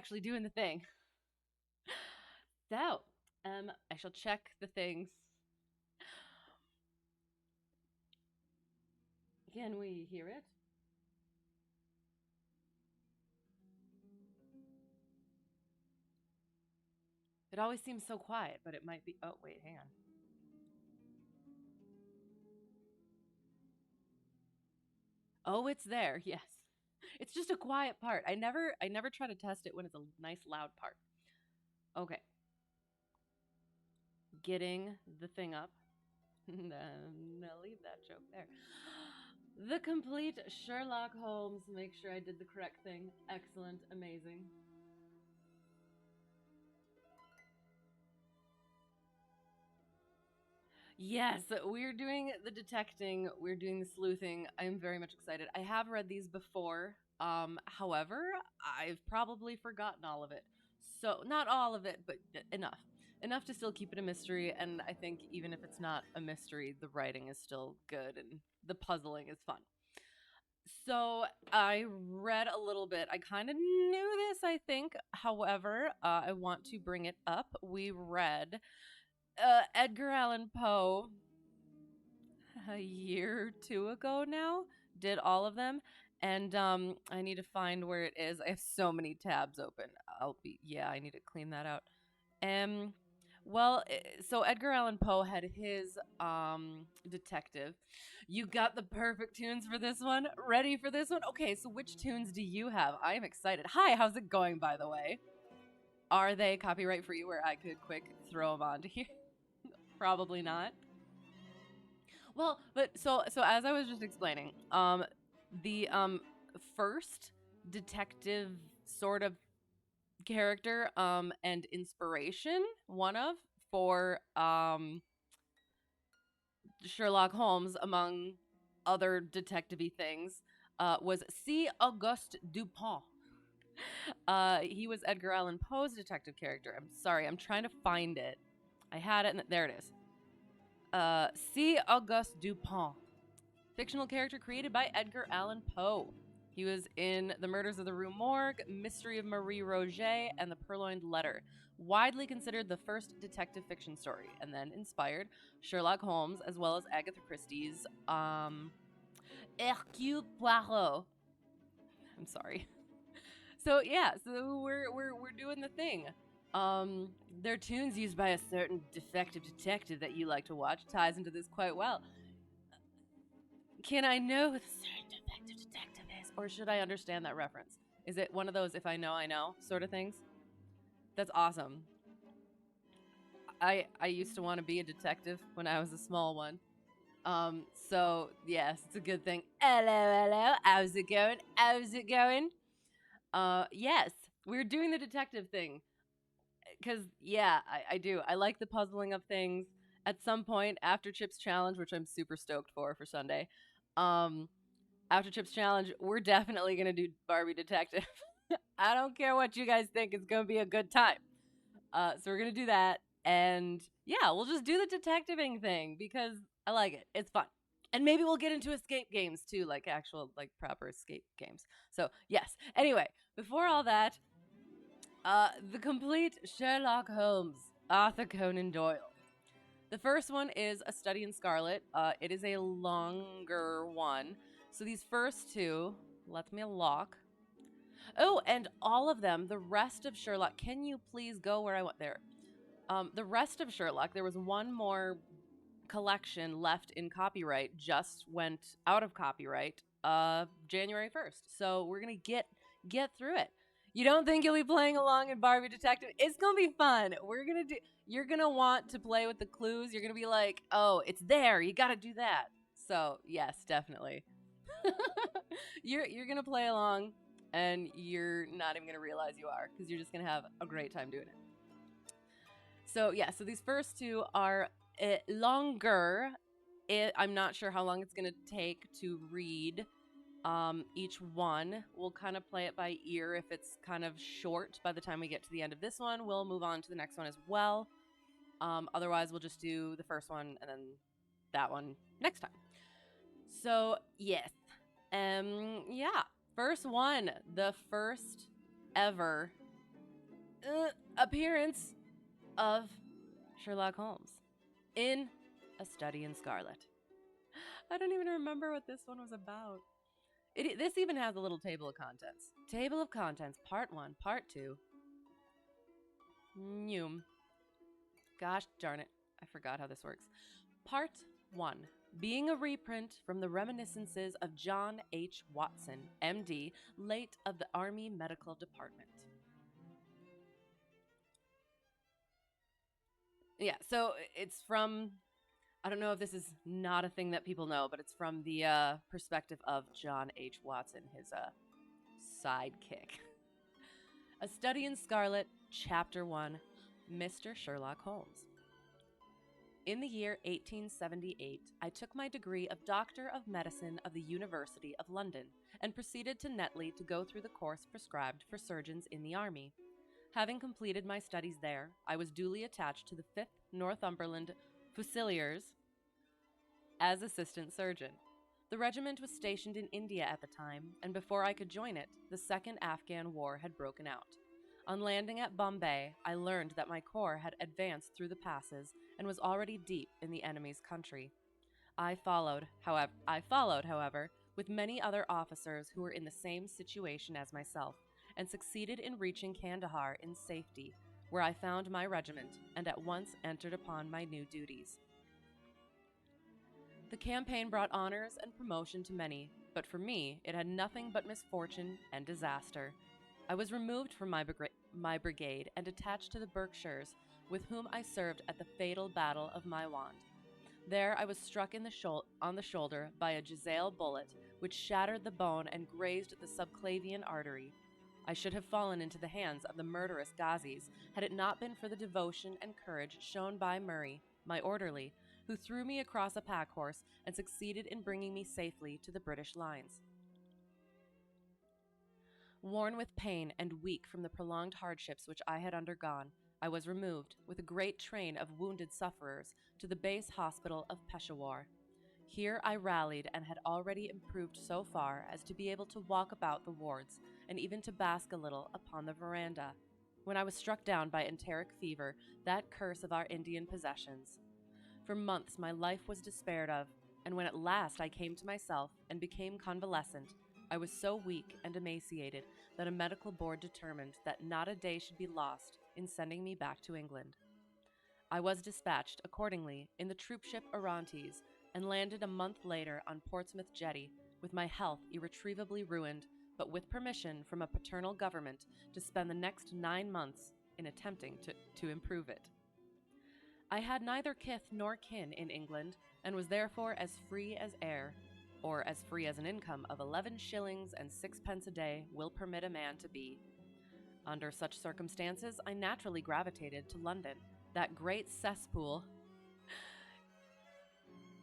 actually doing the thing. So, I shall check the things. Can we hear it? It always seems so quiet, but it might be. Oh, wait, hang on. Oh, it's there. Yes. It's just a quiet part. I never try to test it when it's a nice loud part. Okay. Getting the thing up. No, leave that joke there. The complete Sherlock Holmes. Make sure I did the correct thing. Excellent. Amazing. Yes, we're doing the detecting, we're doing the sleuthing. I'm very much excited. I have read these before. However, I've probably forgotten all of it. So, not all of it, but enough. Enough to still keep it a mystery, and I think even if it's not a mystery, the writing is still good and the puzzling is fun. So, I read a little bit. I kind of knew this, I think. However, I want to bring it up. We read Edgar Allan Poe a year or two ago now. Did all of them, and I need to find where it is. I have so many tabs open. I need to clean that out. Um, well, so Edgar Allan Poe had his detective. You got the perfect tunes for this one. Ready for this one? Okay, so which tunes do you have? I am excited. Hi, how's it going, by the way? Are they copyright free where I could quick throw them onto here? Probably not. Well, but so as I was just explaining, the first detective sort of character and inspiration, one of for Sherlock Holmes among other detective-y things was C. Auguste Dupin. He was Edgar Allan Poe's detective character. I'm sorry, I'm trying to find it. I had it, and there it is. C. Auguste Dupin, fictional character created by Edgar Allan Poe. He was in The Murders of the Rue Morgue, Mystery of Marie Roget, and The Purloined Letter. Widely considered the first detective fiction story, and then inspired Sherlock Holmes as well as Agatha Christie's Hercule Poirot. I'm sorry. So yeah, so we're doing the thing. Their tunes used by a certain defective detective that you like to watch ties into this quite well. Can I know who the certain defective detective is, or should I understand that reference? Is it one of those "if I know" sort of things? That's awesome. I used to want to be a detective when I was a small one. So yes, it's a good thing. Hello, hello. How's it going? How's it going? Yes, we're doing the detective thing. Because yeah, I do. I like the puzzling of things. At some point after Chip's challenge, which I'm super stoked for Sunday, um, after Chip's challenge, we're definitely gonna do Barbie Detective. I don't care what you guys think; it's gonna be a good time. So we're gonna do that, and yeah, we'll just do the detectiving thing because I like it. It's fun. And maybe we'll get into escape games too, like actual, like proper escape games. So, yes. Anyway, before all that, the complete Sherlock Holmes, Arthur Conan Doyle. The first one is A Study in Scarlet. It is a longer one. So these first two, let me lock. Oh, and all of them, the rest of Sherlock, can you please go where I want there? The rest of Sherlock, there was one more collection left in copyright, just went out of copyright January 1st. So we're going to get through it. You don't think you'll be playing along in Barbie Detective? It's going to be fun. We're going to do You're going to want to play with the clues. You're going to be like, "Oh, it's there. You got to do that." So, yes, definitely. You're going to play along and you're not even going to realize you are cuz you're just going to have a great time doing it. So, yeah, so these first two are longer. I'm not sure how long it's going to take to read each one. We'll kind of play it by ear. If it's kind of short by the time we get to the end of this one, we'll move on to the next one as well. Otherwise, we'll just do the first one and then that one next time. So, yes. Yeah. First one, the first ever appearance of Sherlock Holmes in A Study in Scarlet. I don't even remember what this one was about. This even has a little table of contents. Table of contents, part 1, part 2. Noom. Gosh darn it, I forgot how this works. Part 1. Being a reprint from the reminiscences of John H. Watson, MD, late of the Army Medical Department. Yeah, so it's from, I don't know if this is not a thing that people know, but it's from the perspective of John H. Watson, his sidekick. A Study in Scarlet, Chapter 1, Mr. Sherlock Holmes. In the year 1878, I took my degree of Doctor of Medicine of the University of London and proceeded to Netley to go through the course prescribed for surgeons in the Army. Having completed my studies there, I was duly attached to the 5th Northumberland Fusiliers as assistant surgeon. The regiment was stationed in India at the time, and before I could join it, the Second Afghan War had broken out. On landing at Bombay, I learned that my corps had advanced through the passes and was already deep in the enemy's country. I followed, however, with many other officers who were in the same situation as myself, and succeeded in reaching Kandahar in safety, where I found my regiment and at once entered upon my new duties. The campaign brought honors and promotion to many, but for me it had nothing but misfortune and disaster. I was removed from my brigade and attached to the Berkshires, with whom I served at the fatal Battle of Maiwand. There I was struck on the shoulder by a Jezail bullet, which shattered the bone and grazed the subclavian artery. I should have fallen into the hands of the murderous Ghazis had it not been for the devotion and courage shown by Murray, my orderly, who threw me across a pack horse and succeeded in bringing me safely to the British lines. Worn with pain and weak from the prolonged hardships which I had undergone, I was removed, with a great train of wounded sufferers, to the base hospital of Peshawar. Here I rallied and had already improved so far as to be able to walk about the wards and even to bask a little upon the veranda, when I was struck down by enteric fever, that curse of our Indian possessions. For months my life was despaired of, and when at last I came to myself and became convalescent, I was so weak and emaciated that a medical board determined that not a day should be lost in sending me back to England. I was dispatched, accordingly, in the troopship Orontes, and landed a month later on Portsmouth Jetty, with my health irretrievably ruined, but with permission from a paternal government to spend the next 9 months in attempting to improve it. I had neither kith nor kin in England, and was therefore as free as air, or as free as an income of 11 shillings and 6 pence a day will permit a man to be. Under such circumstances, I naturally gravitated to London, that great cesspool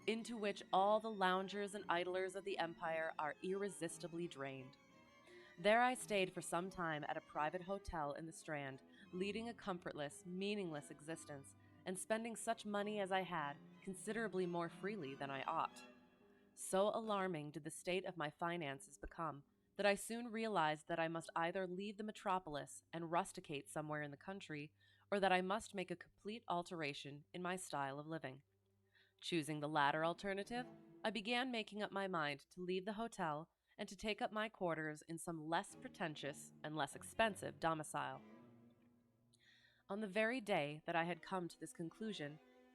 into which all the loungers and idlers of the empire are irresistibly drained. There I stayed for some time at a private hotel in the Strand, leading a comfortless, meaningless existence, and spending such money as I had, considerably more freely than I ought. So alarming did the state of my finances become, that I soon realized that I must either leave the metropolis and rusticate somewhere in the country, or that I must make a complete alteration in my style of living. Choosing the latter alternative, I began making up my mind to leave the hotel and to take up my quarters in some less pretentious and less expensive domicile. On the very day that I had come to this conclusion,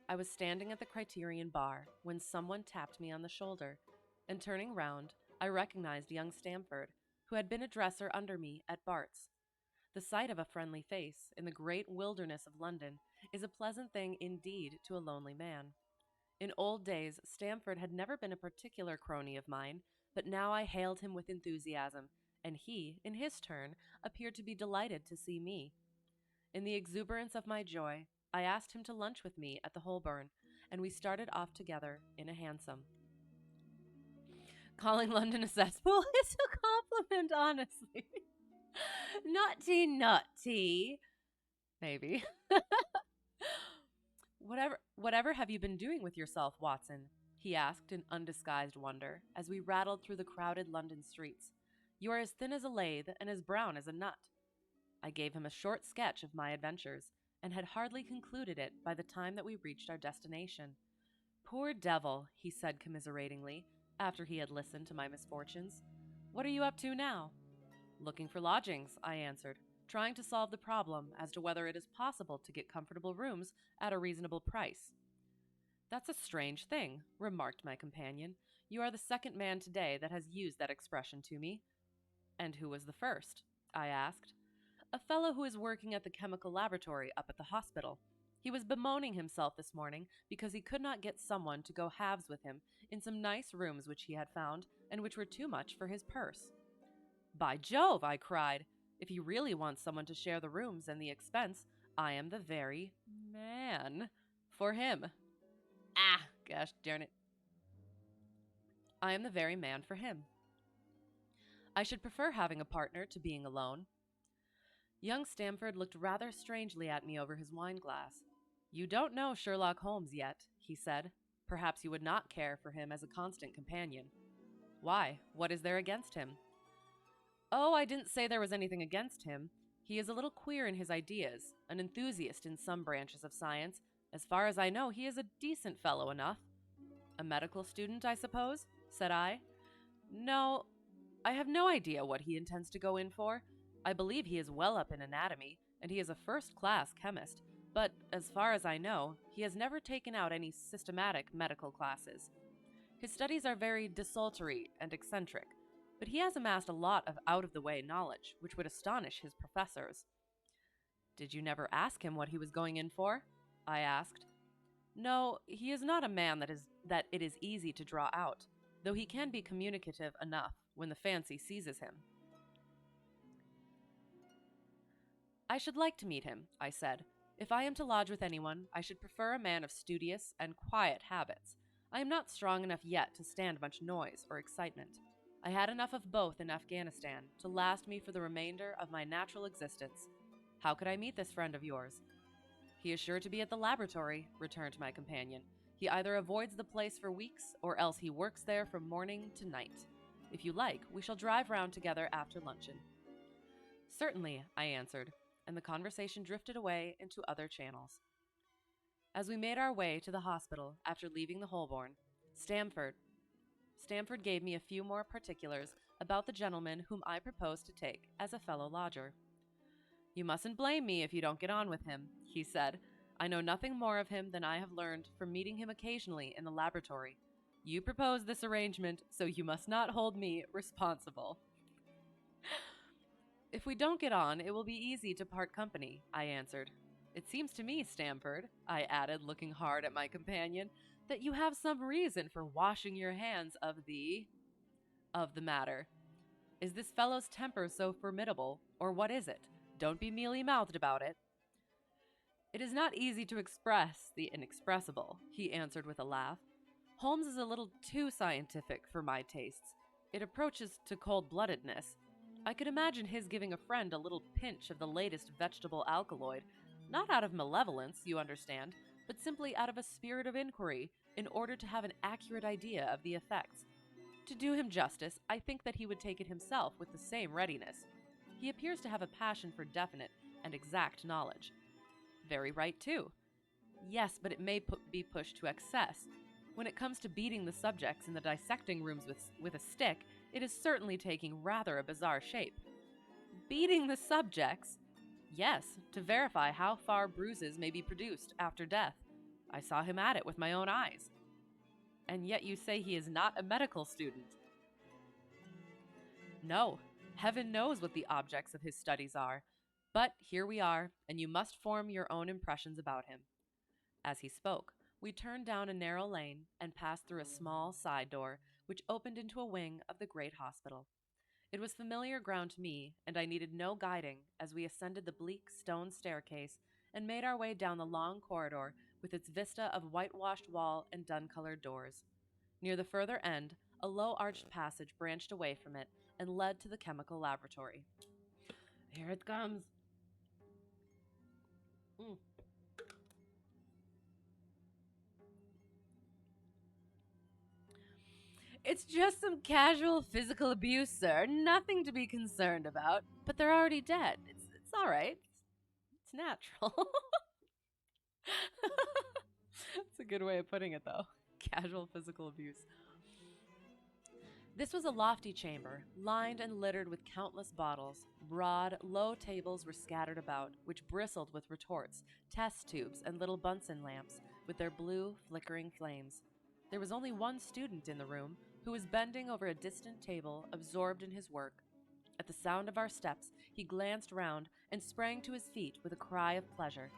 I was standing at the Criterion bar when someone tapped me on the shoulder, and turning round, I recognized young Stamford, who had been a dresser under me at Bart's. The sight of a friendly face in the great wilderness of London is a pleasant thing indeed to a lonely man. In old days, Stamford had never been a particular crony of mine, but now I hailed him with enthusiasm, and he, in his turn, appeared to be delighted to see me. In the exuberance of my joy, I asked him to lunch with me at the Holborn, and we started off together in a hansom. Calling London a cesspool is a compliment, honestly. Nutty. Maybe. Whatever have you been doing with yourself, Watson? He asked in undisguised wonder as we rattled through the crowded London streets. You are as thin as a lathe and as brown as a nut. I gave him a short sketch of my adventures, and had hardly concluded it by the time that we reached our destination. Poor devil, he said commiseratingly, after he had listened to my misfortunes. What are you up to now? Looking for lodgings, I answered, trying to solve the problem as to whether it is possible to get comfortable rooms at a reasonable price. That's a strange thing, remarked my companion. You are the second man today that has used that expression to me. And who was the first? I asked. A fellow who is working at the chemical laboratory up at the hospital. He was bemoaning himself this morning because he could not get someone to go halves with him in some nice rooms which he had found and which were too much for his purse. By Jove, I cried, if he really wants someone to share the rooms and the expense, I am the very man for him. Ah, gosh darn it. I am the very man for him. I should prefer having a partner to being alone. Young Stamford looked rather strangely at me over his wine-glass. You don't know Sherlock Holmes yet, he said. Perhaps you would not care for him as a constant companion. Why? What is there against him? Oh, I didn't say there was anything against him. He is a little queer in his ideas, an enthusiast in some branches of science. As far as I know, he is a decent fellow enough. A medical student, I suppose? Said I. No, I have no idea what he intends to go in for. I believe he is well up in anatomy, and he is a first-class chemist, but as far as I know, he has never taken out any systematic medical classes. His studies are very desultory and eccentric, but he has amassed a lot of out-of-the-way knowledge, which would astonish his professors. Did you never ask him what he was going in for? I asked. No, he is not a man that it is easy to draw out, though he can be communicative enough when the fancy seizes him. I should like to meet him, I said. If I am to lodge with anyone, I should prefer a man of studious and quiet habits. I am not strong enough yet to stand much noise or excitement. I had enough of both in Afghanistan to last me for the remainder of my natural existence. How could I meet this friend of yours? He is sure to be at the laboratory, returned my companion. He either avoids the place for weeks, or else he works there from morning to night. If you like, we shall drive round together after luncheon. Certainly, I answered, and the conversation drifted away into other channels. As we made our way to the hospital after leaving the Holborn, Stamford gave me a few more particulars about the gentleman whom I proposed to take as a fellow lodger. You mustn't blame me if you don't get on with him, he said. I know nothing more of him than I have learned from meeting him occasionally in the laboratory. You proposed this arrangement, so you must not hold me responsible. If we don't get on, it will be easy to part company, I answered. It seems to me, Stamford, I added, looking hard at my companion, that you have some reason for washing your hands of the matter. Is this fellow's temper so formidable, or what is it? Don't be mealy-mouthed about it. It is not easy to express the inexpressible, he answered with a laugh. Holmes is a little too scientific for my tastes. It approaches to cold-bloodedness. I could imagine his giving a friend a little pinch of the latest vegetable alkaloid, not out of malevolence, you understand, but simply out of a spirit of inquiry, in order to have an accurate idea of the effects. To do him justice, I think that he would take it himself with the same readiness. He appears to have a passion for definite and exact knowledge. Very right, too. Yes, but it may be pushed to excess. When it comes to beating the subjects in the dissecting rooms with a stick, it is certainly taking rather a bizarre shape. Beating the subjects? Yes, to verify how far bruises may be produced after death. I saw him at it with my own eyes. And yet you say he is not a medical student. No, heaven knows what the objects of his studies are. But here we are, and you must form your own impressions about him. As he spoke, we turned down a narrow lane and passed through a small side door which opened into a wing of the great hospital. It was familiar ground to me, and I needed no guiding as we ascended the bleak stone staircase and made our way down the long corridor with its vista of whitewashed wall and dun-colored doors. Near the further end, a low-arched passage branched away from it and led to the chemical laboratory. Here it comes. It's just some casual physical abuse, sir. Nothing to be concerned about. But they're already dead. It's It's all right. It's natural. That's a good way of putting it, though. Casual physical abuse. This was a lofty chamber, lined and littered with countless bottles. Broad, low tables were scattered about, which bristled with retorts, test tubes, and little Bunsen lamps, with their blue, flickering flames. There was only one student in the room, who was bending over a distant table, absorbed in his work. At the sound of our steps, he glanced round and sprang to his feet with a cry of pleasure.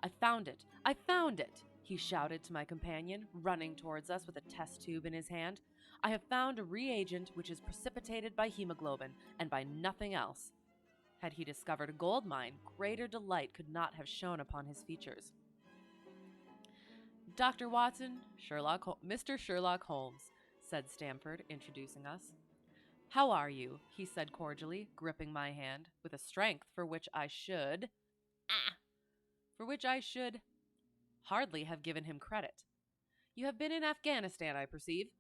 "I found it! I found it!" he shouted to my companion, running towards us with a test tube in his hand. "I have found a reagent which is precipitated by hemoglobin, and by nothing else." Had he discovered a gold mine, greater delight could not have shone upon his features. "Dr. Watson, Mr. Sherlock Holmes," said Stamford, introducing us. "How are you?" he said cordially, gripping my hand with a strength for which I should hardly have given him credit. "You have been in Afghanistan, I perceive."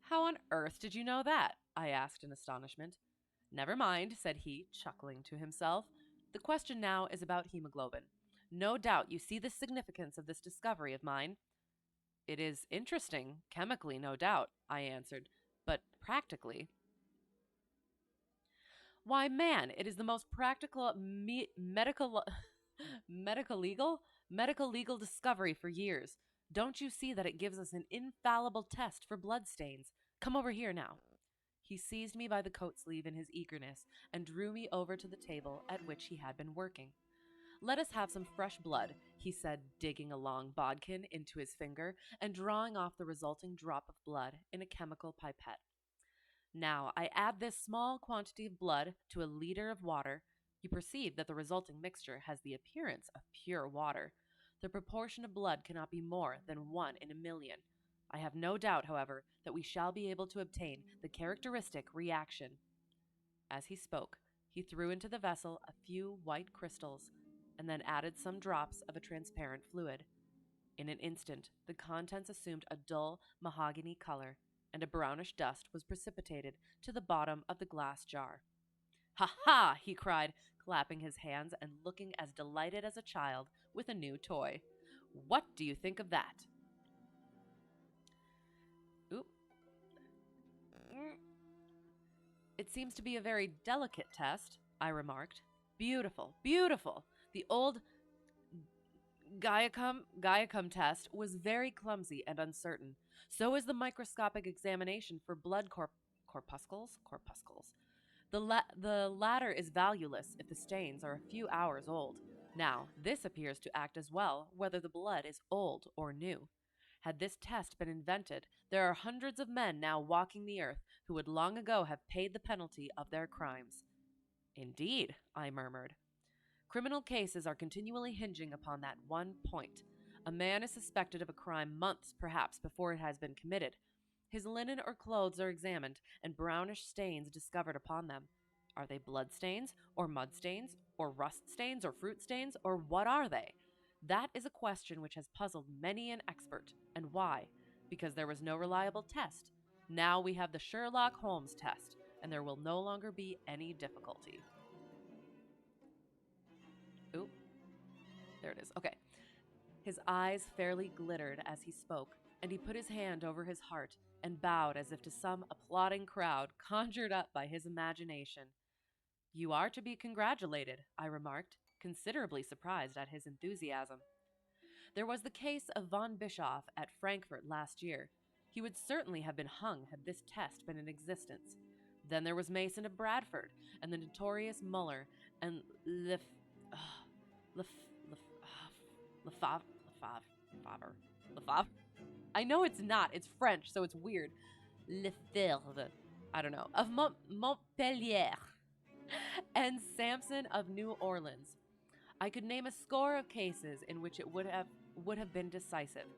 "How on earth did you know that?" I asked in astonishment. "Never mind," said he, chuckling to himself. "The question now is about hemoglobin. No doubt you see the significance of this discovery of mine." "It is interesting, chemically, no doubt," I answered, "but practically—" "Why, man, it is the most practical medical legal discovery for years. Don't you see that it gives us an infallible test for blood stains? Come over here now." He seized me by the coat sleeve in his eagerness and drew me over to the table at which he had been working. "Let us have some fresh blood," he said, digging a long bodkin into his finger and drawing off the resulting drop of blood in a chemical pipette. "Now, I add this small quantity of blood to a liter of water. You perceive that the resulting mixture has the appearance of pure water. The proportion of blood cannot be more than 1 in a million. I have no doubt, however, that we shall be able to obtain the characteristic reaction." As he spoke, he threw into the vessel a few white crystals, and then added some drops of a transparent fluid. In an instant, the contents assumed a dull mahogany color, and a brownish dust was precipitated to the bottom of the glass jar. "Ha ha!" he cried, clapping his hands and looking as delighted as a child with a new toy. "What do you think of that?" Oop. "It seems to be a very delicate test," I remarked. "Beautiful, beautiful! The old Gaiacum test was very clumsy and uncertain. So is the microscopic examination for blood corpuscles. The latter is valueless if the stains are a few hours old. Now, this appears to act as well whether the blood is old or new. Had this test been invented, there are hundreds of men now walking the earth who would long ago have paid the penalty of their crimes." "Indeed," I murmured. "Criminal cases are continually hinging upon that one point. A man is suspected of a crime months, perhaps, before it has been committed. His linen or clothes are examined, and brownish stains discovered upon them. Are they blood stains, or mud stains, or rust stains, or fruit stains, or what are they? That is a question which has puzzled many an expert. And why? Because there was no reliable test. Now we have the Sherlock Holmes test, and there will no longer be any difficulty." Oop. There it is. Okay. His eyes fairly glittered as he spoke, and he put his hand over his heart and bowed as if to some applauding crowd conjured up by his imagination. "You are to be congratulated," I remarked, considerably surprised at his enthusiasm. "There was the case of von Bischoff at Frankfurt last year. He would certainly have been hung had this test been in existence. Then there was Mason of Bradford, and the notorious Muller, and Lefebvre. I know it's not. It's French, so it's weird. Lefebvre. I don't know. Of Montpellier. And Samson of New Orleans. I could name a score of cases in which it would have been decisive."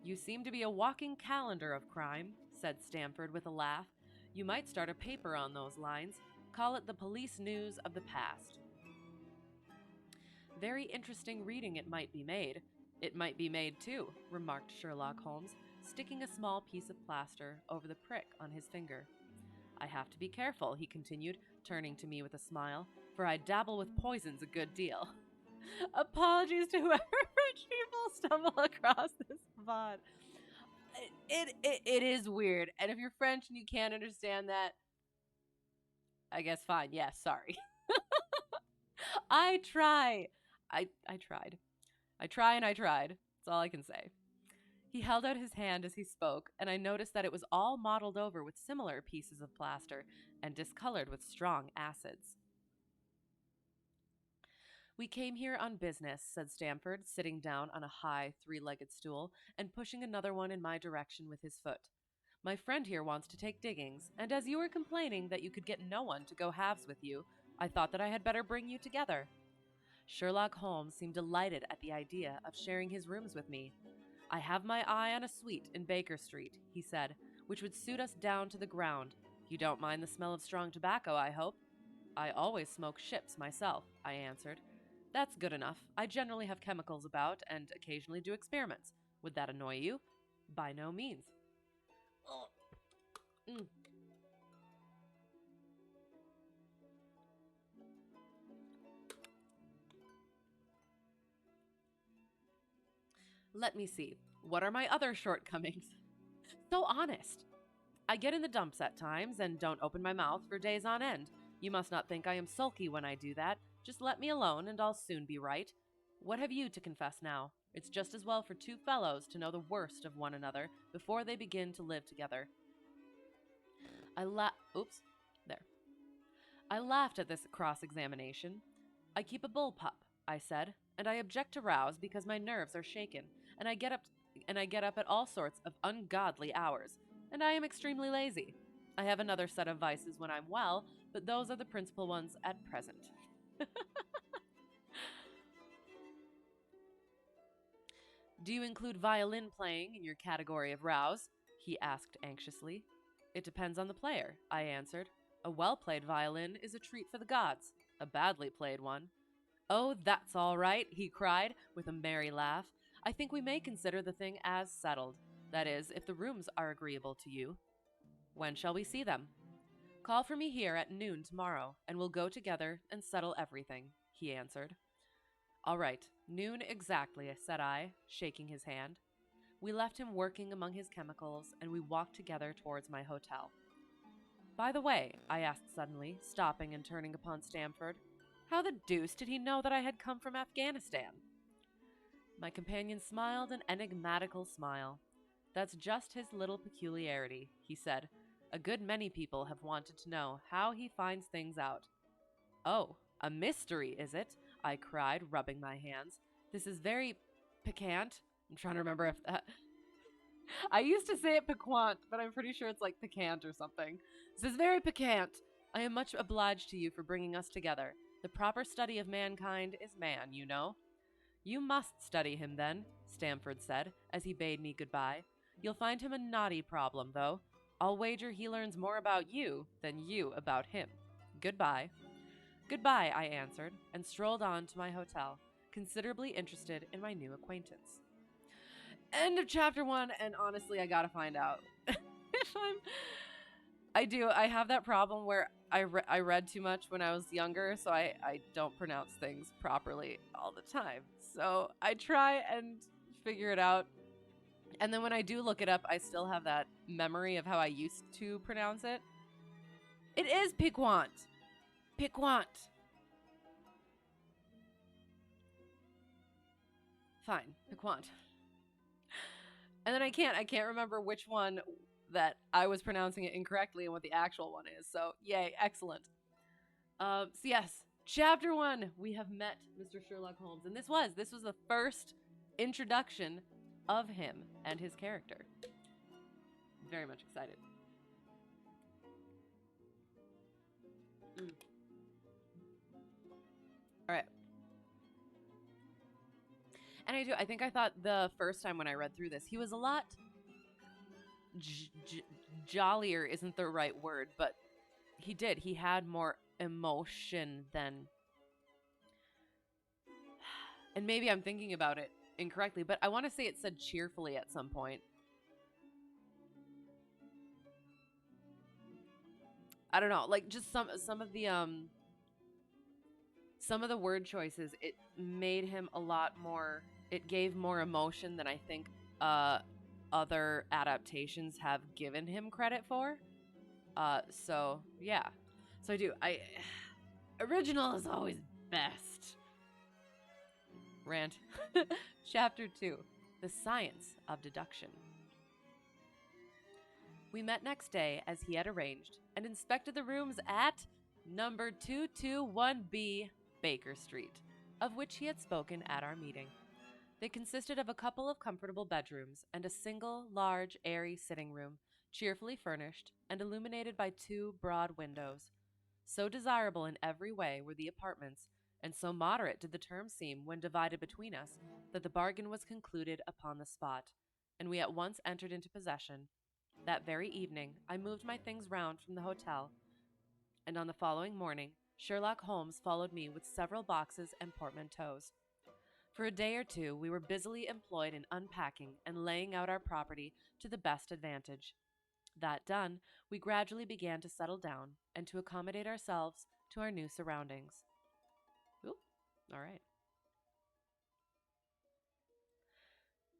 "You seem to be a walking calendar of crime," said Stamford with a laugh. "You might start a paper on those lines. Call it the Police News of the Past." "Very interesting reading it might be made. It might be made, too," remarked Sherlock Holmes, sticking a small piece of plaster over the prick on his finger. "I have to be careful," he continued, turning to me with a smile, for I dabble with poisons a good deal. Apologies to whoever French people stumble across this VOD. It is weird, and if you're French and you can't understand that, I guess fine. Yes, sorry. I try. I tried. I try and I tried. That's all I can say. He held out his hand as he spoke, and I noticed that it was all mottled over with similar pieces of plaster and discolored with strong acids. We came here on business, said Stamford, sitting down on a high, three-legged stool and pushing another one in my direction with his foot. My friend here wants to take diggings, and as you were complaining that you could get no one to go halves with you, I thought that I had better bring you together. Sherlock Holmes seemed delighted at the idea of sharing his rooms with me. I have my eye on a suite in Baker Street, he said, which would suit us down to the ground. You don't mind the smell of strong tobacco, I hope? I always smoke ships myself, I answered. That's good enough. I generally have chemicals about and occasionally do experiments. Would that annoy you? By no means. Mm. Let me see. What are my other shortcomings? So honest. I get in the dumps at times and don't open my mouth for days on end. You must not think I am sulky when I do that. Just let me alone and I'll soon be right. What have you to confess now? It's just as well for two fellows to know the worst of one another before they begin to live together. I laughed at this cross-examination. I keep a bullpup, I said, and I object to rows because my nerves are shaken, and I get up at all sorts of ungodly hours, and I am extremely lazy. I have another set of vices when I'm well, but those are the principal ones at present. Do you include violin playing in your category of rows? He asked anxiously. It depends on the player, I answered. A well-played violin is a treat for the gods, a badly played one. Oh, that's all right, he cried, with a merry laugh. I think we may consider the thing as settled. That is, if the rooms are agreeable to you. When shall we see them? Call for me here at noon tomorrow, and we'll go together and settle everything, he answered. All right, noon exactly, said I, shaking his hand. We left him working among his chemicals, and we walked together towards my hotel. By the way, I asked suddenly, stopping and turning upon Stamford, how the deuce did he know that I had come from Afghanistan? My companion smiled an enigmatical smile. That's just his little peculiarity, he said. A good many people have wanted to know how he finds things out. Oh, a mystery, is it? I cried, rubbing my hands. This is very piquant. I'm trying to remember if that... I used to say it piquant, but I'm pretty sure it's like piquant or something. This is very piquant. I am much obliged to you for bringing us together. The proper study of mankind is man, you know. You must study him, then, Stamford said, as he bade me goodbye. You'll find him a knotty problem, though. I'll wager he learns more about you than you about him. Goodbye. Goodbye, I answered, and strolled on to my hotel, considerably interested in my new acquaintance. End of chapter 1, and honestly, I gotta find out if I have that problem where I read too much when I was younger, so I don't pronounce things properly all the time. So I try and figure it out. And then when I do look it up, I still have that memory of how I used to pronounce it. It is piquant. Piquant. Fine, piquant. And then I can't remember which one that I was pronouncing it incorrectly and what the actual one is. So, yay, excellent. So yes, chapter 1, we have met Mr. Sherlock Holmes. And this was the first introduction of him and his character. Very much excited. All right. And I think I thought the first time when I read through this, he was a lot jollier isn't the right word, but he had more emotion than, and maybe I'm thinking about it incorrectly, but I want to say it said cheerfully at some point. I don't know, like just some of the some of the word choices, it made him a lot more, it gave more emotion than I think uh, other adaptations have given him credit for. So yeah. So I do. Original is always best. Rant. Chapter 2. The Science of Deduction. We met next day as he had arranged and inspected the rooms at number 221B Baker Street, of which he had spoken at our meeting. They consisted of a couple of comfortable bedrooms and a single, large, airy sitting room, cheerfully furnished and illuminated by two broad windows. So desirable in every way were the apartments, and so moderate did the terms seem when divided between us, that the bargain was concluded upon the spot, and we at once entered into possession. That very evening I moved my things round from the hotel, and on the following morning Sherlock Holmes followed me with several boxes and portmanteaus. For a day or two we were busily employed in unpacking and laying out our property to the best advantage. That done, we gradually began to settle down and to accommodate ourselves to our new surroundings. Ooh, all right.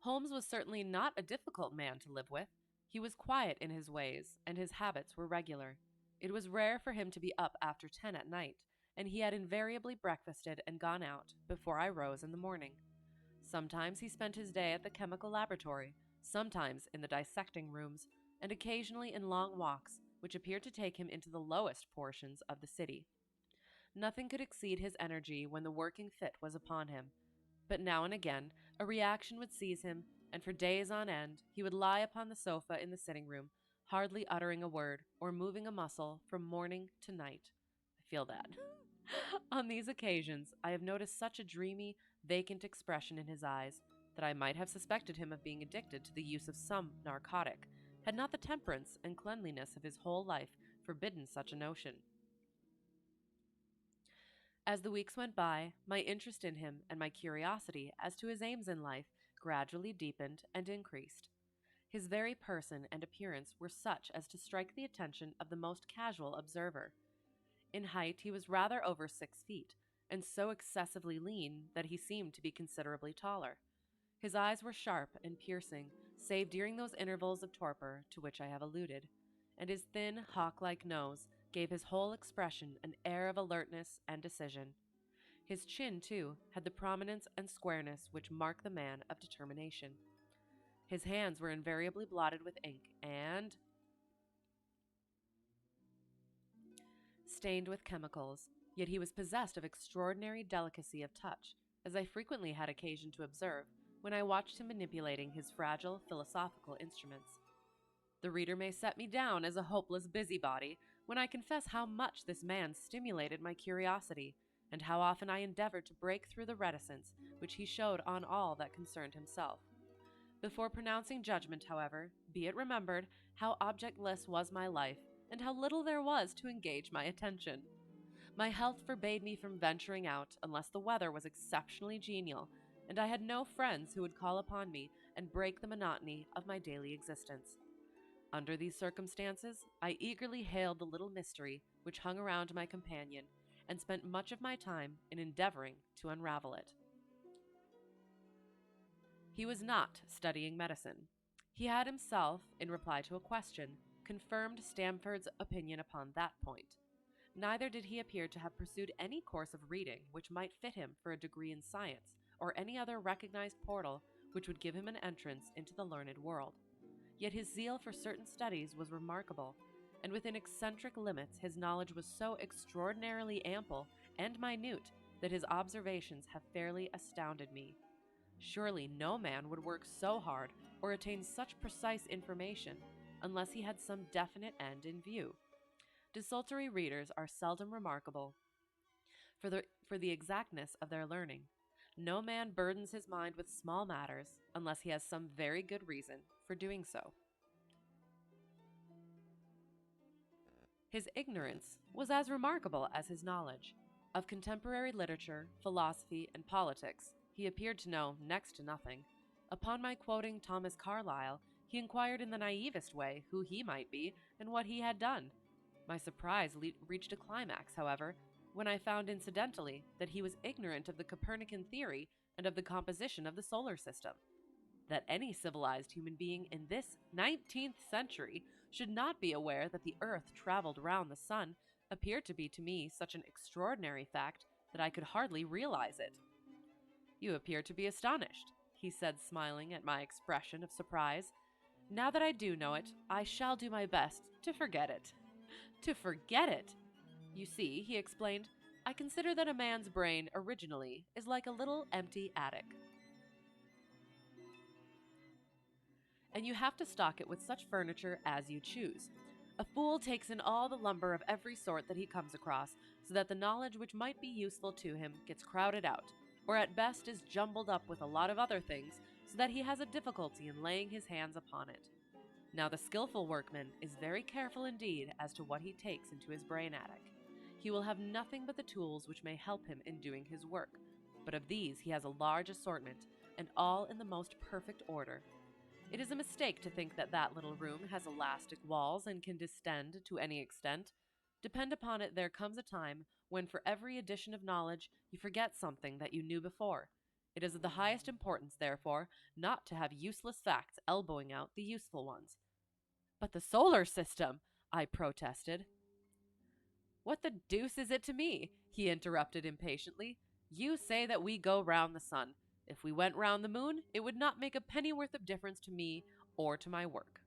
Holmes was certainly not a difficult man to live with. He was quiet in his ways, and his habits were regular. It was rare for him to be up after 10 at night, and he had invariably breakfasted and gone out before I rose in the morning. Sometimes he spent his day at the chemical laboratory, sometimes in the dissecting rooms, and occasionally in long walks, which appeared to take him into the lowest portions of the city. Nothing could exceed his energy when the working fit was upon him, but now and again a reaction would seize him, and for days on end he would lie upon the sofa in the sitting room, hardly uttering a word or moving a muscle from morning to night. I feel that. On these occasions I have noticed such a dreamy, vacant expression in his eyes that I might have suspected him of being addicted to the use of some narcotic, had not the temperance and cleanliness of his whole life forbidden such a notion. As the weeks went by, my interest in him and my curiosity as to his aims in life gradually deepened and increased. His very person and appearance were such as to strike the attention of the most casual observer. In height he was rather over 6 feet, and so excessively lean that he seemed to be considerably taller. His eyes were sharp and piercing, save during those intervals of torpor to which I have alluded, and his thin, hawk-like nose gave his whole expression an air of alertness and decision. His chin, too, had the prominence and squareness which mark the man of determination. His hands were invariably blotted with ink and stained with chemicals, yet he was possessed of extraordinary delicacy of touch, as I frequently had occasion to observe when I watched him manipulating his fragile philosophical instruments. The reader may set me down as a hopeless busybody when I confess how much this man stimulated my curiosity, and how often I endeavored to break through the reticence which he showed on all that concerned himself. Before pronouncing judgment, however, be it remembered how objectless was my life, and how little there was to engage my attention. My health forbade me from venturing out unless the weather was exceptionally genial, and I had no friends who would call upon me and break the monotony of my daily existence. Under these circumstances, I eagerly hailed the little mystery which hung around my companion, and spent much of my time in endeavoring to unravel it. He was not studying medicine. He had himself, in reply to a question, confirmed Stamford's opinion upon that point. Neither did he appear to have pursued any course of reading which might fit him for a degree in science, or any other recognized portal which would give him an entrance into the learned world. Yet his zeal for certain studies was remarkable, and within eccentric limits his knowledge was so extraordinarily ample and minute that his observations have fairly astounded me. Surely no man would work so hard or attain such precise information unless he had some definite end in view. Desultory readers are seldom remarkable for the exactness of their learning. No man burdens his mind with small matters unless he has some very good reason for doing so. His ignorance was as remarkable as his knowledge. Of contemporary literature, philosophy, and politics, he appeared to know next to nothing. Upon my quoting Thomas Carlyle, he inquired in the naivest way who he might be and what he had done. My surprise reached a climax, however, when I found incidentally that he was ignorant of the Copernican theory and of the composition of the solar system. That any civilized human being in this 19th century should not be aware that the Earth traveled round the sun appeared to be to me such an extraordinary fact that I could hardly realize it. "You appear to be astonished," he said, smiling at my expression of surprise. "Now that I do know it, I shall do my best to forget it." To forget it! "You see," he explained, "I consider that a man's brain originally is like a little empty attic, and you have to stock it with such furniture as you choose. A fool takes in all the lumber of every sort that he comes across, so that the knowledge which might be useful to him gets crowded out, or at best is jumbled up with a lot of other things, so that he has a difficulty in laying his hands upon it. Now the skillful workman is very careful indeed as to what he takes into his brain attic. He will have nothing but the tools which may help him in doing his work, but of these he has a large assortment, and all in the most perfect order. It is a mistake to think that that little room has elastic walls and can distend to any extent. Depend upon it, there comes a time when for every addition of knowledge you forget something that you knew before. It is of the highest importance, therefore, not to have useless facts elbowing out the useful ones." "But the solar system!" I protested. "What the deuce is it to me?" he interrupted impatiently. "You say that we go round the sun. If we went round the moon, it would not make a pennyworth of difference to me or to my work."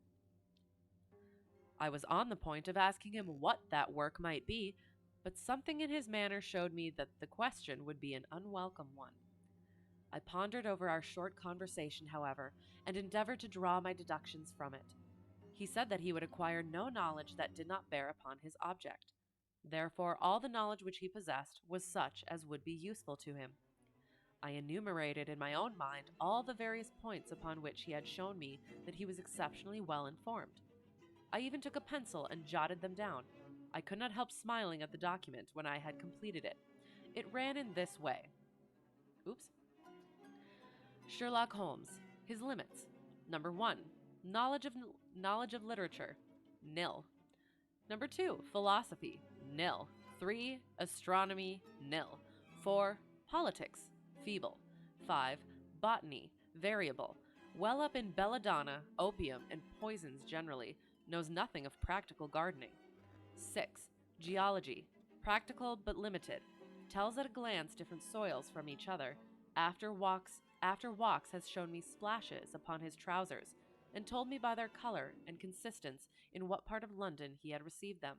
I was on the point of asking him what that work might be, but something in his manner showed me that the question would be an unwelcome one. I pondered over our short conversation, however, and endeavored to draw my deductions from it. He said that he would acquire no knowledge that did not bear upon his object. Therefore, all the knowledge which he possessed was such as would be useful to him. I enumerated in my own mind all the various points upon which he had shown me that he was exceptionally well informed. I even took a pencil and jotted them down. I could not help smiling at the document when I had completed it. It ran in this way. Oops. Sherlock Holmes. His limits. Number 1. Knowledge of literature. Nil. Number 2. Philosophy. Nil. 3. Astronomy. Nil. 4. Politics. Feeble. 5. Botany. Variable. Well up in belladonna, opium, and poisons generally. Knows nothing of practical gardening. 6. Geology. Practical but limited. Tells at a glance different soils from each other. After walks has shown me splashes upon his trousers, and told me by their color and consistence in what part of London he had received them.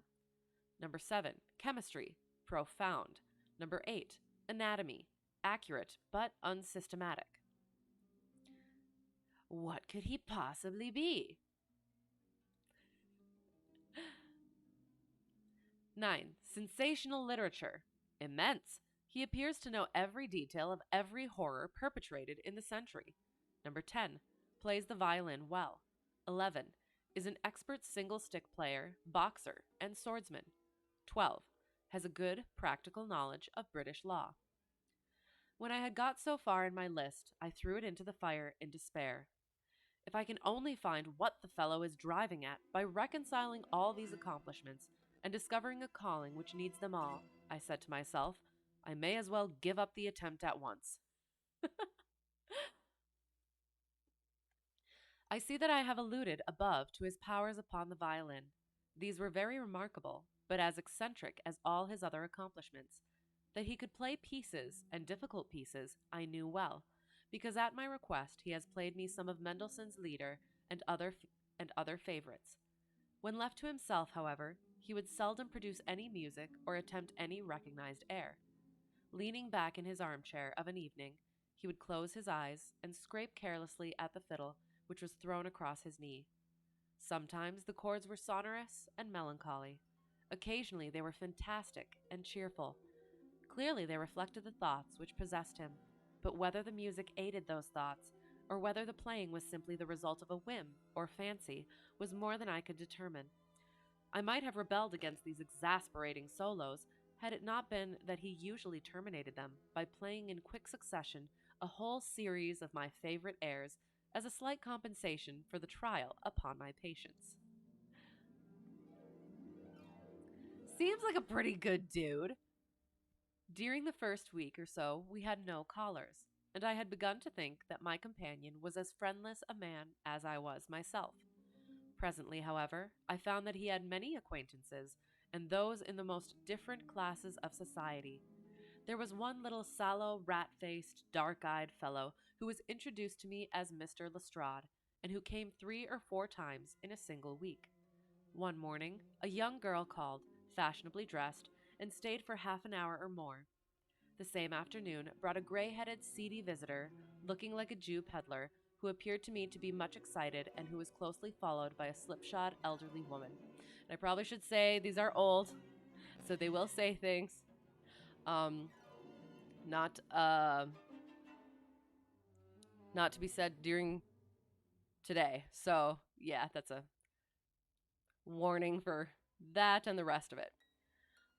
Number 7. Chemistry. Profound. Number 8. Anatomy. Accurate but unsystematic. What could he possibly be? 9. Sensational literature. Immense. He appears to know every detail of every horror perpetrated in the century. Number 10. Plays the violin well. 11. Is an expert single-stick player, boxer, and swordsman. 12. Has a good practical knowledge of British law. When I had got so far in my list, I threw it into the fire in despair. If I can only find what the fellow is driving at by reconciling all these accomplishments and discovering a calling which needs them all, I said to myself, I may as well give up the attempt at once. I see that I have alluded above to his powers upon the violin. These were very remarkable, but as eccentric as all his other accomplishments. That he could play pieces, and difficult pieces, I knew well, because at my request he has played me some of Mendelssohn's Lieder and other favorites. When left to himself, however, he would seldom produce any music or attempt any recognized air. Leaning back in his armchair of an evening, he would close his eyes and scrape carelessly at the fiddle which was thrown across his knee. Sometimes the chords were sonorous and melancholy. Occasionally they were fantastic and cheerful. Clearly they reflected the thoughts which possessed him, but whether the music aided those thoughts, or whether the playing was simply the result of a whim or fancy, was more than I could determine. I might have rebelled against these exasperating solos, had it not been that he usually terminated them by playing in quick succession a whole series of my favorite airs as a slight compensation for the trial upon my patience. Seems like a pretty good dude. During the first week or so, we had no callers, and I had begun to think that my companion was as friendless a man as I was myself. Presently, however, I found that he had many acquaintances, and those in the most different classes of society. There was one little sallow, rat-faced, dark-eyed fellow who was introduced to me as Mr. Lestrade, and who came 3 or 4 times in a single week. One morning, a young girl called, fashionably dressed, and stayed for half an hour or more. The same afternoon brought a gray-headed, seedy visitor, looking like a Jew peddler, who appeared to me to be much excited and who was closely followed by a slipshod elderly woman. And I probably should say these are old, so they will say things. Um, not not to be said during today. So yeah, that's a warning for that and the rest of it.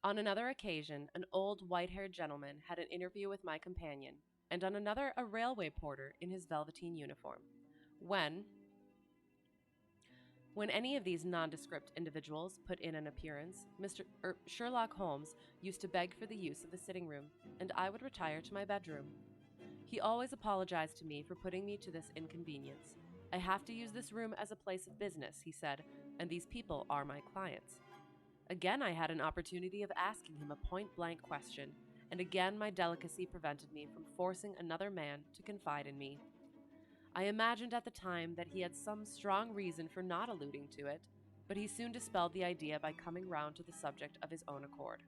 On another occasion, an old white-haired gentleman had an interview with my companion, and on another a railway porter in his velveteen uniform. When When any of these nondescript individuals put in an appearance, Sherlock Holmes used to beg for the use of the sitting room, and I would retire to my bedroom. He always apologized to me for putting me to this inconvenience. I have to use this room as a place of business, he said, and these people are my clients. Again, I had an opportunity of asking him a point-blank question, and again my delicacy prevented me from forcing another man to confide in me. I imagined at the time that he had some strong reason for not alluding to it, but he soon dispelled the idea by coming round to the subject of his own accord.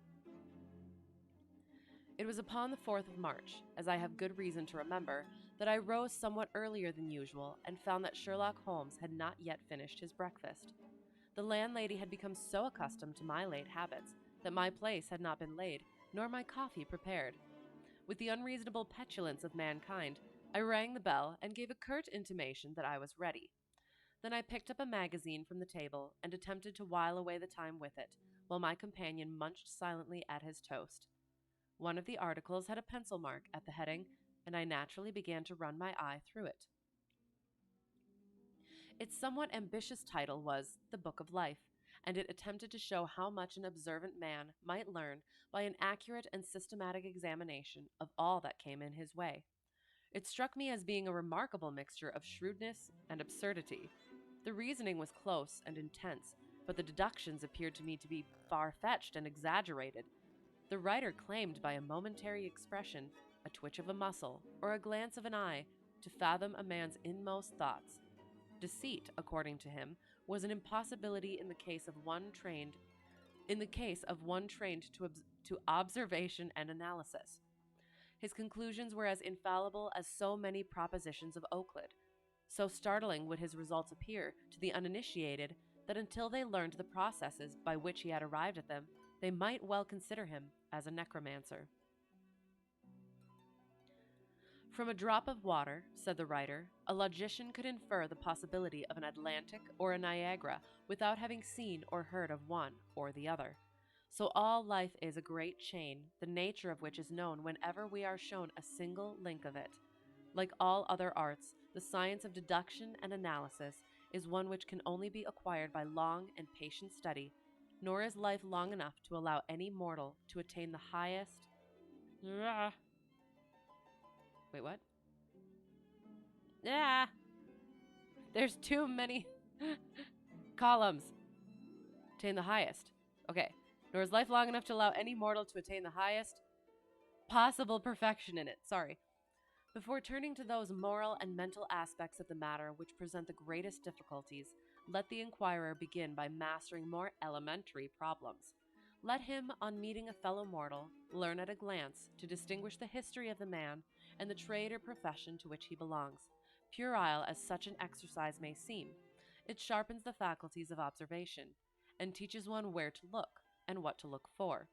It was upon the 4th of March, as I have good reason to remember, that I rose somewhat earlier than usual and found that Sherlock Holmes had not yet finished his breakfast. The landlady had become so accustomed to my late habits that my place had not been laid, nor my coffee prepared. With the unreasonable petulance of mankind, I rang the bell and gave a curt intimation that I was ready. Then I picked up a magazine from the table and attempted to while away the time with it, while my companion munched silently at his toast. One of the articles had a pencil mark at the heading, and I naturally began to run my eye through it. Its somewhat ambitious title was The Book of Life, and it attempted to show how much an observant man might learn by an accurate and systematic examination of all that came in his way. It struck me as being a remarkable mixture of shrewdness and absurdity. The reasoning was close and intense, but the deductions appeared to me to be far-fetched and exaggerated. The writer claimed by a momentary expression, a twitch of a muscle, or a glance of an eye, to fathom a man's inmost thoughts. Deceit, according to him, was an impossibility in the case of one trained to observation and analysis. His conclusions were as infallible as so many propositions of Euclid. So startling would his results appear to the uninitiated that until they learned the processes by which he had arrived at them, they might well consider him as a necromancer. From a drop of water, said the writer, a logician could infer the possibility of an Atlantic or a Niagara without having seen or heard of one or the other. So all life is a great chain, the nature of which is known whenever we are shown a single link of it. Like all other arts, the science of deduction and analysis is one which can only be acquired by long and patient study, nor is life long enough to allow any mortal to attain the highest... Wait, what? Yeah, there's too many columns. Attain the highest. Okay. Nor is life long enough to allow any mortal to attain the highest possible perfection in it. Sorry. Before turning to those moral and mental aspects of the matter which present the greatest difficulties, let the inquirer begin by mastering more elementary problems. Let him, on meeting a fellow mortal, learn at a glance to distinguish the history of the man and the trade or profession to which he belongs. Puerile as such an exercise may seem, it sharpens the faculties of observation, and teaches one where to look and what to look for.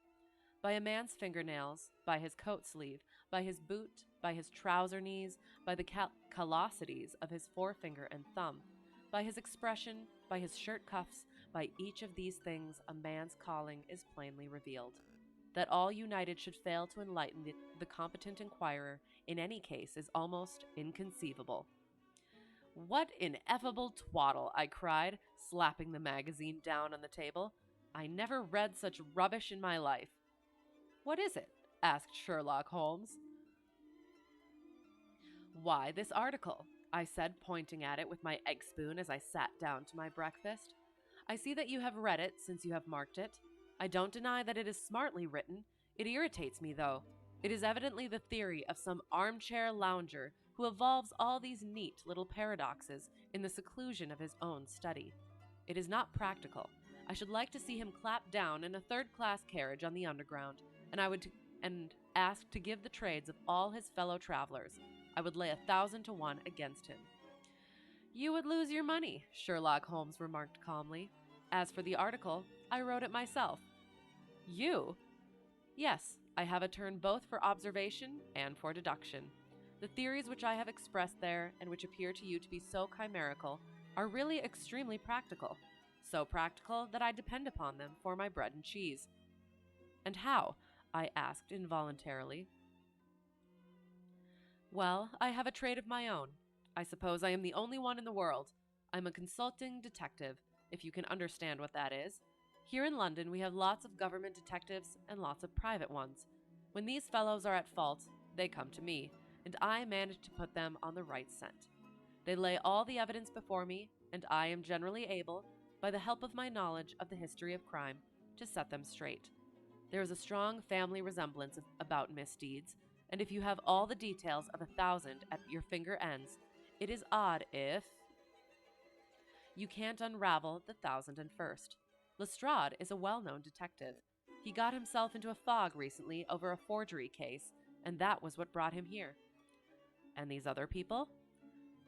By a man's fingernails, by his coat sleeve, by his boot, by his trouser knees, by the callosities of his forefinger and thumb, by his expression, by his shirt cuffs, by each of these things a man's calling is plainly revealed. That all united should fail to enlighten the competent inquirer in any case is almost inconceivable. What ineffable twaddle, I cried, slapping the magazine down on the table. I never read such rubbish in my life. What is it? asked Sherlock Holmes. Why this article? I said, pointing at it with my egg spoon as I sat down to my breakfast. I see that you have read it since you have marked it. I don't deny that it is smartly written. It irritates me, though. It is evidently the theory of some armchair lounger who evolves all these neat little paradoxes in the seclusion of his own study. It is not practical. I should like to see him clap down in a third-class carriage on the Underground, and ask to give the trades of all his fellow travelers. I would lay 1,000 to 1 against him. You would lose your money, Sherlock Holmes remarked calmly. As for the article, I wrote it myself. You? Yes, I have a turn both for observation and for deduction. The theories which I have expressed there, and which appear to you to be so chimerical, are really extremely practical. So practical that I depend upon them for my bread and cheese. And how? I asked involuntarily. Well, I have a trade of my own. I suppose I am the only one in the world. I'm a consulting detective, if you can understand what that is. Here in London, we have lots of government detectives and lots of private ones. When these fellows are at fault, they come to me, and I manage to put them on the right scent. They lay all the evidence before me, and I am generally able, by the help of my knowledge of the history of crime, to set them straight. There is a strong family resemblance about misdeeds, and if you have all the details of 1,000 at your finger ends, it is odd if you can't unravel the 1,001st. Lestrade is a well-known detective. He got himself into a fog recently over a forgery case, and that was what brought him here. And these other people?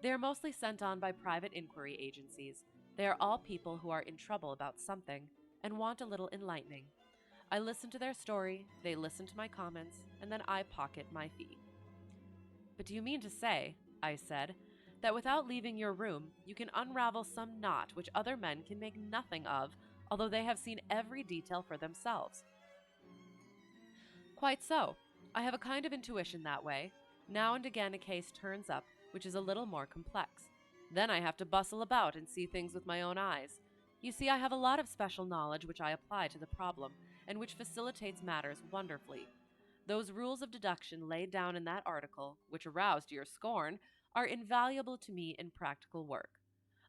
They are mostly sent on by private inquiry agencies. They are all people who are in trouble about something and want a little enlightening. I listen to their story, they listen to my comments, and then I pocket my fee. But do you mean to say, I said, that without leaving your room, you can unravel some knot which other men can make nothing of, although they have seen every detail for themselves? Quite so. I have a kind of intuition that way. Now and again a case turns up which is a little more complex. Then I have to bustle about and see things with my own eyes. You see, I have a lot of special knowledge which I apply to the problem, and which facilitates matters wonderfully. Those rules of deduction laid down in that article, which aroused your scorn, are invaluable to me in practical work.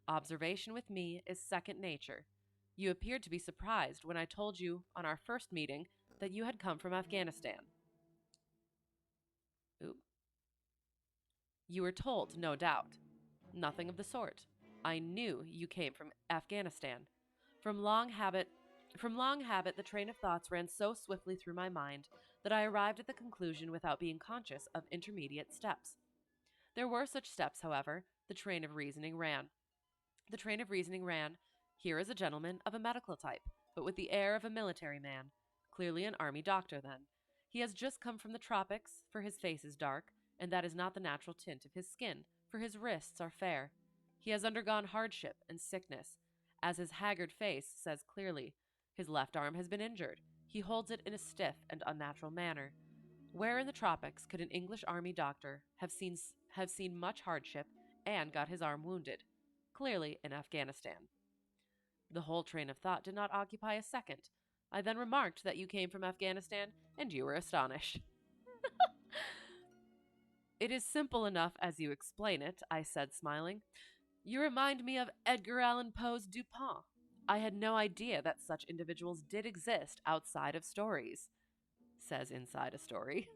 Observation with me is second nature. You appeared to be surprised when I told you, on our first meeting, that you had come from Afghanistan. Ooh. You were told, no doubt. Nothing of the sort. I knew you came from Afghanistan. From long habit, the train of thoughts ran so swiftly through my mind that I arrived at the conclusion without being conscious of intermediate steps. There were such steps, however. The train of reasoning ran. Here is a gentleman of a medical type, but with the air of a military man. Clearly an army doctor, then. He has just come from the tropics, for his face is dark, and that is not the natural tint of his skin, for his wrists are fair. He has undergone hardship and sickness. As his haggard face says clearly, his left arm has been injured. He holds it in a stiff and unnatural manner. Where in the tropics could an English army doctor have seen much hardship and got his arm wounded? Clearly in Afghanistan. The whole train of thought did not occupy a second. I then remarked that you came from Afghanistan, and you were astonished. It is simple enough as you explain it, I said, smiling. You remind me of Edgar Allan Poe's Dupin. I had no idea that such individuals did exist outside of stories. Says inside a story.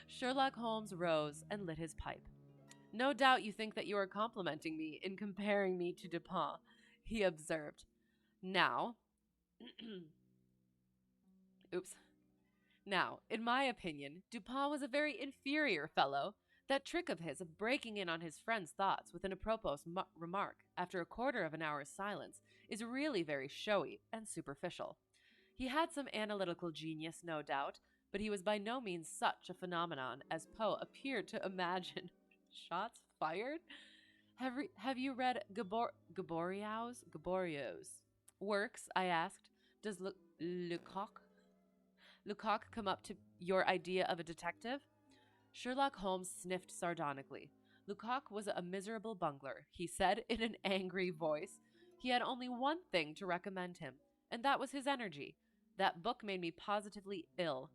Sherlock Holmes rose and lit his pipe. No doubt you think that you are complimenting me in comparing me to Dupin, he observed. Now, Now, in my opinion, Dupin was a very inferior fellow. That trick of his of breaking in on his friend's thoughts with an apropos remark after a quarter of an hour's silence is really very showy and superficial. He had some analytical genius, no doubt, but he was by no means such a phenomenon as Poe appeared to imagine. Shots fired? Have you read Gaboriau's works? I asked. Does Lecoq come up to your idea of a detective? Sherlock Holmes sniffed sardonically. Lecoq was a miserable bungler, he said in an angry voice. He had only one thing to recommend him, and that was his energy. That book made me positively ill.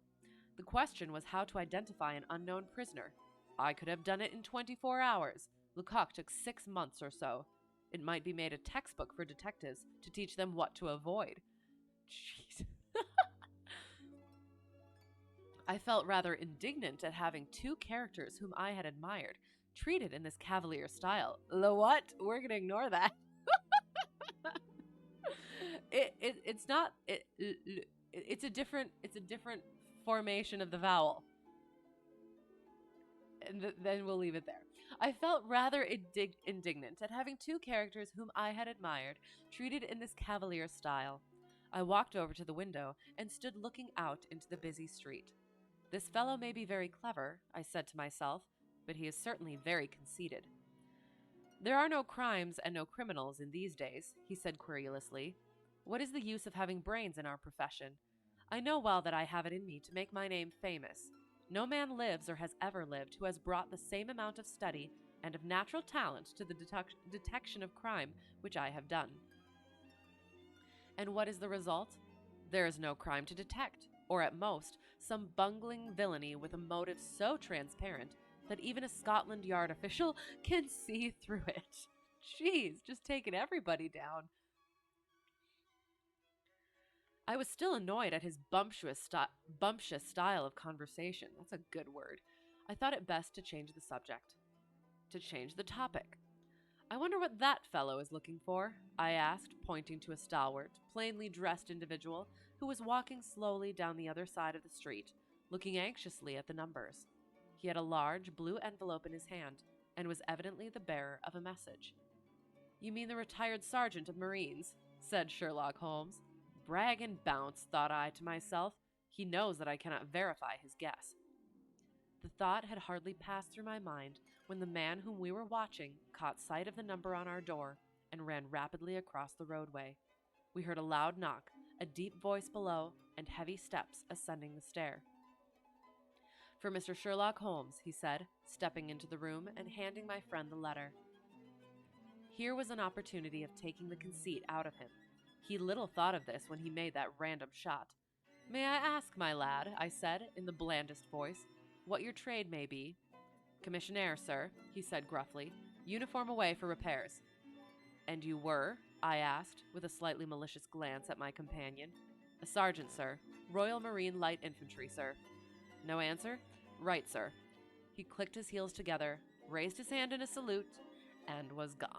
The question was how to identify an unknown prisoner. I could have done it in 24 hours. Lecoq took 6 months or so. It might be made a textbook for detectives to teach them what to avoid. Jeez. I felt rather indignant at having two characters whom I had admired treated in this cavalier style. The what? We're going to ignore that. It's not it's a different formation of the vowel. And then we'll leave it there. I felt rather indignant at having two characters whom I had admired treated in this cavalier style. I walked over to the window and stood looking out into the busy street. This fellow may be very clever, I said to myself, but he is certainly very conceited. There are no crimes and no criminals in these days, he said querulously. What is the use of having brains in our profession? I know well that I have it in me to make my name famous. No man lives or has ever lived who has brought the same amount of study and of natural talent to the detection of crime which I have done. And what is the result? There is no crime to detect, or at most, some bungling villainy with a motive so transparent that even a Scotland Yard official can see through it. Jeez, just taking everybody down. I was still annoyed at his bumptious style of conversation. That's a good word. I thought it best to change the subject. To change the topic. I wonder what that fellow is looking for, I asked, pointing to a stalwart, plainly dressed individual who was walking slowly down the other side of the street, looking anxiously at the numbers. He had a large blue envelope in his hand and was evidently the bearer of a message. You mean the retired sergeant of Marines, said Sherlock Holmes. Brag and bounce, thought I to myself. He knows that I cannot verify his guess. The thought had hardly passed through my mind when the man whom we were watching caught sight of the number on our door and ran rapidly across the roadway. We heard a loud knock, a deep voice below, and heavy steps ascending the stair. For Mr. Sherlock Holmes, he said, stepping into the room and handing my friend the letter. Here was an opportunity of taking the conceit out of him. He little thought of this when he made that random shot. May I ask, my lad, I said, in the blandest voice, what your trade may be? Commissionaire, sir, he said gruffly. Uniform away for repairs. And you were? I asked, with a slightly malicious glance at my companion. A sergeant, sir. Royal Marine Light Infantry, sir. No answer? Right, sir. He clicked his heels together, raised his hand in a salute, and was gone.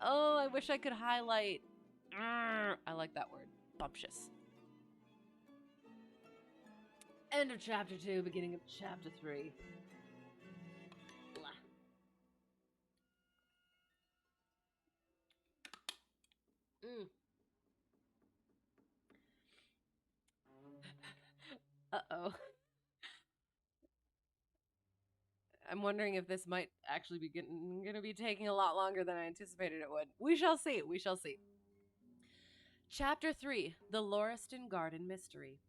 Oh, I wish I could highlight. I like that word. Bumptious. End of chapter 2, beginning of chapter 3. Blah. Uh-oh. I'm wondering if this might actually be going to be taking a lot longer than I anticipated it would. We shall see. We shall see. Chapter 3, The Lauriston Garden Mystery.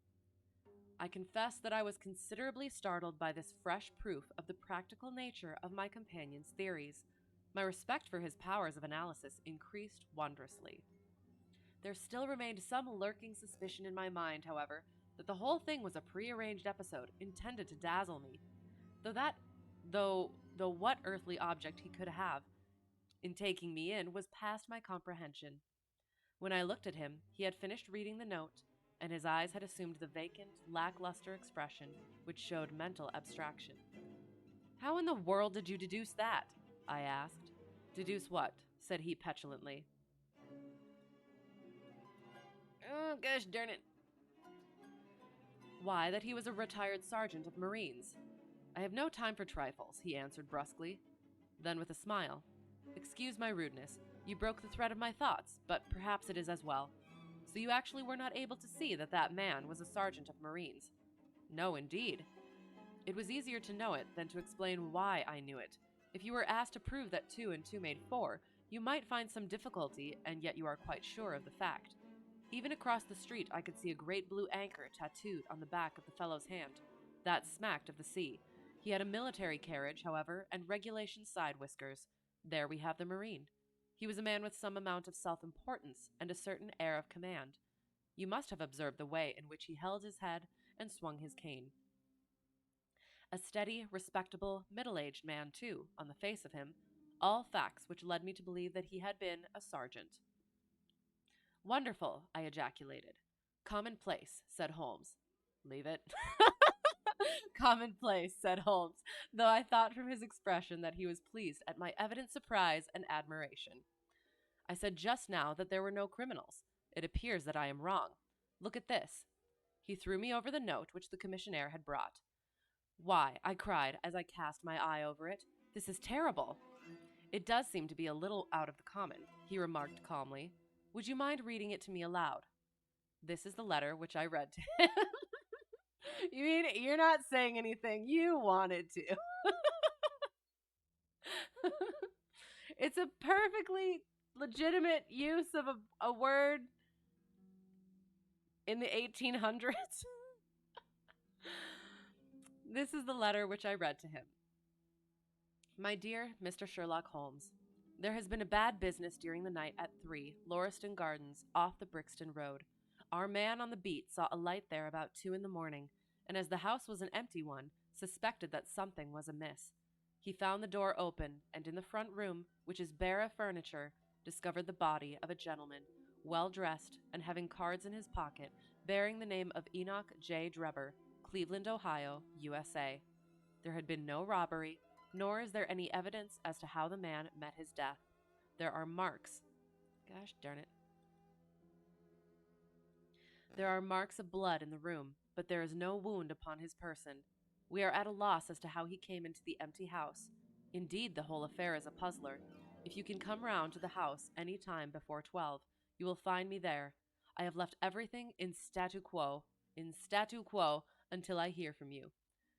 I confess that I was considerably startled by this fresh proof of the practical nature of my companion's theories. My respect for his powers of analysis increased wondrously. There still remained some lurking suspicion in my mind, however, that the whole thing was a prearranged episode intended to dazzle me. Though what earthly object he could have in taking me in was past my comprehension. When I looked at him, he had finished reading the note, and his eyes had assumed the vacant, lackluster expression which showed mental abstraction. How in the world did you deduce that? I asked. Deduce what? Said he petulantly. Oh, gosh darn it. Why, that he was a retired sergeant of Marines. I have no time for trifles, he answered brusquely. Then with a smile, excuse my rudeness. You broke the thread of my thoughts, but perhaps it is as well. So you actually were not able to see that that man was a sergeant of Marines? No, indeed. It was easier to know it than to explain why I knew it. If you were asked to prove that 2 and 2 made 4, you might find some difficulty, and yet you are quite sure of the fact. Even across the street I could see a great blue anchor tattooed on the back of the fellow's hand. That smacked of the sea. He had a military carriage, however, and regulation side whiskers. There we have the Marine. He was a man with some amount of self-importance and a certain air of command. You must have observed the way in which he held his head and swung his cane. A steady, respectable, middle-aged man, too, on the face of him, all facts which led me to believe that he had been a sergeant. "Wonderful," I ejaculated. "Commonplace," said Holmes. "Leave it." "Commonplace," said Holmes, though I thought from his expression that he was pleased at my evident surprise and admiration. "I said just now that there were no criminals. It appears that I am wrong. Look at this." He threw me over the note which the commissionaire had brought. "Why," I cried as I cast my eye over it, "this is terrible." "It does seem to be a little out of the common," he remarked calmly. "Would you mind reading it to me aloud?" This is the letter which I read to him. You mean you're not saying anything you wanted to? It's a perfectly legitimate use of a word in the 1800s. This is the letter which I read to him. "My dear Mr. Sherlock Holmes, there has been a bad business during the night at 3, Lauriston Gardens, off the Brixton Road. Our man on the beat saw a light there about 2 in the morning, and as the house was an empty one, suspected that something was amiss. He found the door open, and in the front room, which is bare of furniture, discovered the body of a gentleman, well dressed and having cards in his pocket, bearing the name of Enoch J. Drebber, Cleveland, Ohio, USA. There had been no robbery, nor is there any evidence as to how the man met his death. There are marks. Gosh darn it. There are marks of blood in the room, but there is no wound upon his person. We are at a loss as to how he came into the empty house. Indeed, the whole affair is a puzzler. If you can come round to the house any time before 12, you will find me there. I have left everything in statu quo, until I hear from you.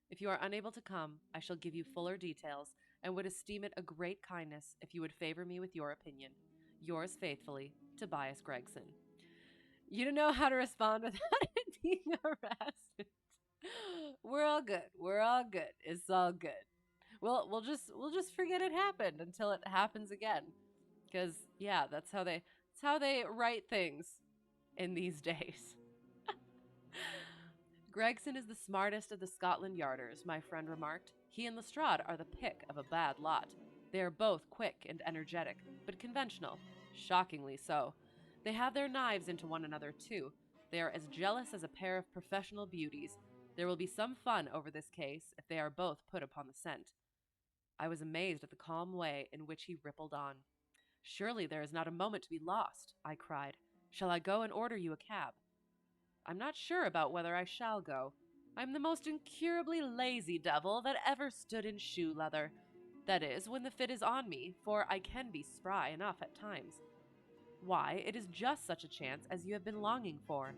If you are unable to come, I shall give you fuller details, and would esteem it a great kindness if you would favor me with your opinion. Yours faithfully, Tobias Gregson." You don't know how to respond without it being arrested. We're all good. We're all good. It's all good. We'll just forget it happened until it happens again. Because yeah, that's how they write things in these days. "Gregson is the smartest of the Scotland Yarders," my friend remarked. "He and Lestrade are the pick of a bad lot. They are both quick and energetic, but conventional. Shockingly so. They have their knives into one another, too. They are as jealous as a pair of professional beauties. There will be some fun over this case if they are both put upon the scent." I was amazed at the calm way in which he rippled on. "Surely there is not a moment to be lost," I cried. "Shall I go and order you a cab?" "I'm not sure about whether I shall go. I'm the most incurably lazy devil that ever stood in shoe leather. That is, when the fit is on me, for I can be spry enough at times. Why, it is just such a chance as you have been longing for.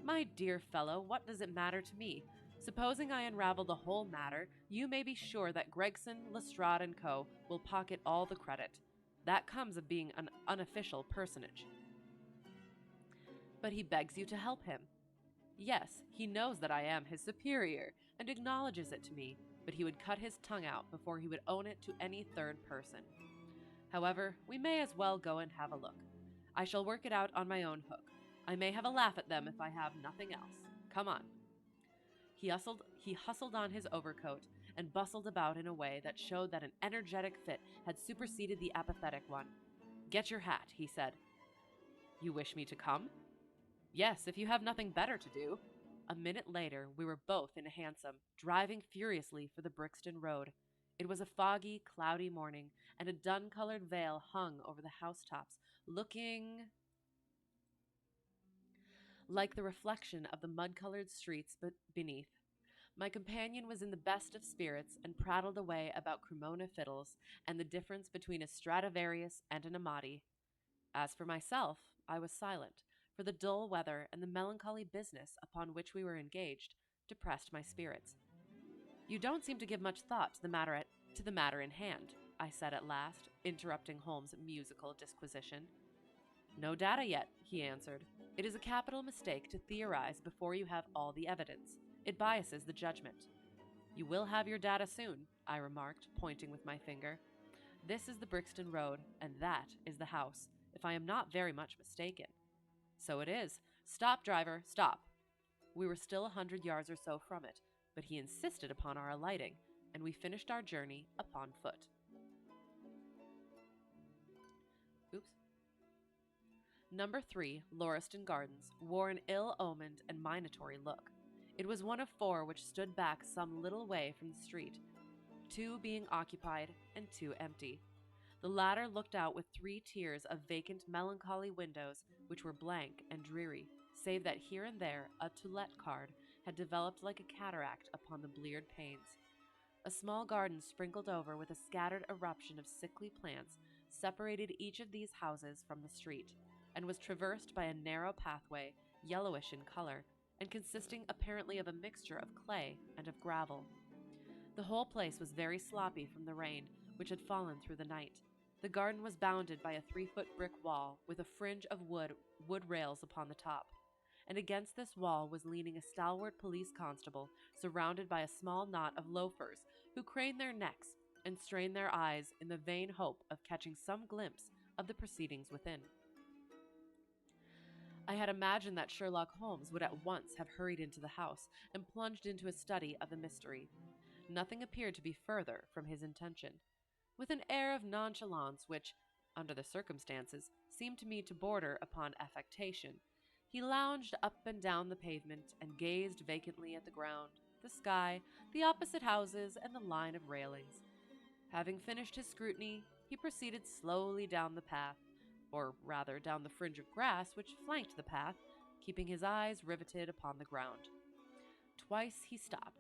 My dear fellow, what does it matter to me? Supposing I unravel the whole matter, you may be sure that Gregson, Lestrade, and Co. will pocket all the credit. That comes of being an unofficial personage." "But he begs you to help him." "Yes, he knows that I am his superior, and acknowledges it to me, but he would cut his tongue out before he would own it to any third person. However, we may as well go and have a look. I shall work it out on my own hook. I may have a laugh at them if I have nothing else. Come on." He hustled on his overcoat and bustled about in a way that showed that an energetic fit had superseded the apathetic one. "Get your hat," he said. "You wish me to come?" "Yes, if you have nothing better to do." A minute later, we were both in a hansom, driving furiously for the Brixton Road. It was a foggy, cloudy morning, and a dun-colored veil hung over the housetops, looking like the reflection of the mud-colored streets beneath. My companion was in the best of spirits and prattled away about Cremona fiddles and the difference between a Stradivarius and an Amati. As for myself, I was silent, for the dull weather and the melancholy business upon which we were engaged depressed my spirits. "You don't seem to give much thought to the matter in hand," I said at last, interrupting Holmes' musical disquisition. "No data yet," he answered. "It is a capital mistake to theorize before you have all the evidence. It biases the judgment." "You will have your data soon," I remarked, pointing with my finger. "This is the Brixton Road, and that is the house, if I am not very much mistaken." "So it is. Stop, driver, stop." We were still 100 yards or so from it, but he insisted upon our alighting, and we finished our journey upon foot. Oops. Number 3, Lauriston Gardens, wore an ill-omened and minatory look. It was one of 4 which stood back some little way from the street, 2 being occupied and 2 empty. The latter looked out with 3 tiers of vacant, melancholy windows, which were blank and dreary, save that here and there a to let card had developed like a cataract upon the bleared panes. A small garden sprinkled over with a scattered eruption of sickly plants separated each of these houses from the street, and was traversed by a narrow pathway, yellowish in color, and consisting apparently of a mixture of clay and of gravel. The whole place was very sloppy from the rain, which had fallen through the night. The garden was bounded by a 3-foot brick wall, with a fringe of wood rails upon the top, and against this wall was leaning a stalwart police constable, surrounded by a small knot of loafers, who craned their necks and strained their eyes in the vain hope of catching some glimpse of the proceedings within. I had imagined that Sherlock Holmes would at once have hurried into the house and plunged into a study of the mystery. Nothing appeared to be further from his intention. With an air of nonchalance which, under the circumstances, seemed to me to border upon affectation, he lounged up and down the pavement and gazed vacantly at the ground, the sky, the opposite houses, and the line of railings. Having finished his scrutiny, he proceeded slowly down the path, or rather down the fringe of grass which flanked the path, keeping his eyes riveted upon the ground. Twice he stopped,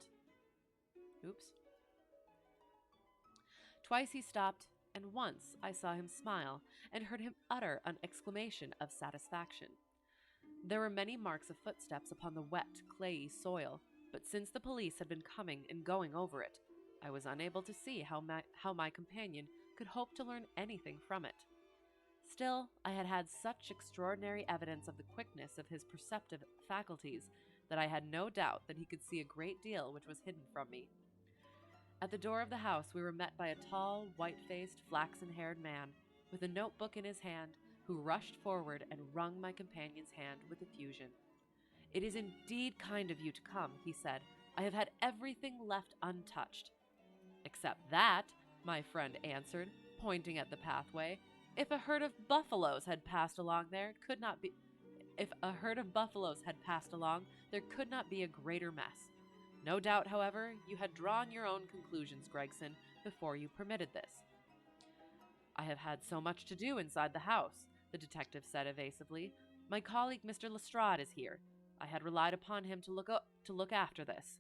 and once I saw him smile and heard him utter an exclamation of satisfaction. There were many marks of footsteps upon the wet, clayey soil, but since the police had been coming and going over it, I was unable to see how my companion could hope to learn anything from it. Still, I had had such extraordinary evidence of the quickness of his perceptive faculties that I had no doubt that he could see a great deal which was hidden from me. At the door of the house we were met by a tall, white-faced, flaxen-haired man, with a notebook in his hand, who rushed forward and wrung my companion's hand with effusion. "It is indeed kind of you to come," he said. "I have had everything left untouched." "Except that," my friend answered, pointing at the pathway. If a herd of buffaloes had passed along, there could not be a greater mess. No doubt, however, you had drawn your own conclusions, Gregson, before you permitted this." "I have had so much to do inside the house," the detective said evasively. "My colleague, Mr. Lestrade, is here. I had relied upon him to look after this."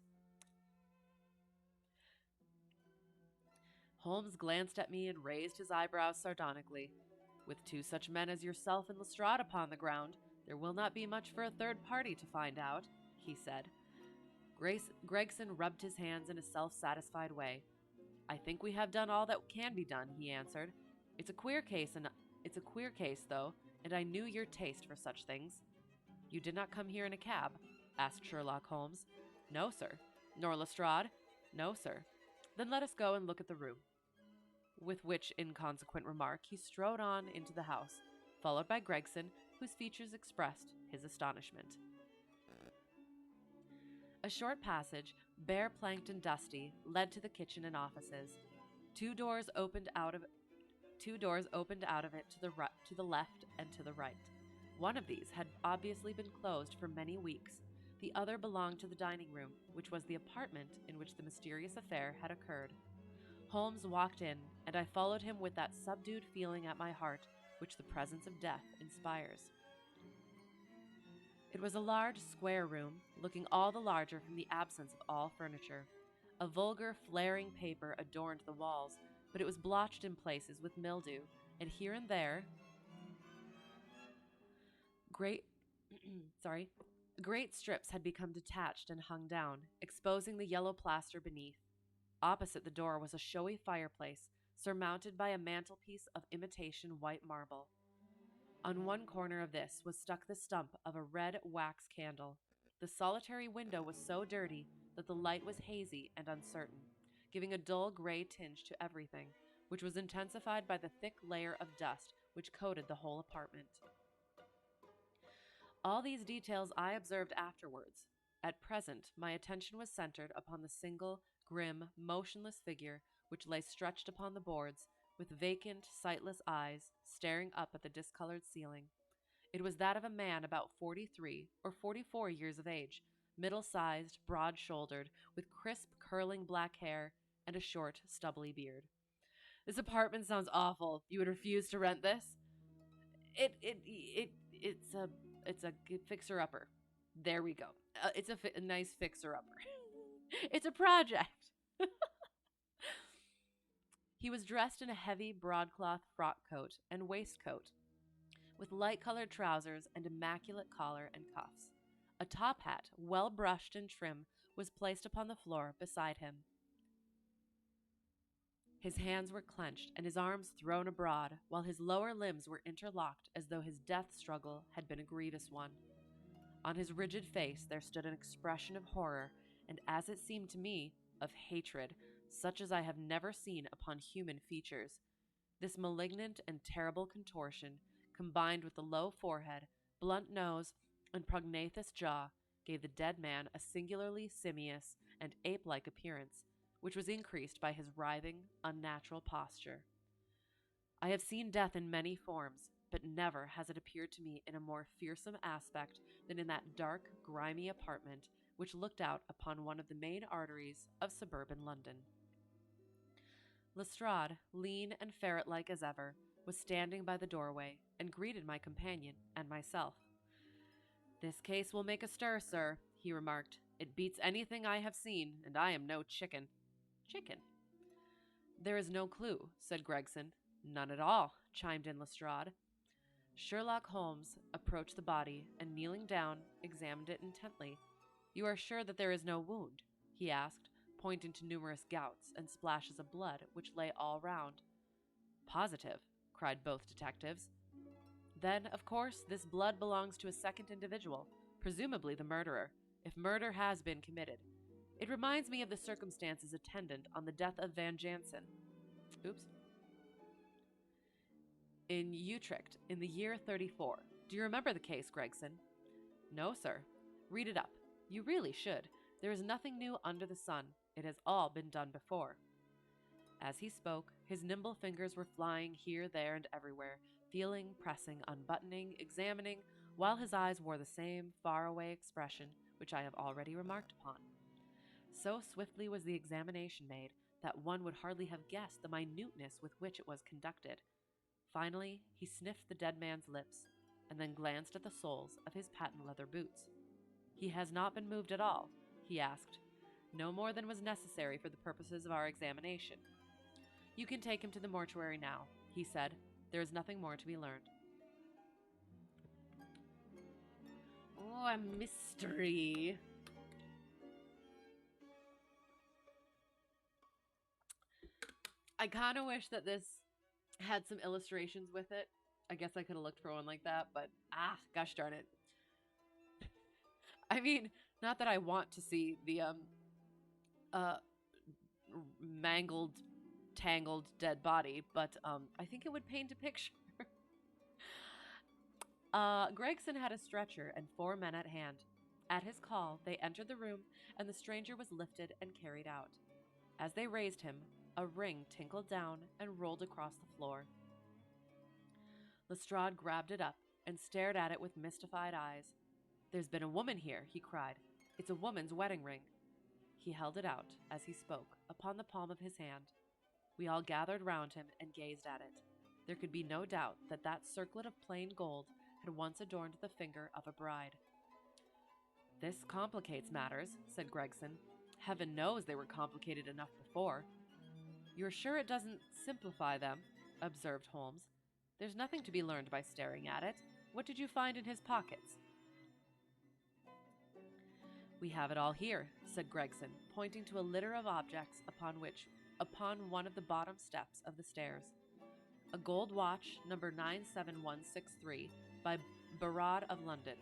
Holmes glanced at me and raised his eyebrows sardonically. "With 2 such men as yourself and Lestrade upon the ground, there will not be much for a third party to find out," he said. Gregson rubbed his hands in a self-satisfied way. "I think we have done all that can be done," he answered. It's a queer case, though, and I knew your taste for such things." "You did not come here in a cab?" asked Sherlock Holmes. "No, sir." "Nor Lestrade?" "No, sir." "Then let us go and look at the room." With which inconsequent remark he strode on into the house, followed by Gregson, whose features expressed his astonishment. A short passage, bare-planked and dusty, led to the kitchen and offices. Two doors opened out of it to the left and to the right. One of these had obviously been closed for many weeks. The other belonged to the dining room, which was the apartment in which the mysterious affair had occurred. Holmes walked in, and I followed him with that subdued feeling at my heart which the presence of death inspires. It was a large, square room, looking all the larger from the absence of all furniture. A vulgar, flaring paper adorned the walls, but it was blotched in places with mildew, and here and there great strips had become detached and hung down, exposing the yellow plaster beneath. Opposite the door was a showy fireplace, surmounted by a mantelpiece of imitation white marble. On one corner of this was stuck the stump of a red wax candle. The solitary window was so dirty that the light was hazy and uncertain, giving a dull gray tinge to everything, which was intensified by the thick layer of dust which coated the whole apartment. All these details I observed afterwards. At present, my attention was centered upon the single, grim, motionless figure which lay stretched upon the boards, with vacant, sightless eyes, staring up at the discolored ceiling. It was that of a man about 43 or 44 years of age, middle-sized, broad-shouldered, with crisp, curling black hair and a short, stubbly beard. This apartment sounds awful. You would refuse to rent this? It's a fixer-upper. There we go. It's a nice fixer-upper. It's a project. He was dressed in a heavy broadcloth frock coat and waistcoat, with light-colored trousers and immaculate collar and cuffs. A top hat, well brushed and trim, was placed upon the floor beside him. His hands were clenched and his arms thrown abroad, while his lower limbs were interlocked as though his death struggle had been a grievous one. On his rigid face there stood an expression of horror, and as it seemed to me, of hatred, such as I have never seen upon human features. This malignant and terrible contortion, combined with the low forehead, blunt nose, and prognathous jaw, gave the dead man a singularly simious and ape-like appearance, which was increased by his writhing, unnatural posture. I have seen death in many forms, but never has it appeared to me in a more fearsome aspect than in that dark, grimy apartment which looked out upon one of the main arteries of suburban London. Lestrade, lean and ferret-like as ever, was standing by the doorway and greeted my companion and myself. "This case will make a stir, sir," he remarked. "It beats anything I have seen, and I am no chicken." Chicken? "There is no clue," said Gregson. "None at all," chimed in Lestrade. Sherlock Holmes approached the body and, kneeling down, examined it intently. "You are sure that there is no wound?" he asked, pointing to numerous gouts and splashes of blood which lay all round. "Positive," cried both detectives. "Then, of course, this blood belongs to a second individual, presumably the murderer, if murder has been committed. It reminds me of the circumstances attendant on the death of Van Jansen. In Utrecht, in the year 34. Do you remember the case, Gregson?" "No, sir." "Read it up. You really should. There is nothing new under the sun. It has all been done before." As he spoke, his nimble fingers were flying here, there, and everywhere, feeling, pressing, unbuttoning, examining, while his eyes wore the same far-away expression which I have already remarked upon. So swiftly was the examination made that one would hardly have guessed the minuteness with which it was conducted. Finally, he sniffed the dead man's lips, and then glanced at the soles of his patent leather boots. "He has not been moved at all?" he asked. "No more than was necessary for the purposes of our examination." "You can take him to the mortuary now," he said. "There is nothing more to be learned." Oh, a mystery. I kind of wish that this had some illustrations with it. I guess I could have looked for one like that, but gosh darn it. I mean, not that I want to see the mangled, tangled dead body, but I think it would paint a picture. Gregson had a stretcher and 4 men at hand. At his call, they entered the room, and the stranger was lifted and carried out. As they raised him, a ring tinkled down and rolled across the floor. Lestrade grabbed it up and stared at it with mystified eyes. "There's been a woman here," he cried. "It's a woman's wedding ring." He held it out, as he spoke, upon the palm of his hand. We all gathered round him and gazed at it. There could be no doubt that that circlet of plain gold had once adorned the finger of a bride. "This complicates matters," said Gregson. "Heaven knows they were complicated enough before." "You're sure it doesn't simplify them?" observed Holmes. "There's nothing to be learned by staring at it. What did you find in his pockets?" "We have it all here," said Gregson, pointing to a litter of objects upon one of the bottom steps of the stairs. A gold watch, number 97163, by Barrad of London.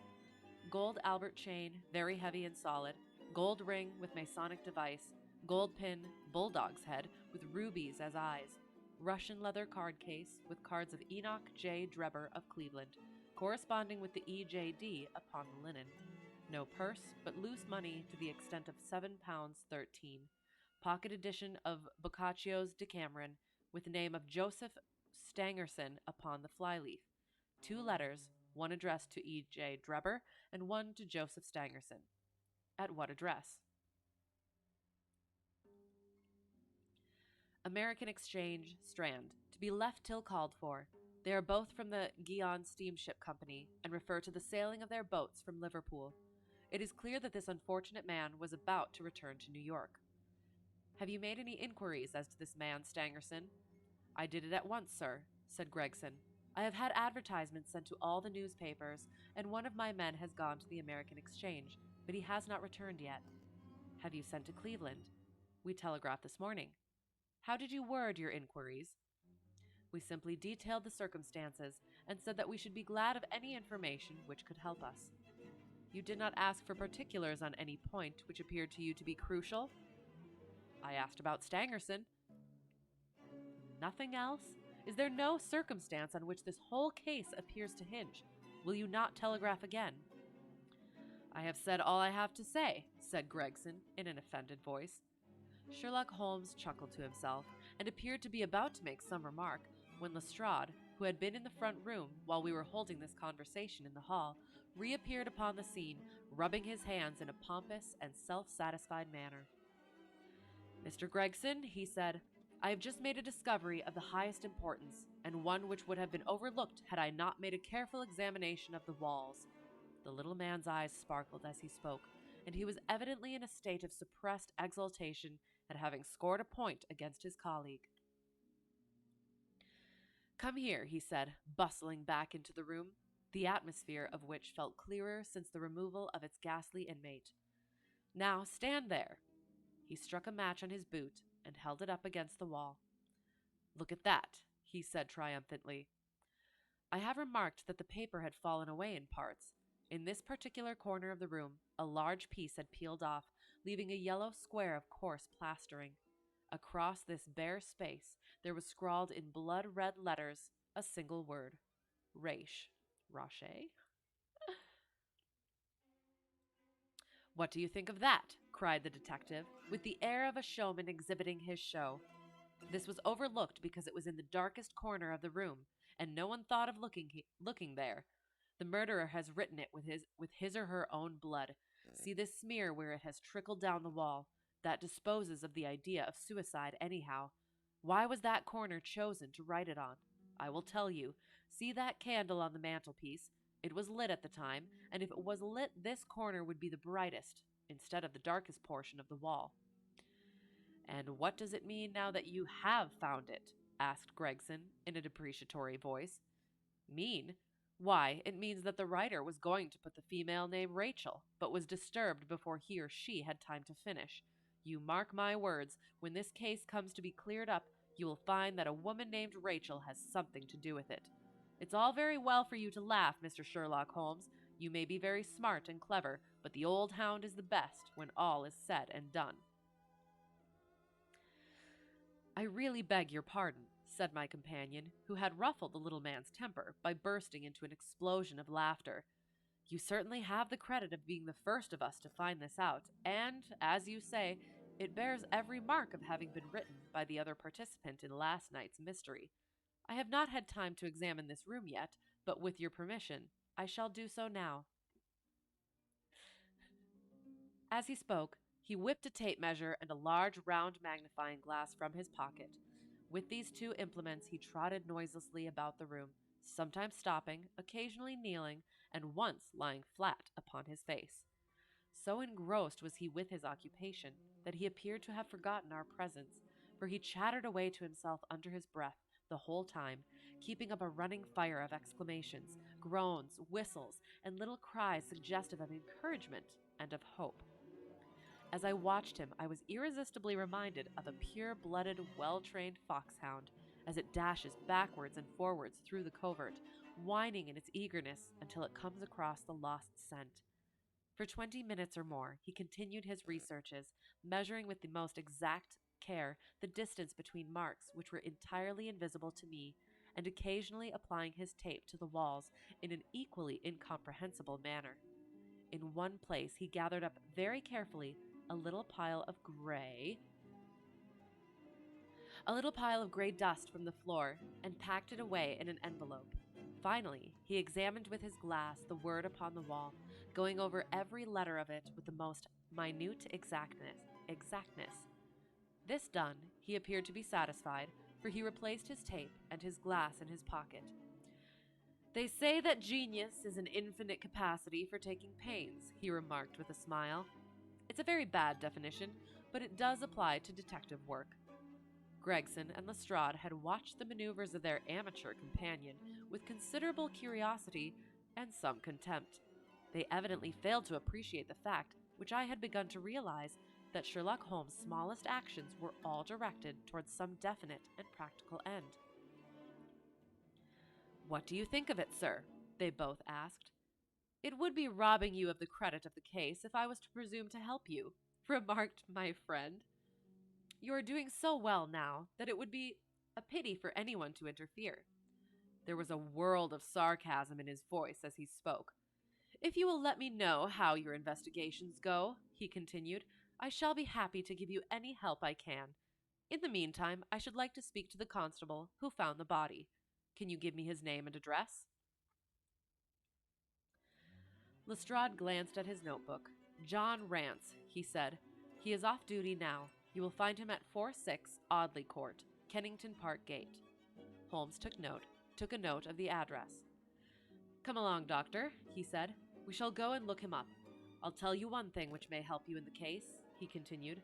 Gold Albert chain, very heavy and solid. Gold ring with Masonic device. Gold pin, bulldog's head, with rubies as eyes. Russian leather card case, with cards of Enoch J. Drebber of Cleveland, corresponding with the EJD upon the linen. No purse, but loose money to the extent of £7.13. Pocket edition of Boccaccio's Decameron, with the name of Joseph Stangerson upon the flyleaf. 2 letters, one addressed to E. J. Drebber and one to Joseph Stangerson. At what address? American Exchange, Strand. To be left till called for. They are both from the Guion Steamship Company, and refer to the sailing of their boats from Liverpool. It is clear that this unfortunate man was about to return to New York. Have you made any inquiries as to this man, Stangerson? I did it at once, sir, said Gregson. I have had advertisements sent to all the newspapers, and one of my men has gone to the American Exchange, but he has not returned yet. Have you sent to Cleveland? We telegraphed this morning. How did you word your inquiries? We simply detailed the circumstances and said that we should be glad of any information which could help us. You did not ask for particulars on any point which appeared to you to be crucial? I asked about Stangerson. Nothing else? Is there no circumstance on which this whole case appears to hinge? Will you not telegraph again? I have said all I have to say, said Gregson in an offended voice. Sherlock Holmes chuckled to himself and appeared to be about to make some remark when Lestrade, who had been in the front room while we were holding this conversation in the hall, reappeared upon the scene, rubbing his hands in a pompous and self-satisfied manner. Mr. Gregson, he said, I have just made a discovery of the highest importance, and one which would have been overlooked had I not made a careful examination of the walls. The little man's eyes sparkled as he spoke, and he was evidently in a state of suppressed exultation at having scored a point against his colleague. Come here, he said, bustling back into the room, the atmosphere of which felt clearer since the removal of its ghastly inmate. Now stand there. He struck a match on his boot and held it up against the wall. Look at that, he said triumphantly. I have remarked that the paper had fallen away in parts. In this particular corner of the room, a large piece had peeled off, leaving a yellow square of coarse plastering. Across this bare space there was scrawled in blood-red letters a single word. Raish. Rache? What do you think of that? Cried the detective, with the air of a showman exhibiting his show. This was overlooked because it was in the darkest corner of the room, and no one thought of looking there. The murderer has written it with his or her own blood. See this smear where it has trickled down the wall. That disposes of the idea of suicide anyhow. Why was that corner chosen to write it on? I will tell you. See that candle on the mantelpiece? It was lit at the time, and if it was lit, this corner would be the brightest, instead of the darkest portion of the wall. And what does it mean now that you have found it? Asked Gregson in a depreciatory voice. Mean? Why, it means that the writer was going to put the female name Rachel, but was disturbed before he or she had time to finish. You mark my words, when this case comes to be cleared up, you will find that a woman named Rachel has something to do with it. It's all very well for you to laugh, Mr. Sherlock Holmes. You may be very smart and clever, but the old hound is the best when all is said and done. I really beg your pardon, said my companion, who had ruffled the little man's temper by bursting into an explosion of laughter. You certainly have the credit of being the first of us to find this out, and, as you say, it bears every mark of having been written by the other participant in last night's mystery. I have not had time to examine this room yet, but with your permission, I shall do so now. As he spoke, he whipped a tape measure and a large round magnifying glass from his pocket. With these 2 implements he trotted noiselessly about the room, sometimes stopping, occasionally kneeling, and once lying flat upon his face. So engrossed was he with his occupation that he appeared to have forgotten our presence, for he chattered away to himself under his breath the whole time, keeping up a running fire of exclamations, groans, whistles, and little cries suggestive of encouragement and of hope. As I watched him, I was irresistibly reminded of a pure-blooded, well-trained foxhound as it dashes backwards and forwards through the covert, whining in its eagerness until it comes across the lost scent. For 20 minutes or more, he continued his researches, measuring with the most exact care the distance between marks which were entirely invisible to me, and occasionally applying his tape to the walls in an equally incomprehensible manner. In one place, he gathered up very carefully a little pile of gray dust from the floor and packed it away in an envelope. Finally, he examined with his glass the word upon the wall, going over every letter of it with the most minute exactness. This done, he appeared to be satisfied, for he replaced his tape and his glass in his pocket. "They say that genius is an infinite capacity for taking pains," he remarked with a smile. "It's a very bad definition, but it does apply to detective work." Gregson and Lestrade had watched the maneuvers of their amateur companion with considerable curiosity and some contempt. They evidently failed to appreciate the fact, which I had begun to realize, that Sherlock Holmes' smallest actions were all directed towards some definite and practical end. "What do you think of it, sir?" they both asked. "It would be robbing you of the credit of the case if I was to presume to help you," remarked my friend. "You are doing so well now that it would be a pity for anyone to interfere." There was a world of sarcasm in his voice as he spoke. "If you will let me know how your investigations go," he continued, "I shall be happy to give you any help I can. In the meantime, I should like to speak to the constable who found the body. Can you give me his name and address?" Lestrade glanced at his notebook. "John Rance," he said. "He is off duty now. You will find him at 46 Audley Court, Kennington Park Gate." Holmes took a note of the address. "Come along, Doctor," he said. "We shall go and look him up. I'll tell you one thing which may help you in the case," he continued,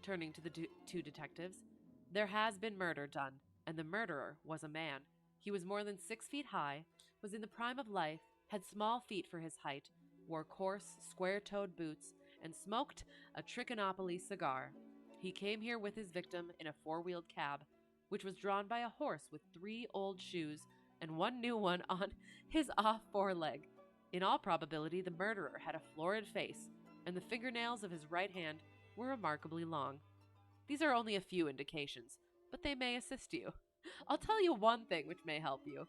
turning to the two detectives. "There has been murder done, and the murderer was a man. He was more than 6 feet high, was in the prime of life, had small feet for his height, wore coarse, square-toed boots, and smoked a Trichinopoly cigar. He came here with his victim in a 4-wheeled cab, which was drawn by a horse with 3 old shoes and 1 new one on his off foreleg. In all probability, the murderer had a florid face, and the fingernails of his right hand were remarkably long. These are only a few indications, but they may assist you. I'll tell you one thing which may help you."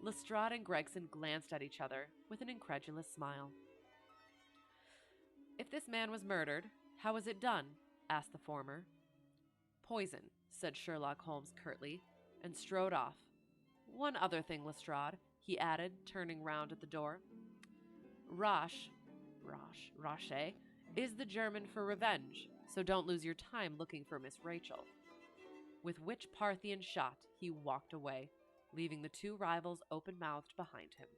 Lestrade and Gregson glanced at each other with an incredulous smile. "If this man was murdered, how was it done?" asked the former. "Poison," said Sherlock Holmes curtly, and strode off. "One other thing, Lestrade," he added, turning round at the door. Rache is the German for revenge, so don't lose your time looking for Miss Rachel." With which Parthian shot he walked away, leaving the 2 rivals open-mouthed behind him.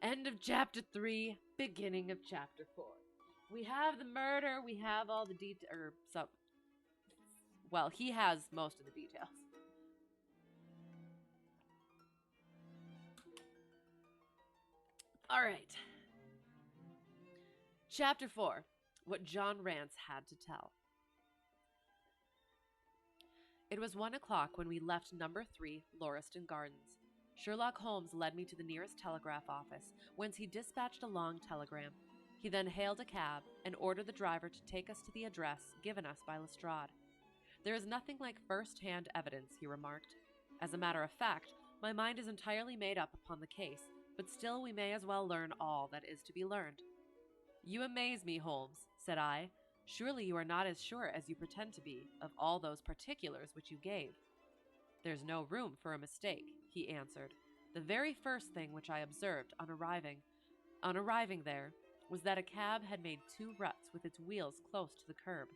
End of chapter 3, beginning of chapter 4. We have the murder, we have all the well, he has most of the details. All right. Chapter 4, what John Rance had to tell. It was 1 o'clock when we left number 3, Lauriston Gardens. Sherlock Holmes led me to the nearest telegraph office, whence he dispatched a long telegram. He then hailed a cab and ordered the driver to take us to the address given us by Lestrade. "There is nothing like first-hand evidence," he remarked. "As a matter of fact, my mind is entirely made up upon the case, but still we may as well learn all that is to be learned." "You amaze me, Holmes," said I. "Surely you are not as sure as you pretend to be of all those particulars which you gave." "There's no room for a mistake," he answered. "The very first thing which I observed on arriving there was that a cab had made 2 ruts with its wheels close to the curb.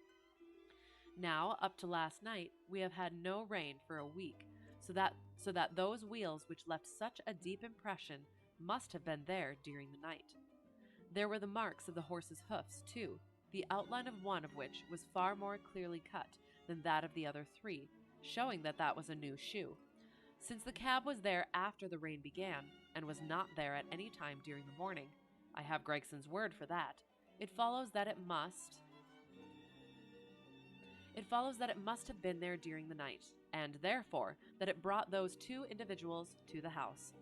Now, up to last night, we have had no rain for a week, so that those wheels which left such a deep impression must have been there during the night. There were the marks of the horse's hoofs, too, the outline of one of which was far more clearly cut than that of the other 3, showing that that was a new shoe. Since the cab was there after the rain began, and was not there at any time during the morning, I have Gregson's word for that, it follows that it must have been there during the night, and therefore that it brought those 2 individuals to the house."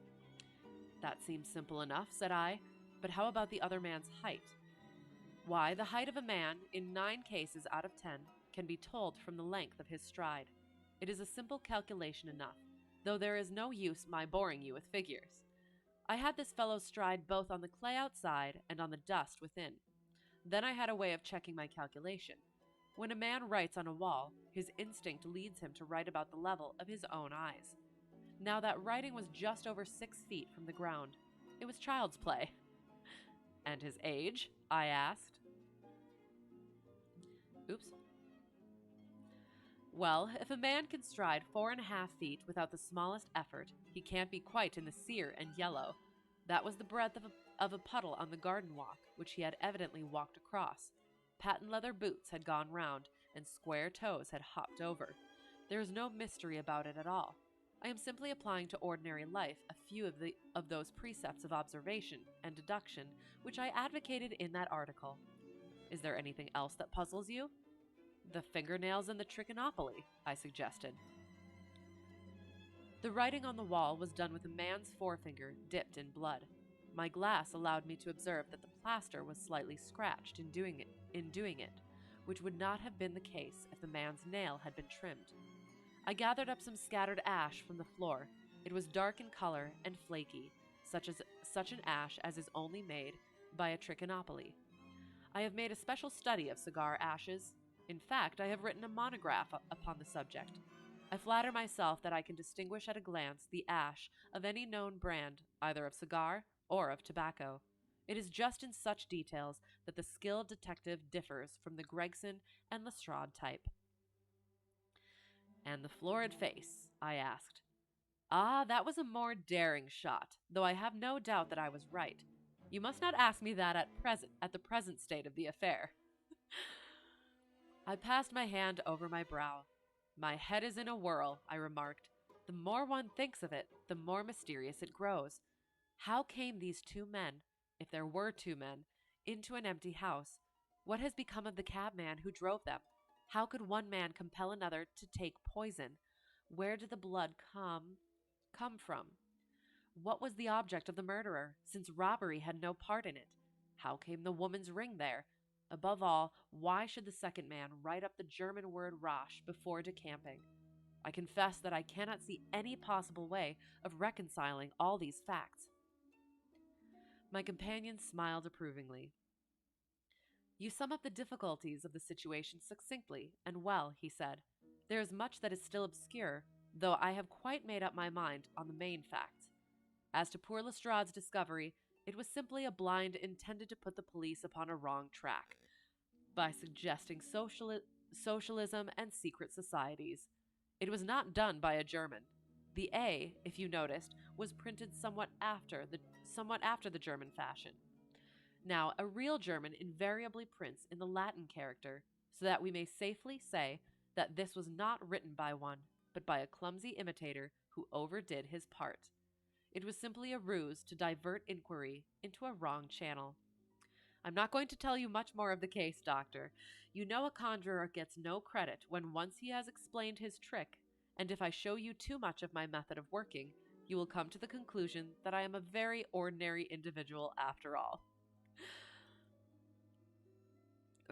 "That seems simple enough," said I, "but how about the other man's height?" "Why, the height of a man, in 9 cases out of 10, can be told from the length of his stride. It is a simple calculation enough, though there is no use my boring you with figures. I had this fellow's stride both on the clay outside and on the dust within. Then I had a way of checking my calculation. When a man writes on a wall, his instinct leads him to write about the level of his own eyes. Now that writing was just over 6 feet from the ground. It was child's play. And his age? I asked. Oops. Well, if a man can stride 4.5 feet without the smallest effort, he can't be quite in the sere and yellow. That was the breadth of a puddle on the garden walk, which he had evidently walked across. Patent leather boots had gone round, and square toes had hopped over. There is no mystery about it at all. I am simply applying to ordinary life a few of those precepts of observation and deduction which I advocated in that article. Is there anything else that puzzles you? The fingernails and the trichinopoly, I suggested. The writing on the wall was done with a man's forefinger dipped in blood. My glass allowed me to observe that the plaster was slightly scratched in doing it, which would not have been the case if the man's nail had been trimmed. I gathered up some scattered ash from the floor. It was dark in color and flaky, such an ash as is only made by a trichinopoly. I have made a special study of cigar ashes. In fact, I have written a monograph upon the subject. I flatter myself that I can distinguish at a glance the ash of any known brand, either of cigar or of tobacco. It is just in such details that the skilled detective differs from the Gregson and Lestrade type. And the florid face? I asked. Ah, that was a more daring shot, though I have no doubt that I was right. You must not ask me that at the present state of the affair. I passed my hand over my brow. My head is in a whirl, I remarked. The more one thinks of it, the more mysterious it grows. How came these 2 men, if there were 2 men, into an empty house? What has become of the cabman who drove them? How could one man compel another to take poison? Where did the blood come from? What was the object of the murderer, since robbery had no part in it? How came the woman's ring there? Above all, why should the second man write up the German word rasch before decamping? I confess that I cannot see any possible way of reconciling all these facts. My companion smiled approvingly. You sum up the difficulties of the situation succinctly and well, he said. There is much that is still obscure, though I have quite made up my mind on the main facts. As to poor Lestrade's discovery, it was simply a blind intended to put the police upon a wrong track, by suggesting socialism and secret societies. It was not done by a German. The A, if you noticed, was printed somewhat after the German fashion. Now, a real German invariably prints in the Latin character, so that we may safely say that this was not written by one, but by a clumsy imitator who overdid his part. It was simply a ruse to divert inquiry into a wrong channel. I'm not going to tell you much more of the case, Doctor. You know a conjurer gets no credit when once he has explained his trick, and if I show you too much of my method of working, you will come to the conclusion that I am a very ordinary individual after all.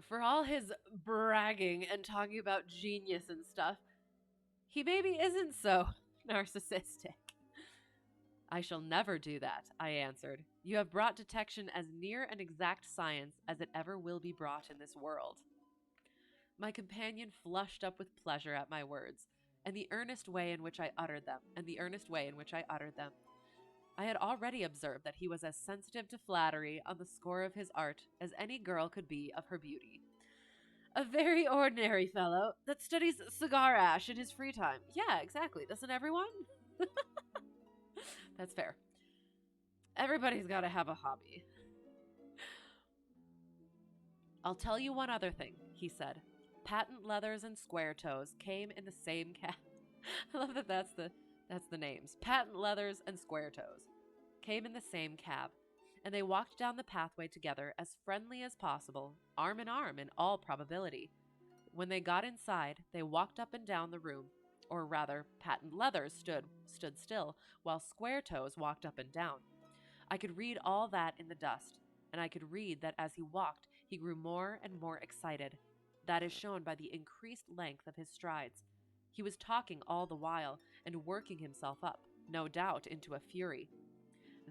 For all his bragging and talking about genius and stuff, he maybe isn't so narcissistic. I shall never do that, I answered. You have brought detection as near an exact science as it ever will be brought in this world. My companion flushed up with pleasure at my words, and the earnest way in which I uttered them. I had already observed that he was as sensitive to flattery on the score of his art as any girl could be of her beauty. A very ordinary fellow that studies cigar ash in his free time. Yeah, exactly. Doesn't everyone? That's fair. Everybody's got to have a hobby. I'll tell you one other thing, he said. Patent leathers and square toes came in the same cab. I love that that's the names. Patent leathers and square toes came in the same cab, and they walked down the pathway together as friendly as possible, arm in arm in all probability. When they got inside, they walked up and down the room, or rather, patent leathers stood still, while square toes walked up and down. I could read all that in the dust, and I could read that as he walked, he grew more and more excited. That is shown by the increased length of his strides. He was talking all the while, and working himself up, no doubt, into a fury.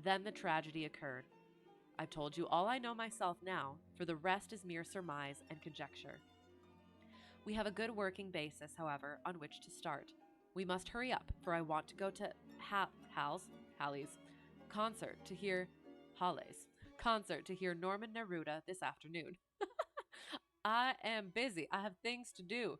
Then the tragedy occurred. I've told you all I know myself now, for the rest is mere surmise and conjecture. We have a good working basis, however, on which to start. We must hurry up, for I want to go to Hallie's concert to hear Norman Neruda this afternoon. I am busy. I have things to do.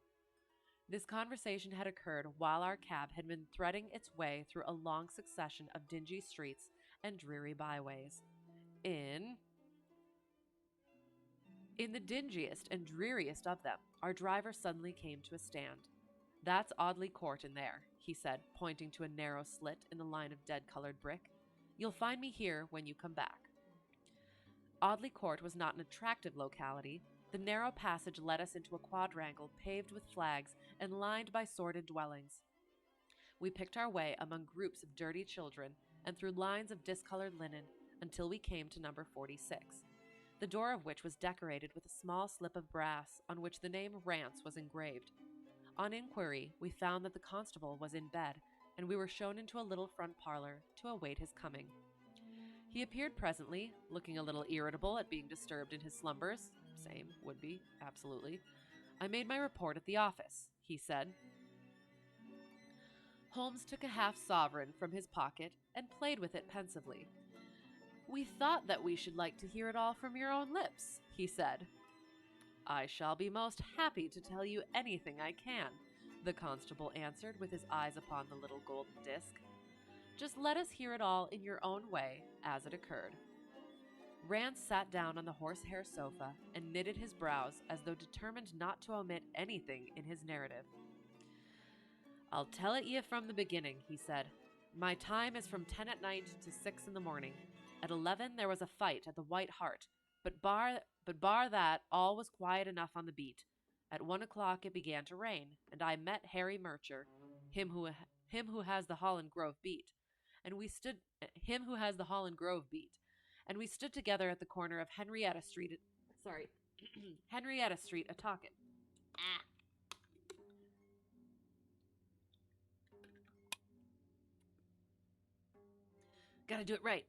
This conversation had occurred while our cab had been threading its way through a long succession of dingy streets and dreary byways. In the dingiest and dreariest of them, our driver suddenly came to a stand. "That's Audley Court in there," he said, pointing to a narrow slit in the line of dead-colored brick. "You'll find me here when you come back." Audley Court was not an attractive locality. The narrow passage led us into a quadrangle paved with flags and lined by sordid dwellings. We picked our way among groups of dirty children and through lines of discolored linen until we came to number 46, the door of which was decorated with a small slip of brass on which the name Rance was engraved. On inquiry, we found that the constable was in bed, and we were shown into a little front parlor to await his coming. He appeared presently, looking a little irritable at being disturbed in his slumbers. Same, would be, absolutely. "I made my report at the office," he said. Holmes took a half-sovereign from his pocket and played with it pensively. "We thought that we should like to hear it all from your own lips," he said. "I shall be most happy to tell you anything I can," the constable answered with his eyes upon the little golden disc. "Just let us hear it all in your own way, as it occurred." Rance sat down on the horsehair sofa and knitted his brows as though determined not to omit anything in his narrative. "I'll tell it ye from the beginning," he said. "My time is from 10 at night to 6 in the morning. At 11 there was a fight at the White Hart, but bar that, all was quiet enough on the beat. At 1 o'clock it began to rain, and I met Harry Murcher, him who has the Holland Grove beat, and we stood together at the corner of Henrietta Street a talkin'. Gotta do it right.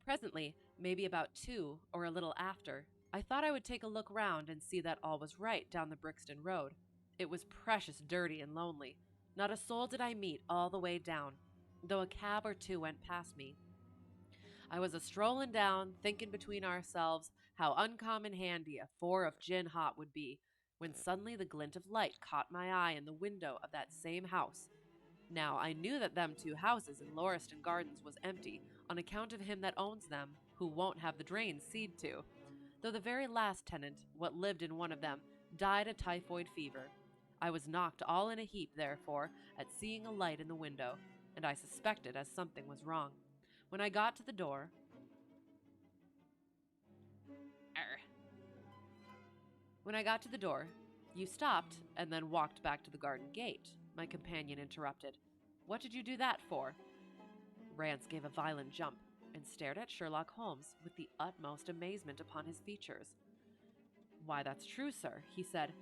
Presently, maybe about 2 or a little after, I thought I would take a look round and see that all was right down the Brixton Road. It was precious dirty and lonely. Not a soul did I meet all the way down, though a cab or two went past me. I was a-strollin' down, thinkin' between ourselves how uncommon handy a 4 of gin hot would be, when suddenly the glint of light caught my eye in the window of that same house. Now, I knew that them 2 houses in Lauriston Gardens was empty, on account of him that owns them, who won't have the drains seed to, though the very last tenant, what lived in one of them, died of typhoid fever. I was knocked all in a heap, therefore, at seeing a light in the window, and I suspected as something was wrong. When I got to the door, you stopped and then walked back to the garden gate, my companion interrupted. What did you do that for? Rance gave a violent jump and stared at Sherlock Holmes with the utmost amazement upon his features. Why, that's true, sir, he said,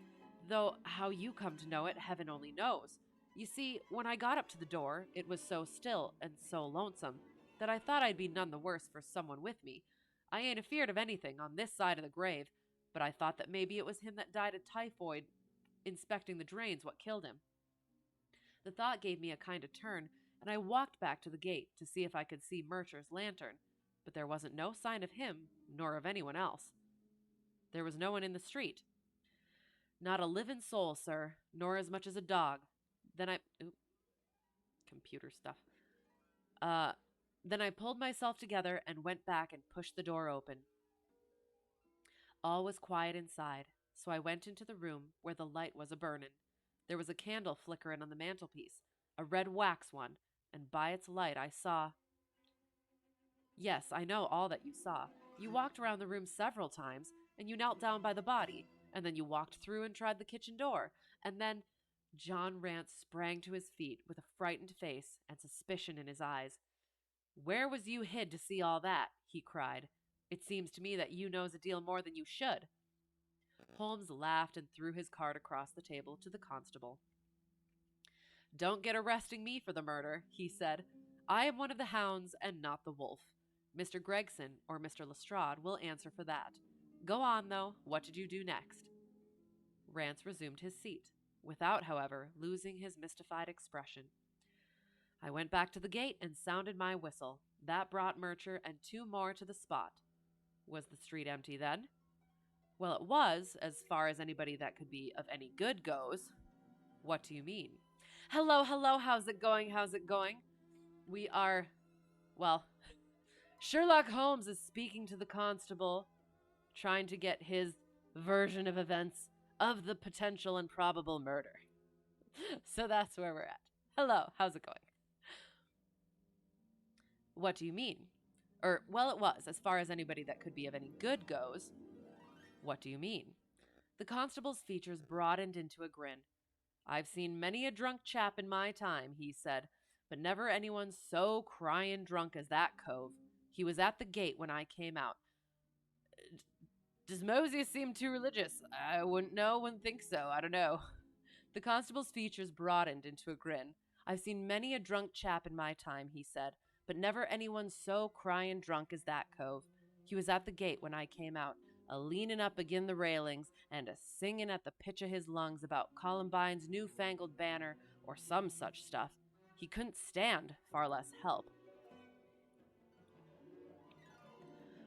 though how you come to know it, heaven only knows. You see, when I got up to the door, it was so still and so lonesome that I thought I'd be none the worse for someone with me. I ain't afeard of anything on this side of the grave, but I thought that maybe it was him that died of typhoid inspecting the drains what killed him. The thought gave me a kind of turn, and I walked back to the gate to see if I could see Murcher's lantern, but there wasn't no sign of him, nor of anyone else. There was no one in the street. Not a livin' soul, sir, nor as much as a dog. Then I pulled myself together and went back and pushed the door open. All was quiet inside, so I went into the room where the light was a-burnin'. There was a candle flickerin' on the mantelpiece, a red wax one, and by its light I saw... Yes, I know all that you saw. You walked around the room several times, and you knelt down by the body, and then you walked through and tried the kitchen door, and then... John Rance sprang to his feet with a frightened face and suspicion in his eyes. Where was you hid to see all that? He cried. It seems to me that you knows a deal more than you should. Holmes laughed and threw his card across the table to the constable. Don't get arresting me for the murder, he said. I am one of the hounds and not the wolf. Mr. Gregson or Mr. Lestrade will answer for that. Go on, though. What did you do next? Rance resumed his seat, without, however, losing his mystified expression. I went back to the gate and sounded my whistle. That brought Murcher and two more to the spot. Was the street empty then? Well, it was, as far as anybody that could be of any good goes. What do you mean? Hello, hello, how's it going? How's it going? We are, well, Sherlock Holmes is speaking to the constable, trying to get his version of events of the potential and probable murder. So that's where we're at. Hello, how's it going? What do you mean? Well, it was, as far as anybody that could be of any good goes. What do you mean? The constable's features broadened into a grin. I've seen many a drunk chap in my time, he said, but never anyone so crying drunk as that cove. He was at the gate when I came out. Does Moses seem too religious? I wouldn't know, wouldn't think so, I don't know. The constable's features broadened into a grin. I've seen many a drunk chap in my time, he said, but never anyone so crying drunk as that cove. He was at the gate when I came out, a-leaning up agin the railings and a-singing at the pitch of his lungs about Columbine's newfangled banner or some such stuff. He couldn't stand, far less help.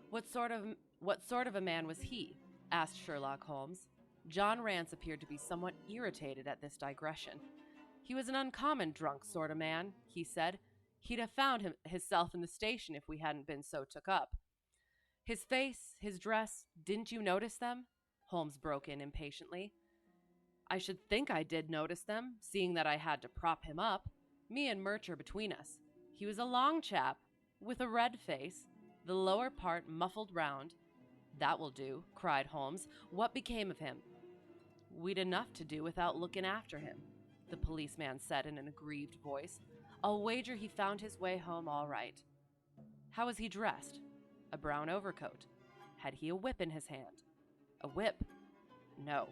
What sort of a man was he? Asked Sherlock Holmes. John Rance appeared to be somewhat irritated at this digression. He was an uncommon drunk sort of man, he said. He'd have found hisself in the station if we hadn't been so took up. His face, his dress, didn't you notice them? Holmes broke in impatiently. I should think I did notice them, seeing that I had to prop him up, me and Murcher between us. He was a long chap, with a red face, the lower part muffled round. That will do, cried Holmes. What became of him? We'd enough to do without looking after him, the policeman said in an aggrieved voice. I'll wager he found his way home all right. How was he dressed? A brown overcoat. Had he a whip in his hand? A whip? No.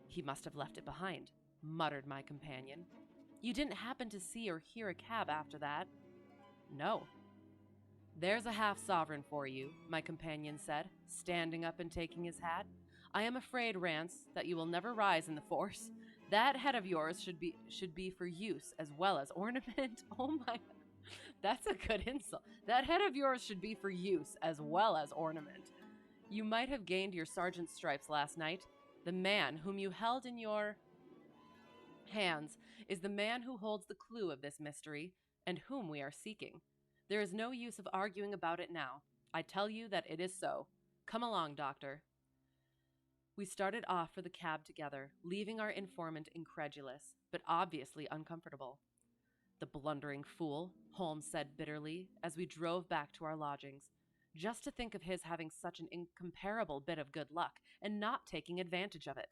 He must have left it behind, muttered my companion. You didn't happen to see or hear a cab after that? No. There's a half-sovereign for you, my companion said, standing up and taking his hat. I am afraid, Rance, that you will never rise in the force. That head of yours should be for use as well as ornament. Oh my, that's a good insult. That head of yours should be for use as well as ornament. You might have gained your sergeant's stripes last night. The man whom you held in your hands is the man who holds the clue of this mystery and whom we are seeking. There is no use of arguing about it now. I tell you that it is so. Come along, Doctor. We started off for the cab together, leaving our informant incredulous, but obviously uncomfortable. The blundering fool, Holmes said bitterly, as we drove back to our lodgings. Just to think of his having such an incomparable bit of good luck, and not taking advantage of it.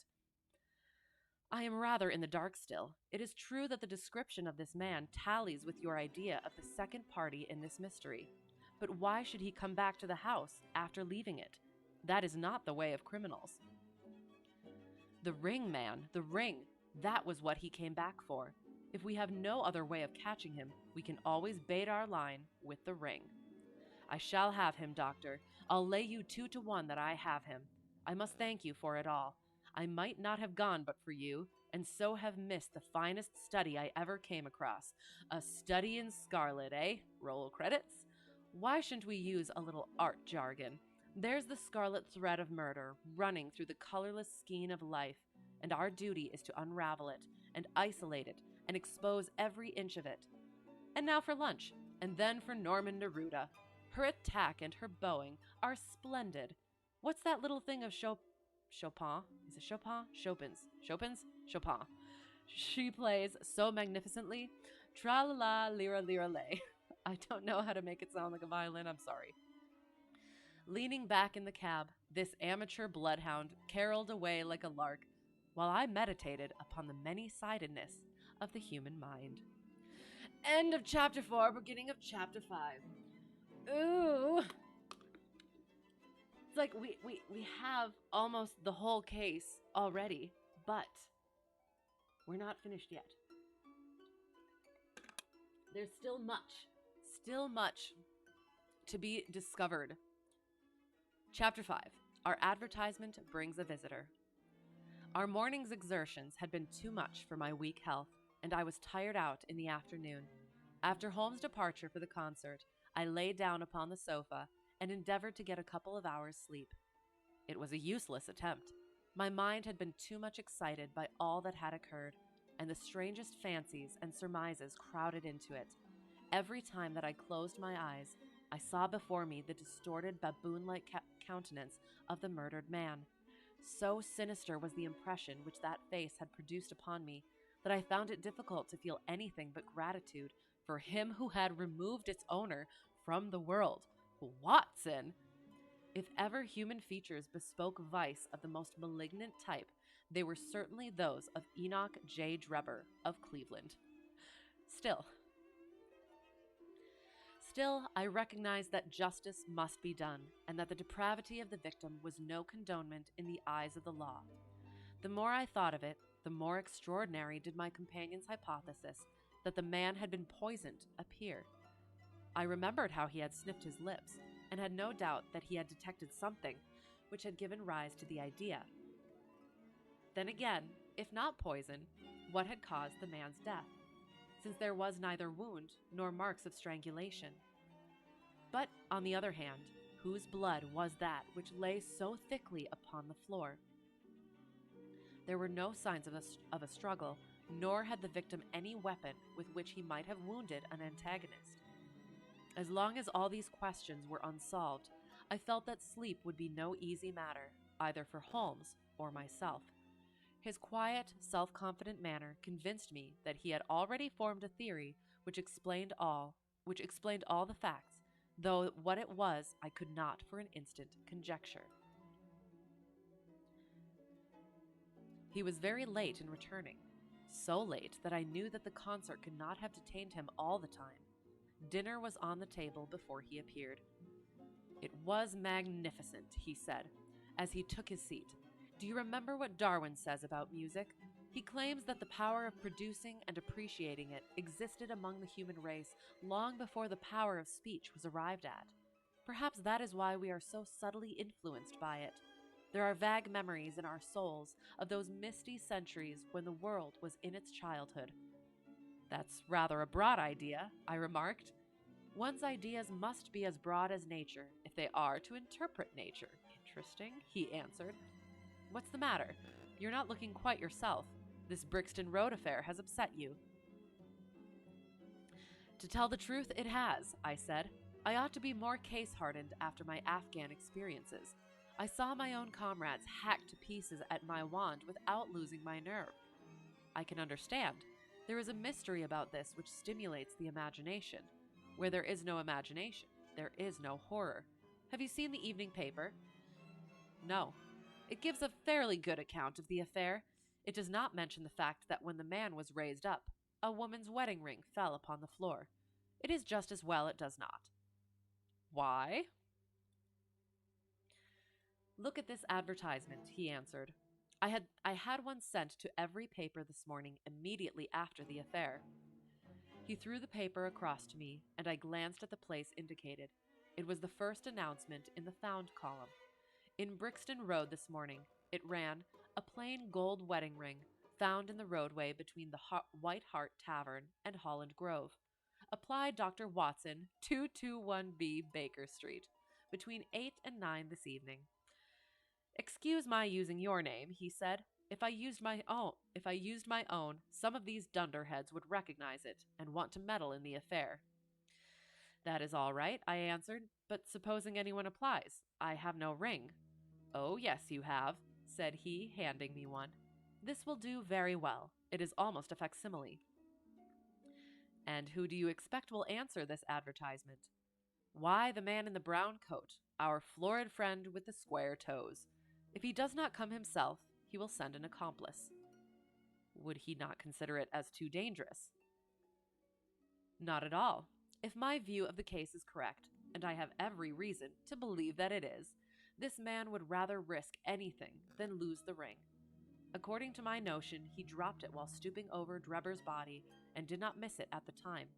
I am rather in the dark still. It is true that the description of this man tallies with your idea of the second party in this mystery. But why should he come back to the house after leaving it? That is not the way of criminals. The ring, man, the ring. That was what he came back for. If we have no other way of catching him, we can always bait our line with the ring. I shall have him, Doctor. I'll lay you 2 to 1 that I have him. I must thank you for it all. I might not have gone but for you, and so have missed the finest study I ever came across. A study in Scarlet, eh? Roll credits? Why shouldn't we use a little art jargon? There's the scarlet thread of murder running through the colorless skein of life, and our duty is to unravel it, and isolate it, and expose every inch of it. And now for lunch, and then for Norman Neruda. Her attack and her bowing are splendid. What's that little thing of Chopin? Is it Chopin? Chopin's? Chopin. She plays so magnificently. Tra-la-la, lira-lira-lay. I don't know how to make it sound like a violin, I'm sorry. Leaning back in the cab, this amateur bloodhound caroled away like a lark, while I meditated upon the many-sidedness of the human mind. End of chapter 4, beginning of chapter 5. Ooh. It's like we have almost the whole case already, but we're not finished yet. There's still much To be discovered. Chapter 5. Our advertisement brings a visitor. Our morning's exertions had been too much for my weak health, and I was tired out in the afternoon. After Holmes' departure for the concert, I lay down upon the sofa and endeavored to get a couple of hours' sleep. It was a useless attempt. My mind had been too much excited by all that had occurred, and the strangest fancies and surmises crowded into it. Every time that I closed my eyes, I saw before me the distorted baboon-like countenance of the murdered man. So sinister was the impression which that face had produced upon me that I found it difficult to feel anything but gratitude for him who had removed its owner from the world. Watson! If ever human features bespoke vice of the most malignant type, they were certainly those of Enoch J. Drebber of Cleveland. Still, I recognized that justice must be done, and that the depravity of the victim was no condonement in the eyes of the law. The more I thought of it, the more extraordinary did my companion's hypothesis that the man had been poisoned appear. I remembered how he had sniffed his lips, and had no doubt that he had detected something which had given rise to the idea. Then again, if not poison, what had caused the man's death, since there was neither wound nor marks of strangulation? But, on the other hand, whose blood was that which lay so thickly upon the floor? There were no signs of a struggle, nor had the victim any weapon with which he might have wounded an antagonist. As long as all these questions were unsolved, I felt that sleep would be no easy matter, either for Holmes or myself. His quiet, self-confident manner convinced me that he had already formed a theory which explained all the facts, though what it was I could not for an instant conjecture. He was very late in returning, so late that I knew that the concert could not have detained him all the time. Dinner was on the table before he appeared. "It was magnificent," he said, as he took his seat. "Do you remember what Darwin says about music? He claims that the power of producing and appreciating it existed among the human race long before the power of speech was arrived at. Perhaps that is why we are so subtly influenced by it. There are vague memories in our souls of those misty centuries when the world was in its childhood." "That's rather a broad idea," I remarked. "One's ideas must be as broad as nature, if they are to interpret nature." "Interesting," he answered. "What's the matter? You're not looking quite yourself. This Brixton Road affair has upset you." "To tell the truth, it has," I said. "I ought to be more case-hardened after my Afghan experiences. I saw my own comrades hacked to pieces at my wand without losing my nerve. I can understand. There is a mystery about this which stimulates the imagination. Where there is no imagination, there is no horror. Have you seen the evening paper?" "No. It gives a fairly good account of the affair. It does not mention the fact that when the man was raised up, a woman's wedding ring fell upon the floor. It is just as well it does not." "Why?" "Look at this advertisement," he answered. I had one sent to every paper this morning immediately after the affair." He threw the paper across to me, and I glanced at the place indicated. It was the first announcement in the found column. In Brixton Road this morning, it ran, "A plain gold wedding ring found in the roadway between the White Hart Tavern and Holland Grove. Apply Dr. Watson, 221B Baker Street, between 8 and 9 this evening." "Excuse my using your name," he said. If I used my own, some of these dunderheads would recognize it and want to meddle in the affair." "That is all right," I answered. "But supposing anyone applies? I have no ring." "Oh, yes, you have," said he, handing me one. "This will do very well. It is almost a facsimile." "And who do you expect will answer this advertisement?" "Why, the man in the brown coat, our florid friend with the square toes. If he does not come himself, he will send an accomplice." "Would he not consider it as too dangerous?" "Not at all. If my view of the case is correct, and I have every reason to believe that it is, this man would rather risk anything than lose the ring. According to my notion, he dropped it while stooping over Drebber's body and did not miss it at the time.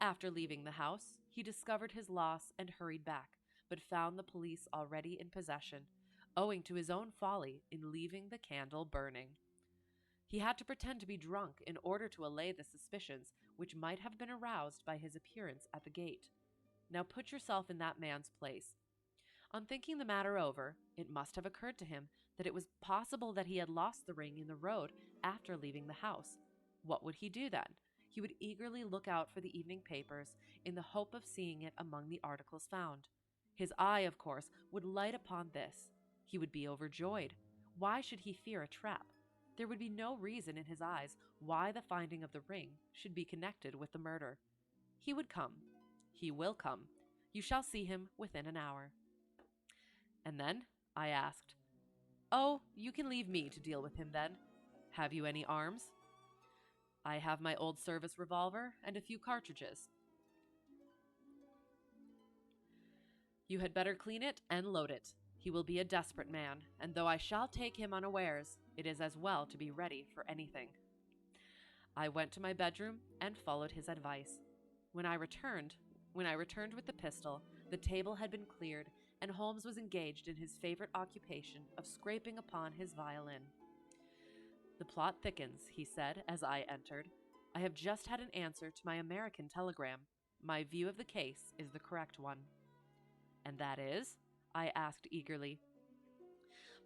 After leaving the house, he discovered his loss and hurried back, but found the police already in possession, owing to his own folly in leaving the candle burning. He had to pretend to be drunk in order to allay the suspicions which might have been aroused by his appearance at the gate. Now put yourself in that man's place. On thinking the matter over, it must have occurred to him that it was possible that he had lost the ring in the road after leaving the house. What would he do then? He would eagerly look out for the evening papers in the hope of seeing it among the articles found. His eye, of course, would light upon this. He would be overjoyed. Why should he fear a trap? There would be no reason in his eyes why the finding of the ring should be connected with the murder. He would come. He will come. You shall see him within an hour. And then, I asked, "Oh, you can leave me to deal with him then. Have you any arms?" "I have my old service revolver and a few cartridges." "You had better clean it and load it. He will be a desperate man, and though I shall take him unawares, it is as well to be ready for anything." I went to my bedroom and followed his advice. When I returned with the pistol, the table had been cleared, and Holmes was engaged in his favorite occupation of scraping upon his violin. "The plot thickens," he said as I entered. "I have just had an answer to my American telegram. My view of the case is the correct one." "And that is?" I asked eagerly.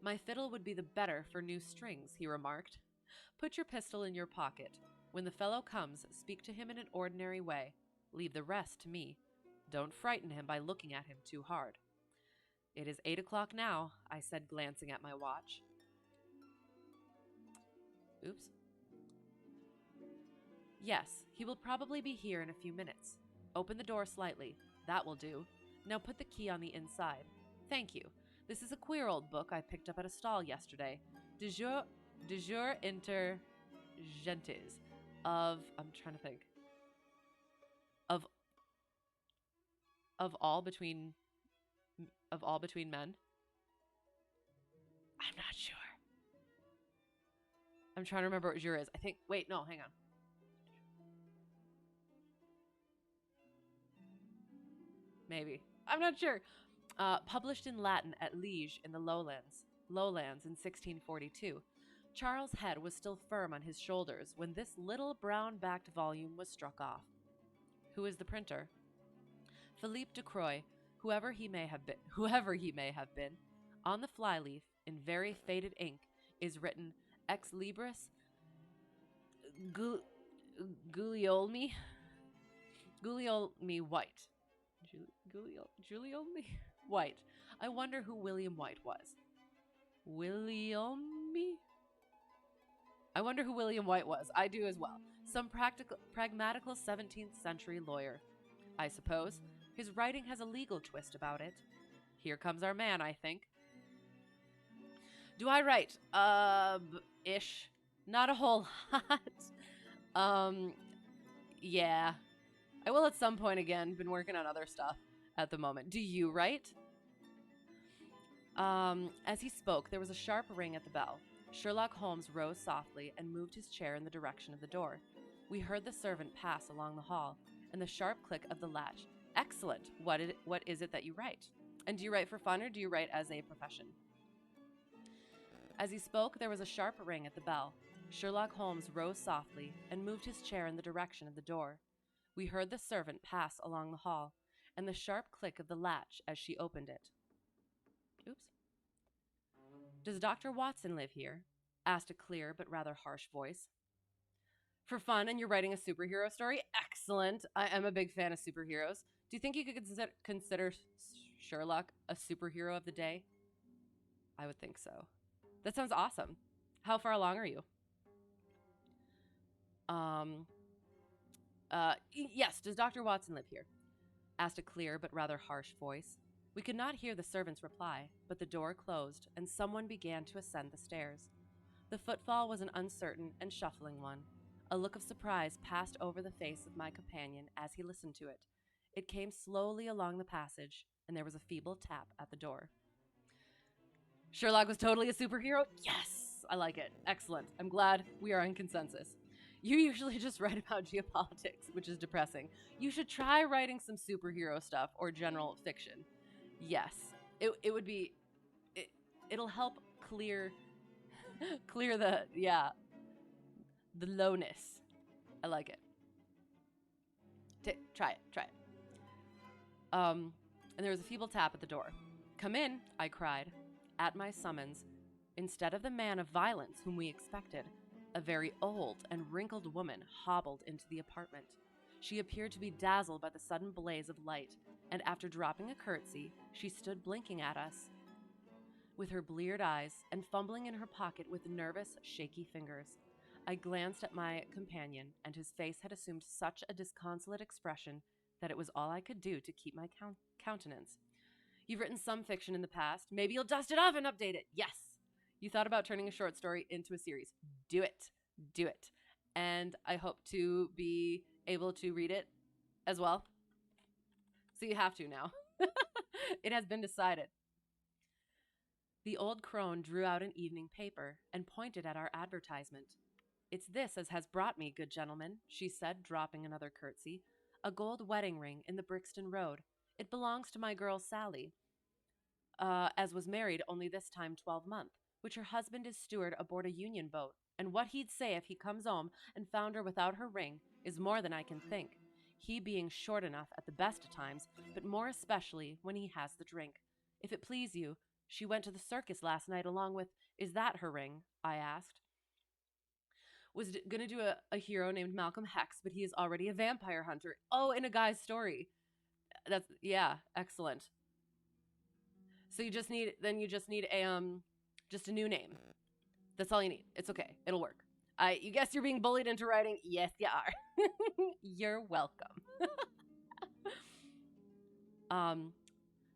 "My fiddle would be the better for new strings," he remarked. "Put your pistol in your pocket. When the fellow comes, speak to him in an ordinary way. Leave the rest to me. Don't frighten him by looking at him too hard." "It is 8 o'clock now," I said, glancing at my watch. Oops. "Yes, he will probably be here in a few minutes. Open the door slightly. That will do. Now put the key on the inside. Thank you. This is a queer old book I picked up at a stall yesterday. De jour inter gentes. I'm trying to think. Of all between men. I'm not sure. I'm trying to remember what jour is. I think. Wait, no, hang on. Maybe. I'm not sure. Published in Latin at Liege in the Lowlands in 1642. Charles' head was still firm on his shoulders when this little brown-backed volume was struck off. Who is the printer? Philippe de Croix, whoever he may have been. On the flyleaf, in very faded ink, is written Ex Libris Guglielmi White. Guglielmi White. I wonder who William White was. I wonder who William White was. I do as well. Some pragmatical 17th century lawyer, I suppose. His writing has a legal twist about it. Here comes our man, I think. Do I write? Ish. Not a whole lot. Yeah. I will at some point again. Been working on other stuff at the moment. Do you write? As he spoke, there was a sharp ring at the bell. Sherlock Holmes rose softly and moved his chair in the direction of the door. We heard the servant pass along the hall, and the sharp click of the latch. Excellent. What is it that you write? And do you write for fun, or do you write as a profession? As he spoke, there was a sharp ring at the bell. Sherlock Holmes rose softly and moved his chair in the direction of the door. We heard the servant pass along the hall, and the sharp click of the latch as she opened it. Oops. Does Dr. Watson live here? Asked a clear but rather harsh voice. For fun, and you're writing a superhero story? Excellent. I am a big fan of superheroes. Do you think you could consider Sherlock a superhero of the day? I would think so. That sounds awesome. How far along are you? Yes, does Dr. Watson live here? Asked a clear but rather harsh voice. We could not hear the servant's reply, but the door closed, and someone began to ascend the stairs. The footfall was an uncertain and shuffling one. A look of surprise passed over the face of my companion as he listened to it. It came slowly along the passage, and there was a feeble tap at the door. Sherlock was totally a superhero? Yes! I like it. Excellent. I'm glad we are in consensus. You usually just write about geopolitics, which is depressing. You should try writing some superhero stuff or general fiction. Yes, it would be. It, it'll help clear the lowness. I like it. Try it. Try it. And there was a feeble tap at the door. Come in, I cried. At my summons, instead of the man of violence whom we expected, a very old and wrinkled woman hobbled into the apartment. She appeared to be dazzled by the sudden blaze of light, and after dropping a curtsy, she stood blinking at us with her bleared eyes and fumbling in her pocket with nervous, shaky fingers. I glanced at my companion, and his face had assumed such a disconsolate expression that it was all I could do to keep my countenance. You've written some fiction in the past. Maybe you'll dust it off and update it. Yes. You thought about turning a short story into a series. Do it. Do it. And I hope to be able to read it as well. So you have to now. It has been decided. The old crone drew out an evening paper and pointed at our advertisement. It's this as has brought me, good gentlemen, she said, dropping another curtsy. A gold wedding ring in the Brixton Road. It belongs to my girl Sally, as was married only this time 12 month, which her husband is steward aboard a Union boat, and what he'd say if he comes home and found her without her ring is more than I can think, he being short enough at the best of times, but more especially when he has the drink. If it please you, she went to the circus last night along with, is that her ring? I asked. Was going to do a hero named Malcolm Hex, but he is already a vampire hunter. Oh, in a guy's story. That's, yeah, excellent. So you just need just a new name. That's all you need. It's okay. It'll work. You guess you're being bullied into writing? Yes, you are. You're welcome.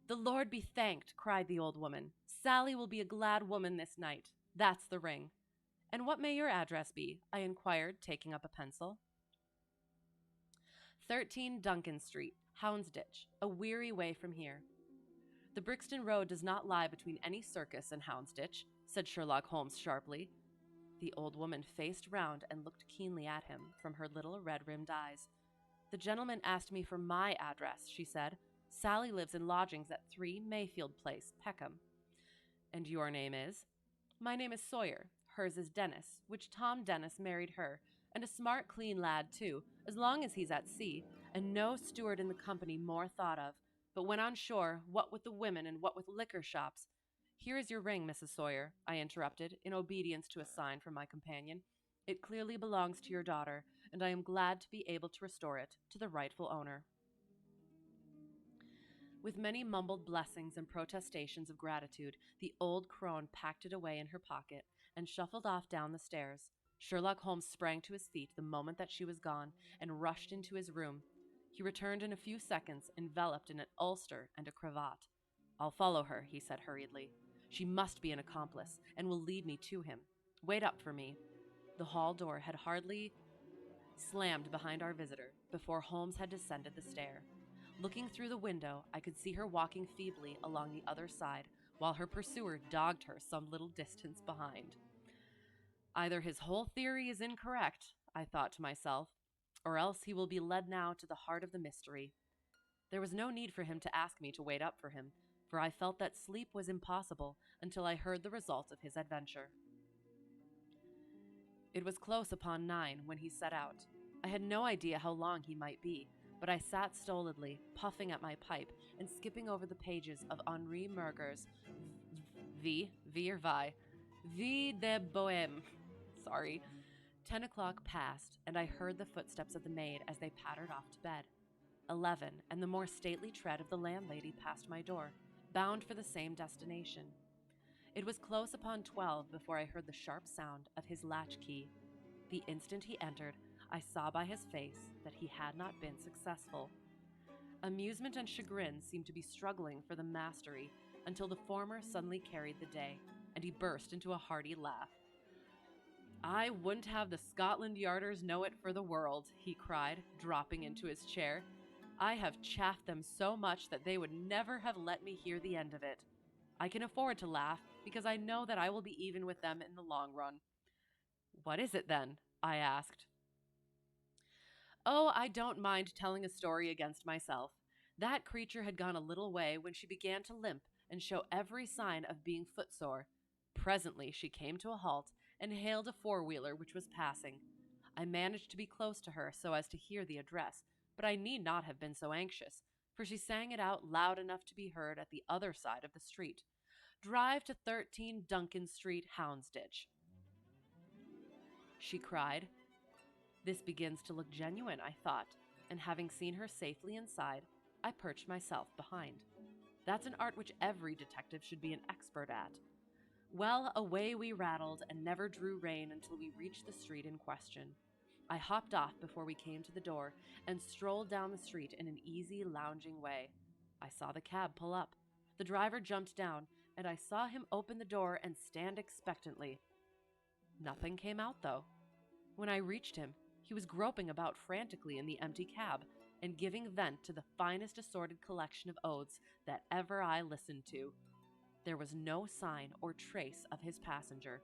The Lord be thanked, cried the old woman. Sally will be a glad woman this night. That's the ring. And what may your address be? I inquired, taking up a pencil. 13 Duncan Street, Houndsditch, a weary way from here. The Brixton Road does not lie between any circus and Houndsditch, said Sherlock Holmes sharply. The old woman faced round and looked keenly at him from her little red-rimmed eyes. The gentleman asked me for my address, she said. Sally lives in lodgings at 3 Mayfield Place, Peckham. And your name is? My name is Sawyer. Hers is Dennis, which Tom Dennis married her, and a smart, clean lad, too, as long as he's at sea, and no steward in the company more thought of. But when on shore, what with the women and what with liquor shops— Here is your ring, Mrs. Sawyer, I interrupted, in obedience to a sign from my companion. It clearly belongs to your daughter, and I am glad to be able to restore it to the rightful owner. With many mumbled blessings and protestations of gratitude, the old crone packed it away in her pocket and shuffled off down the stairs. Sherlock Holmes sprang to his feet the moment that she was gone and rushed into his room. He returned in a few seconds, enveloped in an ulster and a cravat. I'll follow her, he said hurriedly. She must be an accomplice and will lead me to him. Wait up for me. The hall door had hardly slammed behind our visitor before Holmes had descended the stair. Looking through the window, I could see her walking feebly along the other side, while her pursuer dogged her some little distance behind. Either his whole theory is incorrect, I thought to myself, or else he will be led now to the heart of the mystery. There was no need for him to ask me to wait up for him, for I felt that sleep was impossible until I heard the result of his adventure. It was close upon 9 when he set out. I had no idea how long he might be, but I sat stolidly, puffing at my pipe and skipping over the pages of Henri Murger's Vie de Bohème. Sorry. 10 o'clock passed, and I heard the footsteps of the maid as they pattered off to bed. 11, and the more stately tread of the landlady passed my door, bound for the same destination. It was close upon 12 before I heard the sharp sound of his latchkey. The instant he entered, I saw by his face that he had not been successful. Amusement and chagrin seemed to be struggling for the mastery until the former suddenly carried the day, and he burst into a hearty laugh. I wouldn't have the Scotland Yarders know it for the world, he cried, dropping into his chair. I have chaffed them so much that they would never have let me hear the end of it. I can afford to laugh because I know that I will be even with them in the long run. What is it then? I asked. Oh, I don't mind telling a story against myself. That creature had gone a little way when she began to limp and show every sign of being footsore. Presently, she came to a halt and hailed a four-wheeler which was passing. I managed to be close to her so as to hear the address, but I need not have been so anxious, for she sang it out loud enough to be heard at the other side of the street. "Drive to 13 Duncan Street, Houndsditch," she cried. This begins to look genuine, I thought, and having seen her safely inside, I perched myself behind. That's an art which every detective should be an expert at. Well, away we rattled and never drew rein until we reached the street in question. I hopped off before we came to the door and strolled down the street in an easy, lounging way. I saw the cab pull up. The driver jumped down, and I saw him open the door and stand expectantly. Nothing came out, though. When I reached him, he was groping about frantically in the empty cab and giving vent to the finest assorted collection of oaths that ever I listened to. There was no sign or trace of his passenger,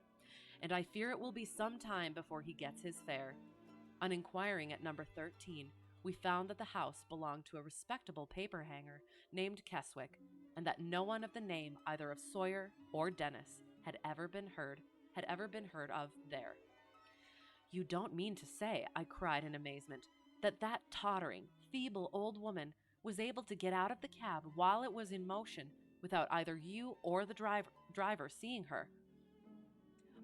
and I fear it will be some time before he gets his fare. On inquiring at number 13, we found that the house belonged to a respectable paper hanger named Keswick, and that no one of the name either of Sawyer or Dennis had ever been heard of there. "You don't mean to say," I cried in amazement, that tottering, feeble old woman was able to get out of the cab while it was in motion without either you or the driver seeing her?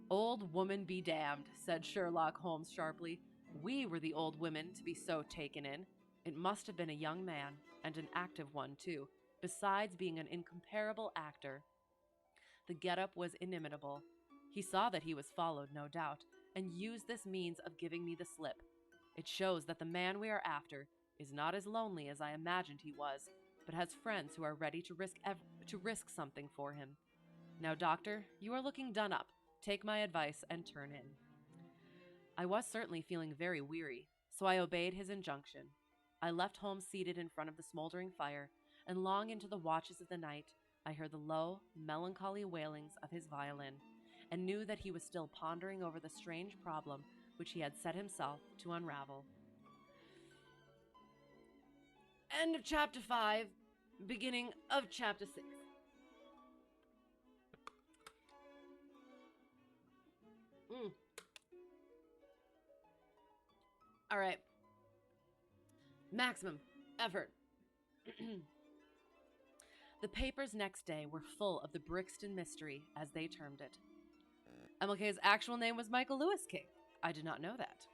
"Old woman be damned," said Sherlock Holmes sharply. "We were the old women to be so taken in. It must have been a young man, and an active one, too, besides being an incomparable actor." The get-up was inimitable. He saw that he was followed, no doubt, and used this means of giving me the slip. It shows that the man we are after is not as lonely as I imagined he was, but has friends who are ready to risk something for him. Now, doctor, you are looking done up. Take my advice and turn in. I was certainly feeling very weary, so I obeyed his injunction. I left Holmes seated in front of the smoldering fire, and long into the watches of the night I heard the low, melancholy wailings of his violin, and knew that he was still pondering over the strange problem which he had set himself to unravel. End of chapter 5, beginning of chapter 6. All right. Maximum effort. The papers next day were full of the Brixton mystery, as they termed it. MLK's actual name was Michael Lewis King. I did not know that.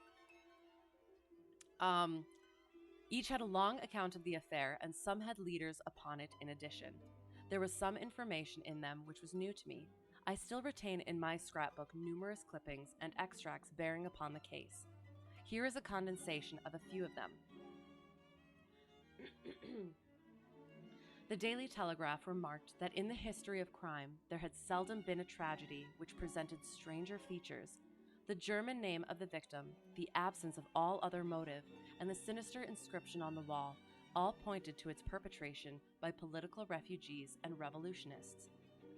Each had a long account of the affair, and some had leaders upon it in addition. There was some information in them which was new to me. I still retain in my scrapbook numerous clippings and extracts bearing upon the case. Here is a condensation of a few of them. The Daily Telegraph remarked that in the history of crime there had seldom been a tragedy which presented stranger features. The German name of the victim, the absence of all other motive, and the sinister inscription on the wall all pointed to its perpetration by political refugees and revolutionists.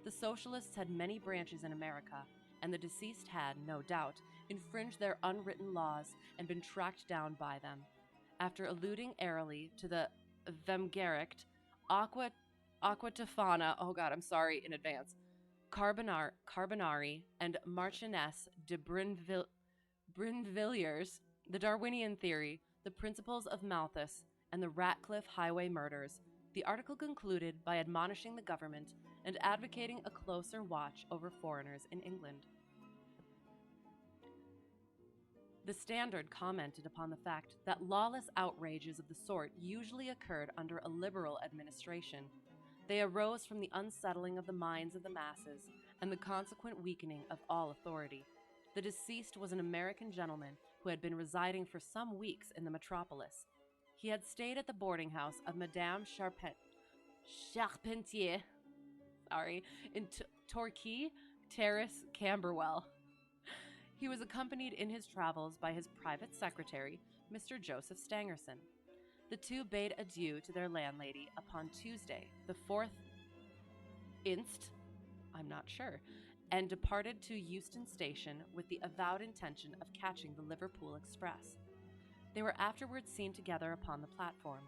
The socialists had many branches in America, and the deceased had, no doubt, infringed their unwritten laws and been tracked down by them. After alluding airily to the Vemgericht, Aquatofana, oh god, I'm sorry in advance, Carbonari, and Marchioness de Brinvilliers, the Darwinian theory, the principles of Malthus, and the Ratcliffe highway murders, the article concluded by admonishing the government and advocating a closer watch over foreigners in England. The Standard commented upon the fact that lawless outrages of the sort usually occurred under a liberal administration. They arose from the unsettling of the minds of the masses and the consequent weakening of all authority. The deceased was an American gentleman who had been residing for some weeks in the metropolis. He had stayed at the boarding house of Madame Charpentier, in Torquay Terrace, Camberwell. He was accompanied in his travels by his private secretary, Mr. Joseph Stangerson. The two bade adieu to their landlady upon Tuesday, the 4th inst, I'm not sure, and departed to Euston Station with the avowed intention of catching the Liverpool Express. They were afterwards seen together upon the platform.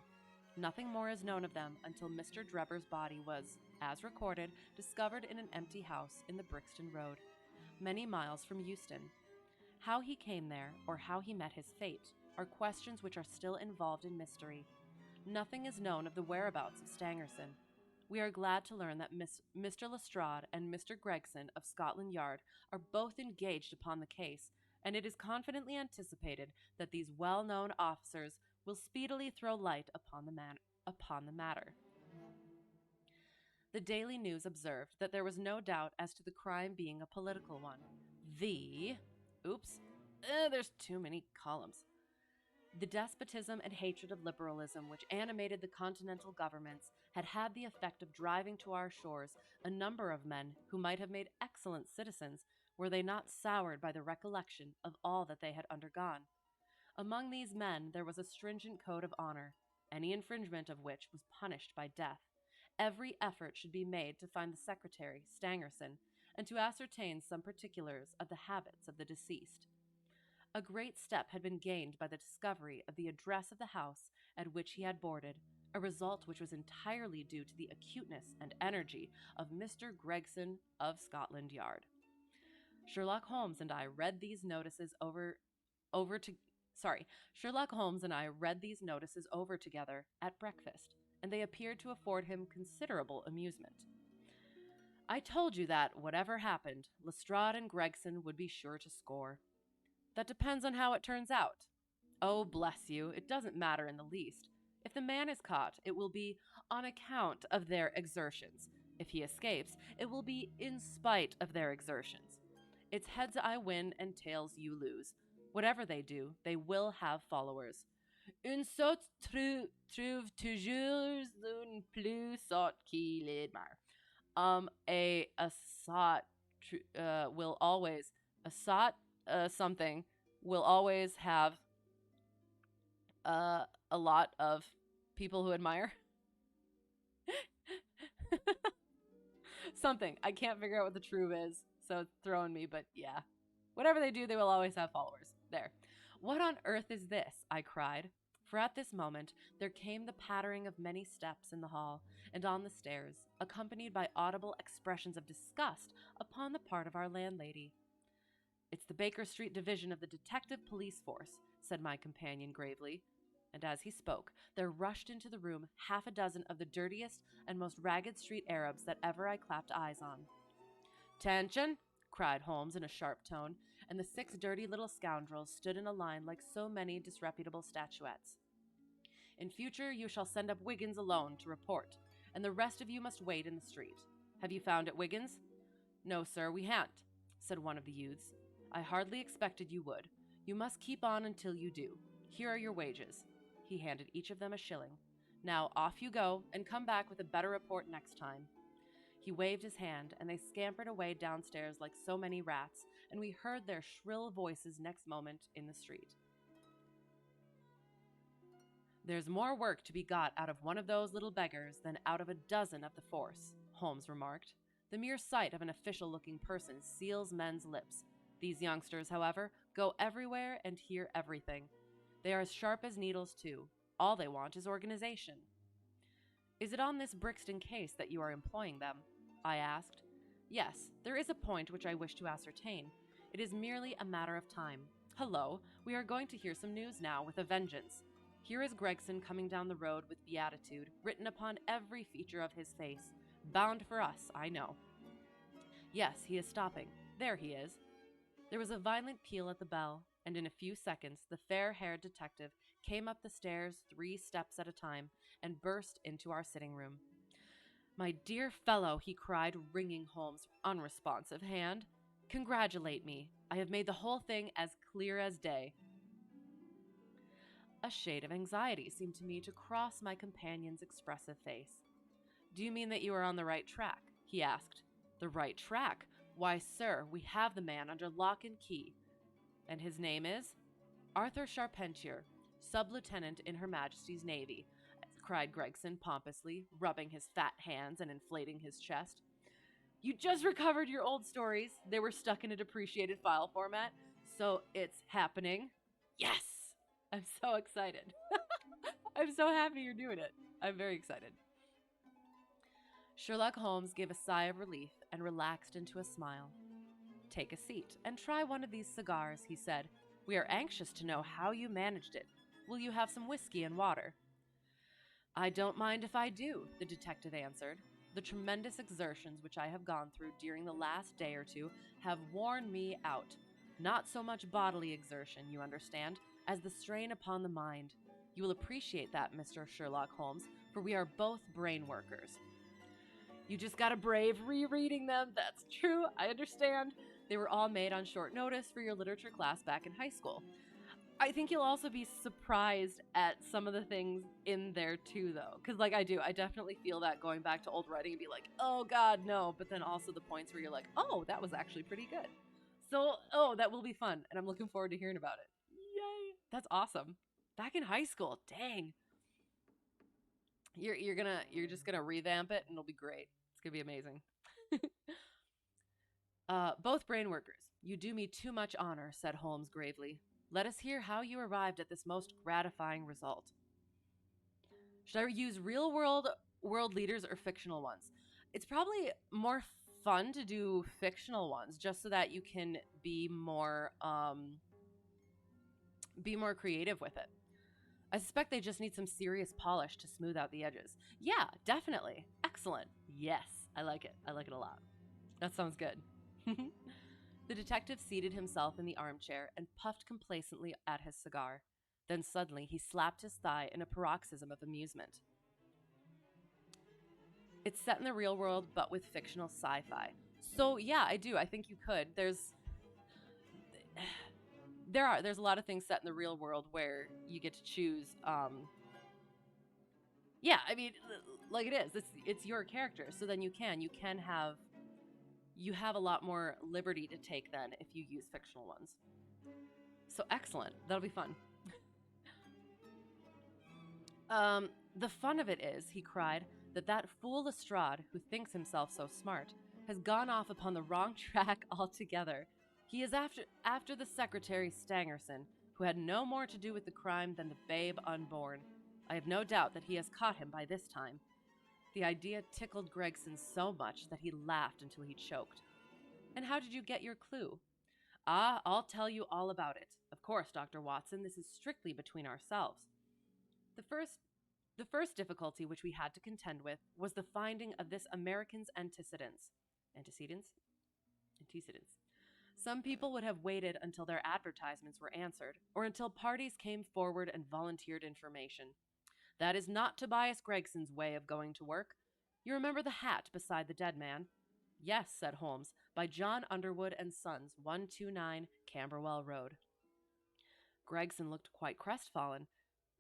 Nothing more is known of them until Mr. Drebber's body was, as recorded, discovered in an empty house in the Brixton Road, many miles from Euston. How he came there, or how he met his fate, are questions which are still involved in mystery. Nothing is known of the whereabouts of Stangerson. We are glad to learn that Mr. Lestrade and Mr. Gregson of Scotland Yard are both engaged upon the case, and it is confidently anticipated that these well-known officers will speedily throw light upon the matter. The Daily News observed that there was no doubt as to the crime being a political one. There's too many columns. The despotism and hatred of liberalism which animated the continental governments had had the effect of driving to our shores a number of men who might have made excellent citizens were they not soured by the recollection of all that they had undergone. Among these men there was a stringent code of honor, any infringement of which was punished by death. Every effort should be made to find the secretary, Stangerson, and to ascertain some particulars of the habits of the deceased. A great step had been gained by the discovery of the address of the house at which he had boarded, a result which was entirely due to the acuteness and energy of Mr. Gregson of Scotland Yard. Sherlock Holmes and I read these notices Sherlock Holmes and I read these notices over together at breakfast, and they appeared to afford him considerable amusement. I told you that, whatever happened, Lestrade and Gregson would be sure to score. That depends on how it turns out. Oh, bless you, it doesn't matter in the least. If the man is caught, it will be on account of their exertions. If he escapes, it will be in spite of their exertions. It's heads I win and tails you lose. Whatever they do, they will have followers. Un saut trouve toujours un plus saut qui l'admire. A sot will always, a sot something will always have a lot of people who admire. Something. I can't figure out what the true is, so it's throwing me, but yeah. Whatever they do, they will always have followers. There. What on earth is this? I cried. For at this moment there came the pattering of many steps in the hall and on the stairs, accompanied by audible expressions of disgust upon the part of our landlady. It's the Baker Street division of the detective police force, said my companion gravely, and as he spoke, there rushed into the room half a dozen of the dirtiest and most ragged street Arabs that ever I clapped eyes on. "'Tention!" cried Holmes in a sharp tone, and the 6 dirty little scoundrels stood in a line like so many disreputable statuettes. "In future you shall send up Wiggins alone to report, and the rest of you must wait in the street. Have you found it, Wiggins?" "No, sir, we han't," said one of the youths. "I hardly expected you would. You must keep on until you do. Here are your wages." He handed each of them a shilling. "Now off you go, and come back with a better report next time." He waved his hand, and they scampered away downstairs like so many rats, and we heard their shrill voices next moment in the street. "There's more work to be got out of one of those little beggars than out of a dozen of the force," Holmes remarked. "The mere sight of an official-looking person seals men's lips. These youngsters, however, go everywhere and hear everything. They are as sharp as needles, too. All they want is organization." "Is it on this Brixton case that you are employing them?" I asked. "Yes, there is a point which I wish to ascertain. It is merely a matter of time. Hullo, we are going to hear some news now with a vengeance. Here is Gregson coming down the road with beatitude written upon every feature of his face. Bound for us, I know. Yes, he is stopping. There he is." There was a violent peal at the bell, and in a few seconds the fair-haired detective came up the stairs 3 steps at a time and burst into our sitting room. "My dear fellow," he cried, wringing Holmes' unresponsive hand, "congratulate me. I have made the whole thing as clear as day." A shade of anxiety seemed to me to cross my companion's expressive face. "Do you mean that you are on the right track?" he asked. "The right track? Why, sir, we have the man under lock and key." "And his name is?" "Arthur Charpentier, sub-lieutenant in Her Majesty's Navy," cried Gregson pompously, rubbing his fat hands and inflating his chest. "You just recovered your old stories. They were stuck in a depreciated file format. So it's happening." "Yes!" I'm so excited. I'm so happy you're doing it. I'm very excited. Sherlock Holmes gave a sigh of relief and relaxed into a smile. Take a seat and try one of these cigars, he said. We are anxious to know how you managed it. Will you have some whiskey and water? I don't mind if I do, the detective answered. The tremendous exertions which I have gone through during the last day or two have worn me out. Not so much bodily exertion, you understand, as the strain upon the mind. You will appreciate that, Mr. Sherlock Holmes, for we are both brain workers. You just gotta brave rereading them. That's true. I understand. They were all made on short notice for your literature class back in high school. I think you'll also be surprised at some of the things in there too, though. Because, like, I definitely feel that going back to old writing and be like, oh, God, no. But then also the points where you're like, oh, that was actually pretty good. So, oh, that will be fun. And I'm looking forward to hearing about it. Yay. That's awesome. Back in high school. Dang. You're just gonna revamp it and it'll be great. It's gonna be amazing. Both brain workers. You do me too much honor, said Holmes gravely. Let us hear how you arrived at this most gratifying result. Should I use real world leaders or fictional ones? It's probably more fun to do fictional ones, just so that you can be more creative with it. I suspect they just need some serious polish to smooth out the edges. Yeah, definitely. Excellent. Yes, I like it. I like it a lot. That sounds good. The detective seated himself in the armchair and puffed complacently at his cigar. Then suddenly he slapped his thigh in a paroxysm of amusement. It's set in the real world, but with fictional sci-fi. So yeah, I do. I think you could. There's a lot of things set in the real world where you get to choose. Yeah, I mean, like it is. It's your character, so then you have a lot more liberty to take then if you use fictional ones. So excellent. That'll be fun. The fun of it is, he cried, that fool Lestrade, who thinks himself so smart, has gone off upon the wrong track altogether. He is after the secretary Stangerson, who had no more to do with the crime than the babe unborn. I have no doubt that he has caught him by this time. The idea tickled Gregson so much that he laughed until he choked. And how did you get your clue? Ah, I'll tell you all about it. Of course, Dr. Watson, this is strictly between ourselves. The first difficulty which we had to contend with was the finding of this American's antecedents. Antecedents? Antecedents. Some people would have waited until their advertisements were answered, or until parties came forward and volunteered information. That is not Tobias Gregson's way of going to work. You remember the hat beside the dead man? Yes, said Holmes, by John Underwood and Sons, 129 Camberwell Road. Gregson looked quite crestfallen.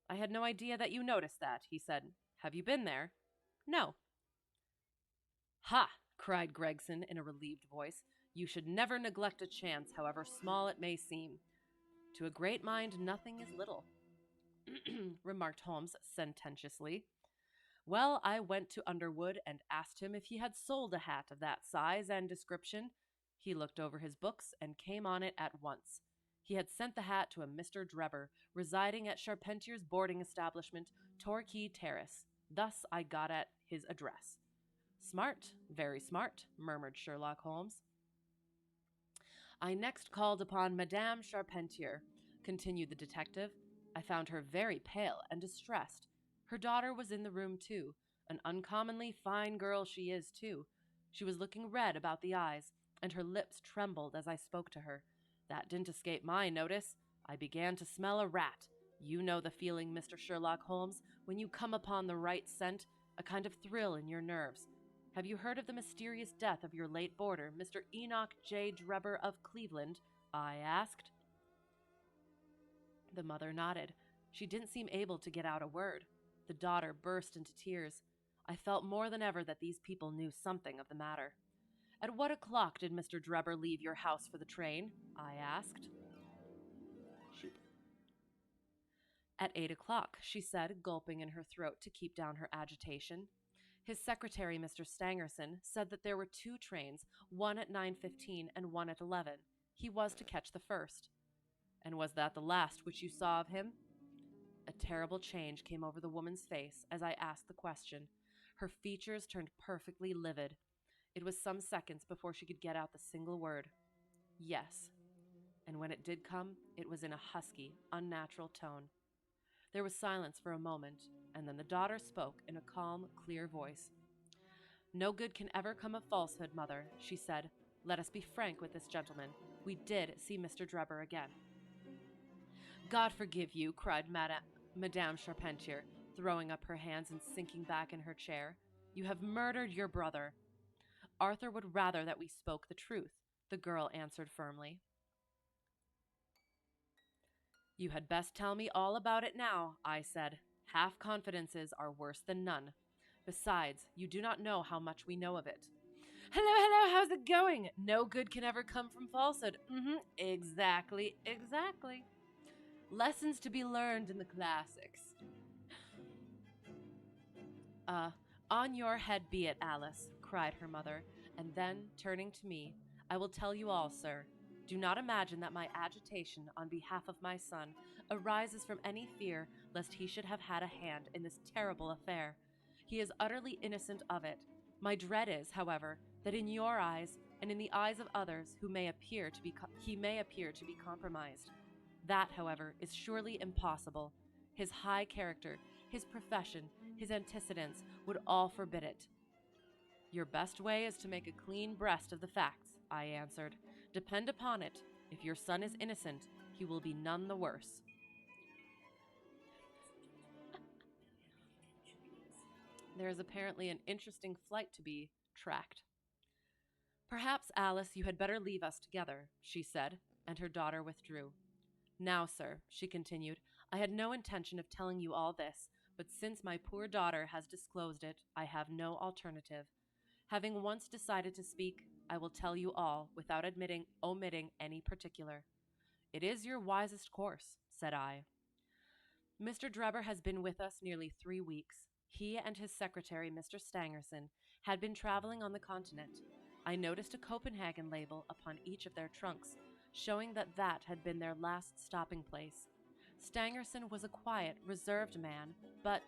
I had no idea that you noticed that, he said. Have you been there? No. Ha! Cried Gregson in a relieved voice. You should never neglect a chance, however small it may seem. To a great mind, nothing is little, remarked Holmes sententiously. Well, I went to Underwood and asked him if he had sold a hat of that size and description. He looked over his books and came on it at once. He had sent the hat to a Mr. Drebber, residing at Charpentier's boarding establishment, Torquay Terrace. Thus I got at his address. Smart, very smart, murmured Sherlock Holmes. I next called upon Madame Charpentier, continued the detective. I found her very pale and distressed. Her daughter was in the room, too. An uncommonly fine girl she is, too. She was looking red about the eyes, and her lips trembled as I spoke to her. That didn't escape my notice. I began to smell a rat. You know the feeling, Mr. Sherlock Holmes, when you come upon the right scent, a kind of thrill in your nerves. Have you heard of the mysterious death of your late boarder, Mr. Enoch J. Drebber of Cleveland? I asked. The mother nodded. She didn't seem able to get out a word. The daughter burst into tears. I felt more than ever that these people knew something of the matter. At what o'clock did Mr. Drebber leave your house for the train? I asked. Shoot. At 8 o'clock, she said, gulping in her throat to keep down her agitation. His secretary, Mr. Stangerson, said that there were 2 trains, one at 9:15 and one at 11. He was to catch the first. And was that the last which you saw of him? A terrible change came over the woman's face as I asked the question. Her features turned perfectly livid. It was some seconds before she could get out the single word. Yes. And when it did come, it was in a husky, unnatural tone. There was silence for a moment, and then the daughter spoke in a calm, clear voice. No good can ever come of falsehood, Mother, she said. Let us be frank with this gentleman. We did see Mr. Drebber again. God forgive you, cried Madame Charpentier, throwing up her hands and sinking back in her chair. You have murdered your brother. Arthur would rather that we spoke the truth, the girl answered firmly. You had best tell me all about it now, I said. Half confidences are worse than none. Besides, you do not know how much we know of it. Hello, how's it going? No good can ever come from falsehood. Exactly. Lessons to be learned in the classics. On your head be it, Alice, cried her mother, and then, turning to me, I will tell you all, sir. Do not imagine that my agitation on behalf of my son arises from any fear lest he should have had a hand in this terrible affair. He is utterly innocent of it. My dread is, however, that in your eyes and in the eyes of others he may appear to be compromised. That, however, is surely impossible. His high character, his profession, his antecedents would all forbid it. Your best way is to make a clean breast of the facts, I answered. Depend upon it, if your son is innocent, he will be none the worse. There is apparently an interesting flight to be tracked. Perhaps, Alice, you had better leave us together, she said, and her daughter withdrew. Now, sir, she continued, I had no intention of telling you all this, but since my poor daughter has disclosed it, I have no alternative. Having once decided to speak, I will tell you all, without omitting any particular. It is your wisest course, said I. Mr. Drebber has been with us nearly 3 weeks. He and his secretary, Mr. Stangerson, had been traveling on the continent. I noticed a Copenhagen label upon each of their trunks, showing that had been their last stopping place. Stangerson was a quiet, reserved man, but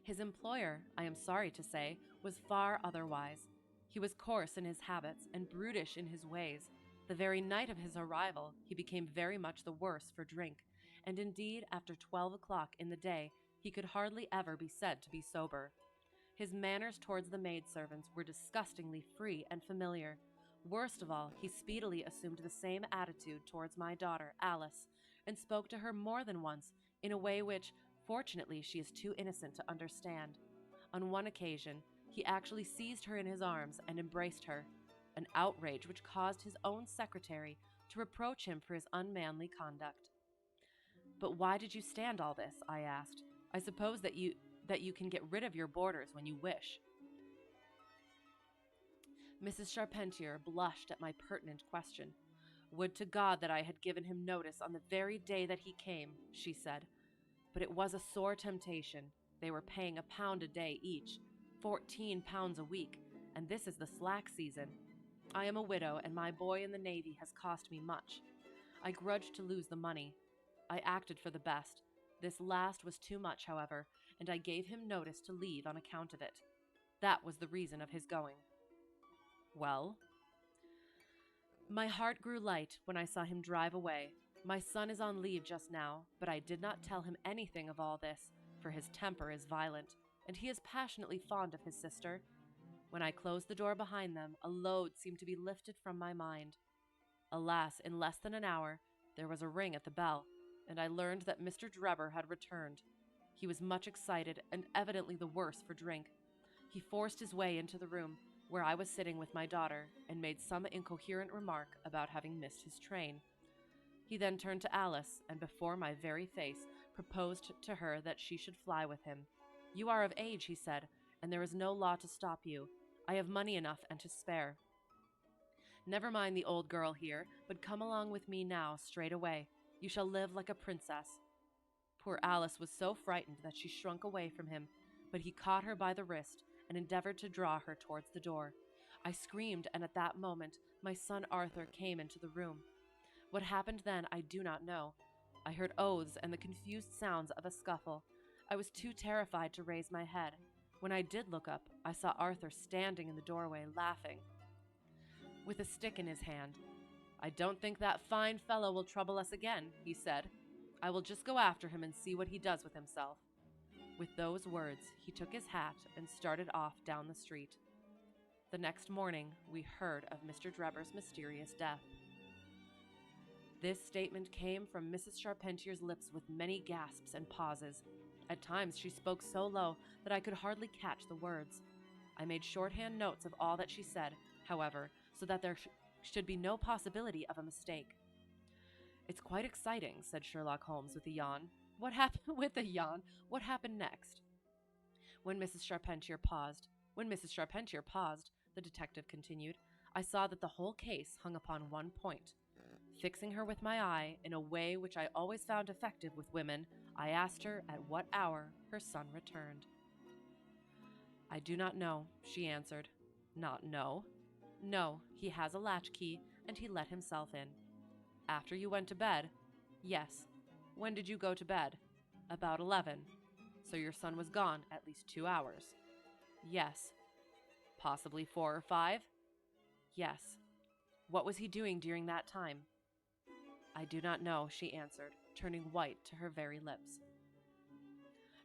his employer, I am sorry to say, was far otherwise. He was coarse in his habits and brutish in his ways. The very night of his arrival, he became very much the worse for drink, and indeed, after 12 o'clock in the day, he could hardly ever be said to be sober. His manners towards the maidservants were disgustingly free and familiar. Worst of all, he speedily assumed the same attitude towards my daughter, Alice, and spoke to her more than once in a way which, fortunately, she is too innocent to understand. On one occasion, he actually seized her in his arms and embraced her, an outrage which caused his own secretary to reproach him for his unmanly conduct. But why did you stand all this? I asked. I suppose that you can get rid of your boarders when you wish. Mrs. Charpentier blushed at my pertinent question. Would to God that I had given him notice on the very day that he came, she said. But it was a sore temptation. They were paying £1 a day each, £14 a week, and this is the slack season. I am a widow, and my boy in the Navy has cost me much. I grudged to lose the money. I acted for the best. This last was too much, however, and I gave him notice to leave on account of it. That was the reason of his going. Well? My heart grew light when I saw him drive away. My son is on leave just now, but I did not tell him anything of all this, for his temper is violent, and he is passionately fond of his sister. When I closed the door behind them, a load seemed to be lifted from my mind. Alas, in less than an hour, there was a ring at the bell, and I learned that Mr. Drebber had returned. He was much excited and evidently the worse for drink. He forced his way into the room where I was sitting with my daughter and made some incoherent remark about having missed his train. He then turned to Alice and before my very face proposed to her that she should fly with him. You are of age, he said, and there is no law to stop you. I have money enough and to spare. Never mind the old girl here, but come along with me now, straight away. You shall live like a princess. Poor Alice was so frightened that she shrunk away from him, but he caught her by the wrist and endeavored to draw her towards the door. I screamed, and at that moment my son Arthur came into the room. What happened then I do not know. I heard oaths and the confused sounds of a scuffle. I was too terrified to raise my head. When I did look up, I saw Arthur standing in the doorway, laughing, with a stick in his hand. "I don't think that fine fellow will trouble us again," he said. "I will just go after him and see what he does with himself." With those words, he took his hat and started off down the street. The next morning, we heard of Mr. Drebber's mysterious death. This statement came from Mrs. Charpentier's lips with many gasps and pauses. At times she spoke so low that I could hardly catch the words. I made shorthand notes of all that she said, however, so that there should be no possibility of a mistake. "It's quite exciting," said Sherlock Holmes with a yawn. "What happened with a yawn? What happened next?" When Mrs. Charpentier paused, the detective continued, "I saw that the whole case hung upon one point. Fixing her with my eye in a way which I always found effective with women, I asked her at what hour her son returned. "I do not know," she answered. "Not know?" "No, he has a latchkey, and he let himself in." "After you went to bed?" "Yes." "When did you go to bed?" "About 11. So your son was gone at least 2 hours?" "Yes." "Possibly 4 or 5? "Yes." "What was he doing during that time?" "I do not know," she answered, turning white to her very lips.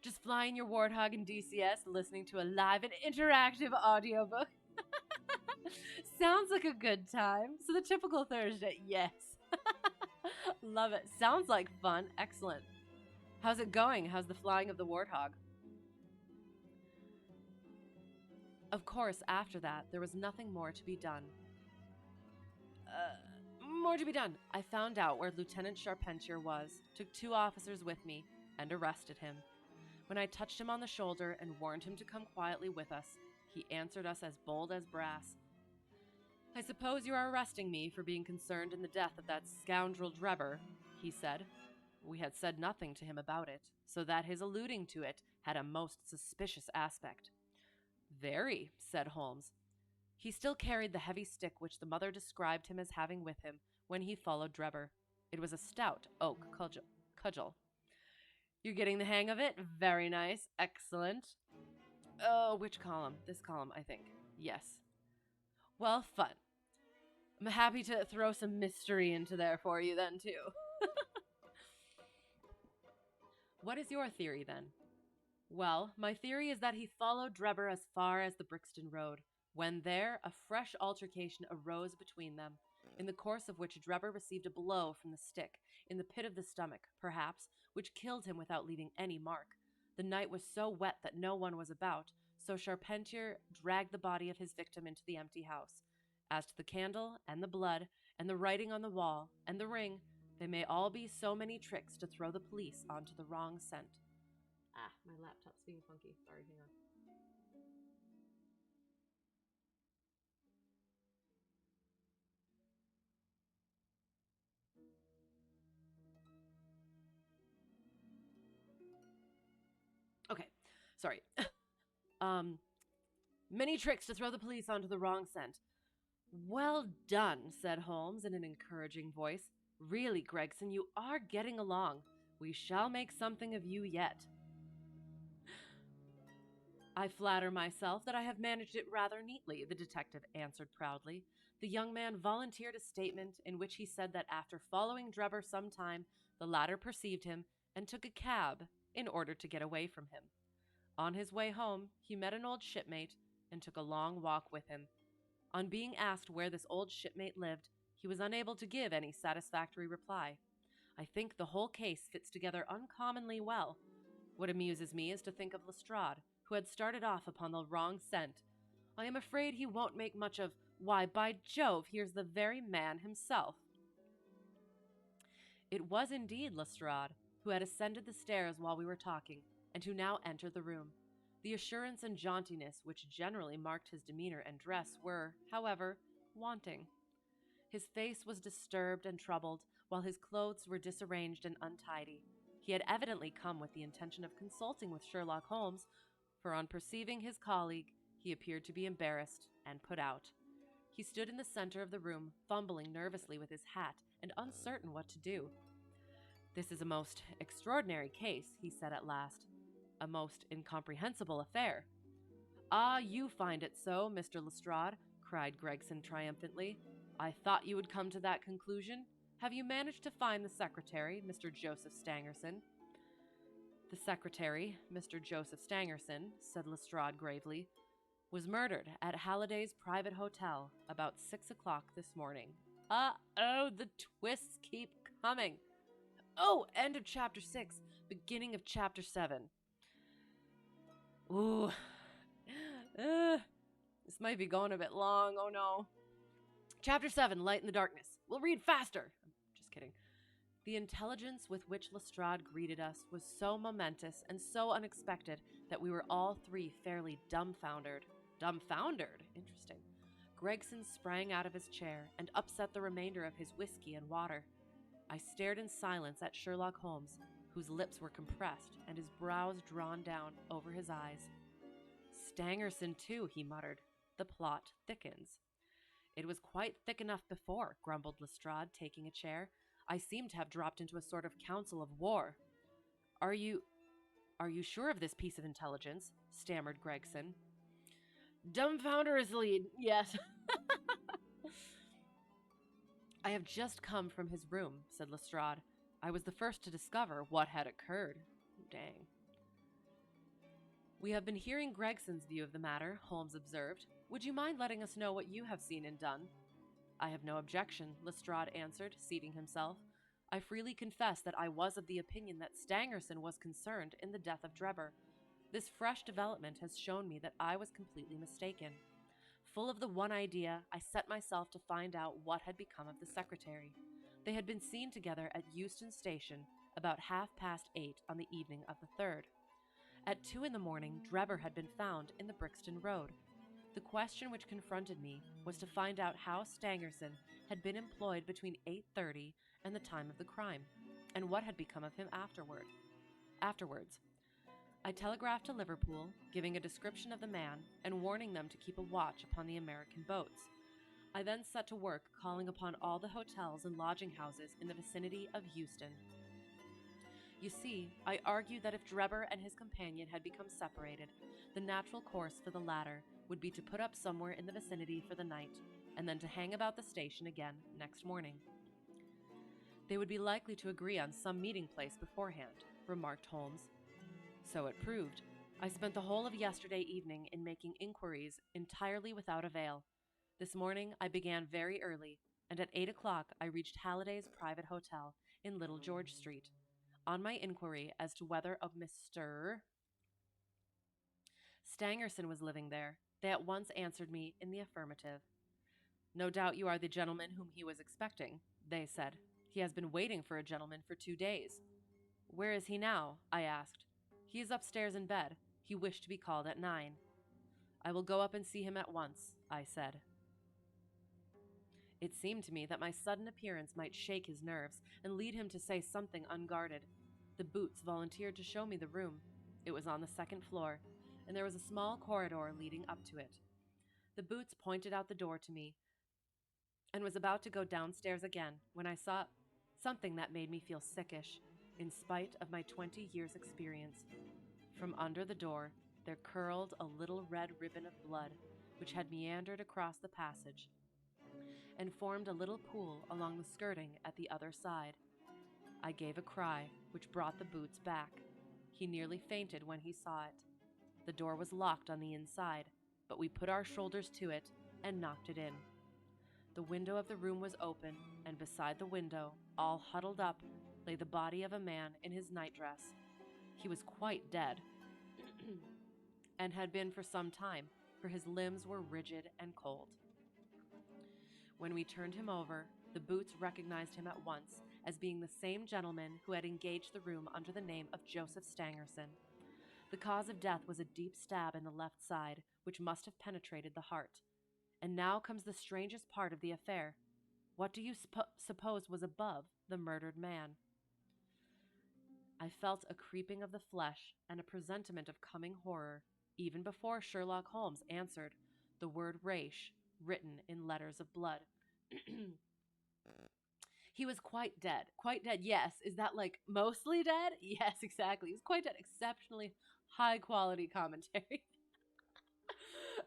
Just flying your warthog in DCS, listening to a live and interactive audiobook. Sounds like a good time. So the typical Thursday, yes. Love it. Sounds like fun. Excellent. How's it going? How's the flying of the warthog? Of course, after that, there was nothing more to be done. More to be done. I found out where Lieutenant Charpentier was, took 2 officers with me, and arrested him. When I touched him on the shoulder and warned him to come quietly with us, he answered us as bold as brass. "I suppose you are arresting me for being concerned in the death of that scoundrel Drebber," he said. We had said nothing to him about it, so that his alluding to it had a most suspicious aspect. "Very," said Holmes. He still carried the heavy stick which the mother described him as having with him when he followed Drebber. It was a stout oak cudgel. "You're getting the hang of it? Very nice. Excellent. Oh, which column? This column, I think. Yes. Well, fun. I'm happy to throw some mystery into there for you then, too." "What is your theory, then?" "Well, my theory is that he followed Drebber as far as the Brixton Road. When there, a fresh altercation arose between them, in the course of which Drebber received a blow from the stick, in the pit of the stomach, perhaps, which killed him without leaving any mark. The night was so wet that no one was about, so Charpentier dragged the body of his victim into the empty house. As to the candle, and the blood, and the writing on the wall, and the ring, they may all be so many tricks to throw the police onto the wrong scent." Ah, my laptop's being funky. Sorry, hang on. Okay, sorry. Many tricks to throw the police onto the wrong scent. "Well done," said Holmes in an encouraging voice. "Really, Gregson, you are getting along. We shall make something of you yet." "I flatter myself that I have managed it rather neatly," the detective answered proudly. The young man volunteered a statement in which he said that after following Drebber some time, the latter perceived him and took a cab in order to get away from him. On his way home, he met an old shipmate and took a long walk with him. On being asked where this old shipmate lived, he was unable to give any satisfactory reply. I think the whole case fits together uncommonly well. What amuses me is to think of Lestrade, who had started off upon the wrong scent. I am afraid he won't make much of, why, by Jove, here's the very man himself. It was indeed Lestrade, who had ascended the stairs while we were talking, and who now entered the room. The assurance and jauntiness which generally marked his demeanor and dress were, however, wanting. His face was disturbed and troubled, while his clothes were disarranged and untidy. He had evidently come with the intention of consulting with Sherlock Holmes, for on perceiving his colleague, he appeared to be embarrassed and put out. He stood in the center of the room, fumbling nervously with his hat and uncertain what to do. This is a most extraordinary case, he said at last. A most incomprehensible affair. Ah, you find it so, Mr. Lestrade, cried Gregson triumphantly. I thought you would come to that conclusion. Have you managed to find the secretary, Mr. Joseph Stangerson? The secretary, Mr. Joseph Stangerson, said Lestrade gravely, was murdered at Halliday's private hotel about 6 o'clock this morning. Uh-oh, the twists keep coming. Oh, end of chapter 6, beginning of chapter 7. Ooh. This might be going a bit long, oh no. Chapter 7, Light in the Darkness. We'll read faster. Just kidding. The intelligence with which Lestrade greeted us was so momentous and so unexpected that we were all three fairly dumbfoundered. Dumbfoundered? Interesting. Gregson sprang out of his chair and upset the remainder of his whiskey and water. I stared in silence at Sherlock Holmes, whose lips were compressed and his brows drawn down over his eyes. Stangerson, too, he muttered. The plot thickens. It was quite thick enough before, grumbled Lestrade, taking a chair. I seem to have dropped into a sort of council of war. Are you sure of this piece of intelligence? Stammered Gregson. Dumbfounderously, yes. I have just come from his room, said Lestrade. I was the first to discover what had occurred. Dang. We have been hearing Gregson's view of the matter, Holmes observed. Would you mind letting us know what you have seen and done? I have no objection, Lestrade answered, seating himself. I freely confess that I was of the opinion that Stangerson was concerned in the death of Drebber. This fresh development has shown me that I was completely mistaken. Full of the one idea, I set myself to find out what had become of the secretary. They had been seen together at Euston Station about 8:30 on the evening of the 3rd. At 2 in the morning, Drebber had been found in the Brixton Road. The question which confronted me was to find out how Stangerson had been employed between 8:30 and the time of the crime, and what had become of him afterwards. I telegraphed to Liverpool, giving a description of the man and warning them to keep a watch upon the American boats. I then set to work calling upon all the hotels and lodging houses in the vicinity of Euston. You see, I argued that if Drebber and his companion had become separated, the natural course for the latter would be to put up somewhere in the vicinity for the night, and then to hang about the station again next morning. They would be likely to agree on some meeting place beforehand, remarked Holmes. So it proved. I spent the whole of yesterday evening in making inquiries entirely without avail. This morning I began very early, and at 8 o'clock I reached Halliday's private hotel in Little George Street. On my inquiry as to whether a Mr. Stangerson was living there, they at once answered me in the affirmative. No doubt you are the gentleman whom he was expecting, they said. He has been waiting for a gentleman for 2 days. Where is he now? I asked. He is upstairs in bed. He wished to be called at 9. I will go up and see him at once, I said. It seemed to me that my sudden appearance might shake his nerves and lead him to say something unguarded. The Boots volunteered to show me the room. It was on the 2nd floor, and there was a small corridor leading up to it. The Boots pointed out the door to me and was about to go downstairs again when I saw something that made me feel sickish, in spite of my 20 years' experience. From under the door there curled a little red ribbon of blood, which had meandered across the passage and formed a little pool along the skirting at the other side. I gave a cry, which brought the Boots back. He nearly fainted when he saw it. The door was locked on the inside, but we put our shoulders to it and knocked it in. The window of the room was open, and beside the window, all huddled up, lay the body of a man in his nightdress. He was quite dead, and had been for some time, for his limbs were rigid and cold. When we turned him over, the Boots recognized him at once as being the same gentleman who had engaged the room under the name of Joseph Stangerson. The cause of death was a deep stab in the left side, which must have penetrated the heart. And now comes the strangest part of the affair. What do you suppose was above the murdered man? I felt a creeping of the flesh and a presentiment of coming horror, even before Sherlock Holmes answered the word Raish, written in letters of blood. He was quite dead. Quite dead, yes. Is that like mostly dead? Yes, exactly. He was quite dead. Exceptionally high quality commentary.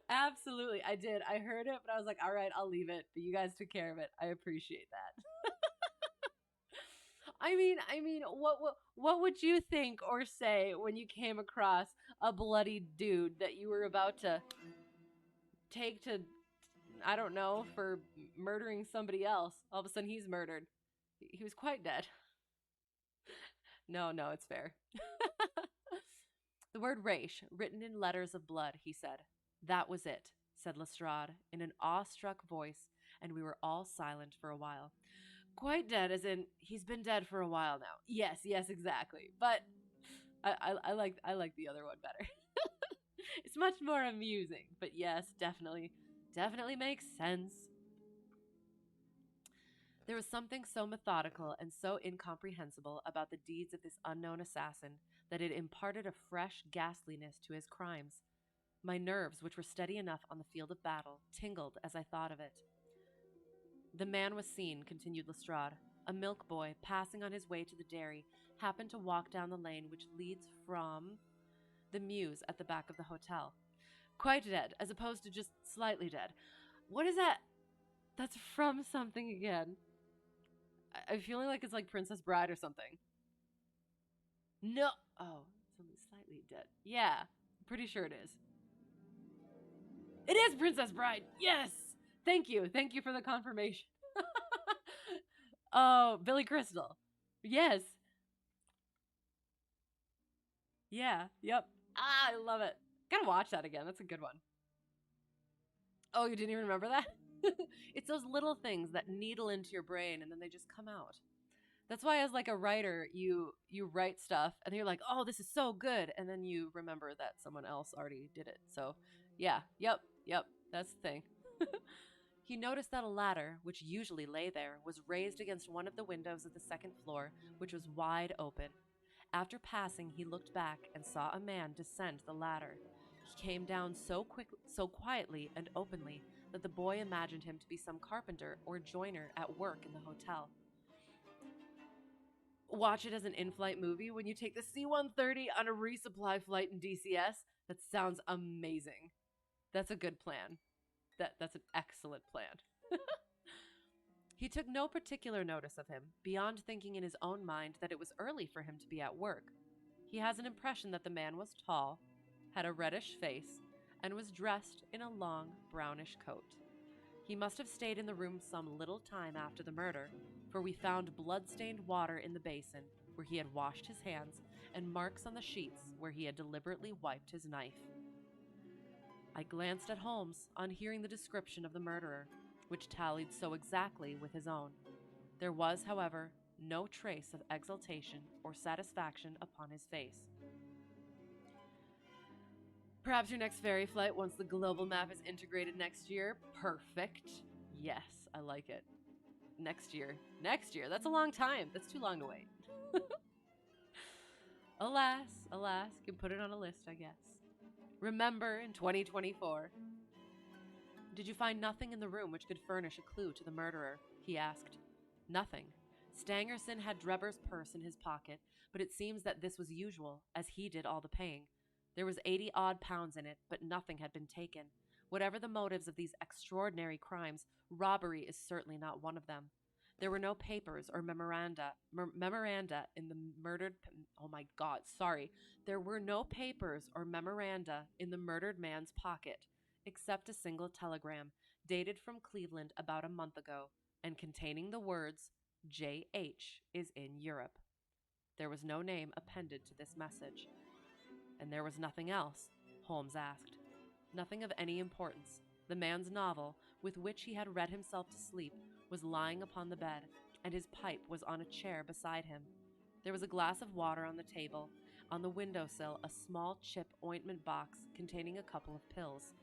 Absolutely. I did. I heard it, but I was like, all right, I'll leave it. But you guys took care of it. I appreciate that. I mean, what would you think or say when you came across a bloody dude that you were about to take to, I don't know, for murdering somebody else? All of a sudden he's murdered. He was quite dead. No, it's fair. The word Raish, written in letters of blood, he said. That was it, said Lestrade in an awestruck voice, and we were all silent for a while. Quite dead, as in he's been dead for a while now. Yes, exactly. But I like the other one better. It's much more amusing. But yes, definitely makes sense. There was something so methodical and so incomprehensible about the deeds of this unknown assassin that it imparted a fresh ghastliness to his crimes. My nerves, which were steady enough on the field of battle, tingled as I thought of it. The man was seen, continued Lestrade. A milk boy, passing on his way to the dairy, happened to walk down the lane which leads from the mews at the back of the hotel. Quite dead, as opposed to just slightly dead. What is that? That's from something again. I'm feeling like it's like Princess Bride or something. No. Oh, something slightly dead. Yeah, I'm pretty sure it is. It is Princess Bride. Yes. Thank you for the confirmation. Oh, Billy Crystal. Yes. Yeah. Yep. I love it. Gotta watch that again. That's a good one. Oh, you didn't even remember that? It's those little things that needle into your brain and then they just come out. That's why as like a writer, you write stuff and you're like, "Oh, this is so good." And then you remember that someone else already did it. So, yeah. Yep. That's the thing. He noticed that a ladder, which usually lay there, was raised against one of the windows of the second floor, which was wide open. After passing, he looked back and saw a man descend the ladder. He came down so quietly and openly that the boy imagined him to be some carpenter or joiner at work in the hotel. Watch it as an in-flight movie when you take the C-130 on a resupply flight in DCS. That sounds amazing. That's a good plan. That's an excellent plan. He took no particular notice of him, beyond thinking in his own mind that it was early for him to be at work. He has an impression that the man was tall, had a reddish face, and was dressed in a long, brownish coat. He must have stayed in the room some little time after the murder, for we found blood-stained water in the basin where he had washed his hands and marks on the sheets where he had deliberately wiped his knife. I glanced at Holmes on hearing the description of the murderer, which tallied so exactly with his own. There was, however, no trace of exultation or satisfaction upon his face. Perhaps your next ferry flight once the global map is integrated next year. Perfect. Yes, I like it. Next year, that's a long time. That's too long to wait. Alas, can put it on a list, I guess. Remember in 2024. Did you find nothing in the room which could furnish a clue to the murderer? He asked. Nothing. Stangerson had Drebber's purse in his pocket, but it seems that this was usual, as he did all the paying. There was 80-odd pounds in it, but nothing had been taken. Whatever the motives of these extraordinary crimes, robbery is certainly not one of them. There were no papers or memoranda in the murdered... Oh my God, sorry. There were no papers or memoranda in the murdered man's pocket, except a single telegram, dated from Cleveland about a month ago, and containing the words, J.H. is in Europe. There was no name appended to this message. And there was nothing else, Holmes asked. Nothing of any importance. The man's novel, with which he had read himself to sleep, was lying upon the bed, and his pipe was on a chair beside him. There was a glass of water on the table. On the windowsill, a small chip ointment box containing a couple of pills.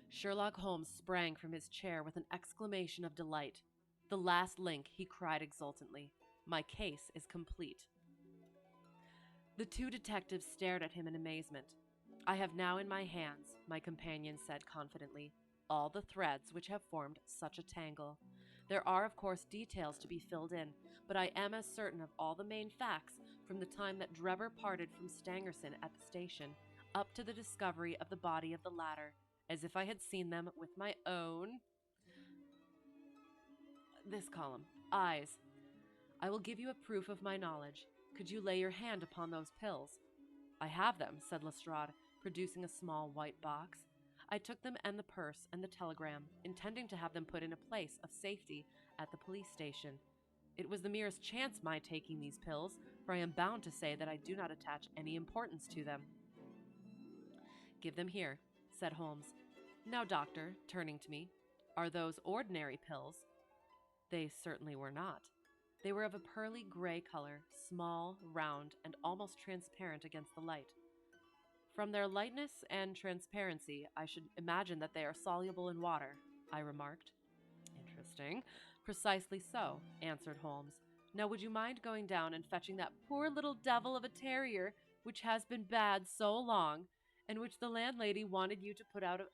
Sherlock Holmes sprang from his chair with an exclamation of delight. The last link, he cried exultantly. My case is complete. The two detectives stared at him in amazement. I have now in my hands, my companion said confidently, all the threads which have formed such a tangle. There are, of course, details to be filled in, but I am as certain of all the main facts from the time that Drebber parted from Stangerson at the station up to the discovery of the body of the latter, as if I had seen them with my own. This column. Eyes. I will give you a proof of my knowledge. Could you lay your hand upon those pills? I have them, said Lestrade, producing a small white box. I took them and the purse and the telegram, intending to have them put in a place of safety at the police station. It was the merest chance my taking these pills, for I am bound to say that I do not attach any importance to them. Give them here, said Holmes. Now, doctor, turning to me, are those ordinary pills? They certainly were not. They were of a pearly gray color, small, round, and almost transparent against the light. From their lightness and transparency, I should imagine that they are soluble in water, I remarked. Interesting. Precisely so, answered Holmes. Now would you mind going down and fetching that poor little devil of a terrier which has been bad so long, and which the landlady wanted you to put out of...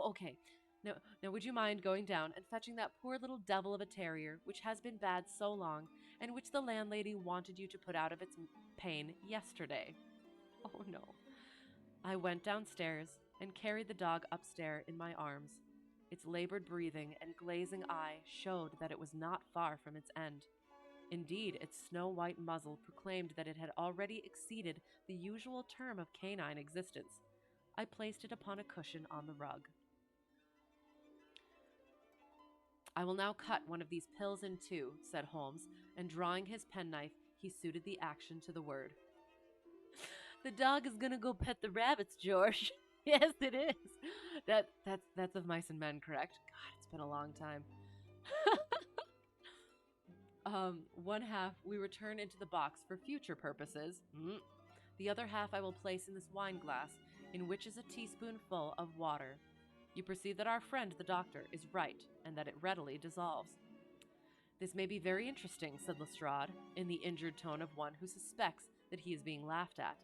Okay. Now would you mind going down and fetching that poor little devil of a terrier which has been bad so long, and which the landlady wanted you to put out of its pain yesterday? Oh, no. I went downstairs and carried the dog upstairs in my arms. Its labored breathing and glazing eye showed that it was not far from its end. Indeed, its snow-white muzzle proclaimed that it had already exceeded the usual term of canine existence. I placed it upon a cushion on the rug. I will now cut one of these pills in two, said Holmes, and drawing his penknife, he suited the action to the word. The dog is gonna go pet the rabbits, George. Yes, it is. That's of Mice and Men, correct? God, it's been a long time. One half we return into the box for future purposes. The other half I will place in this wine glass, in which is a teaspoonful of water. You perceive that our friend, the doctor, is right, and that it readily dissolves. This may be very interesting, said Lestrade, in the injured tone of one who suspects that he is being laughed at.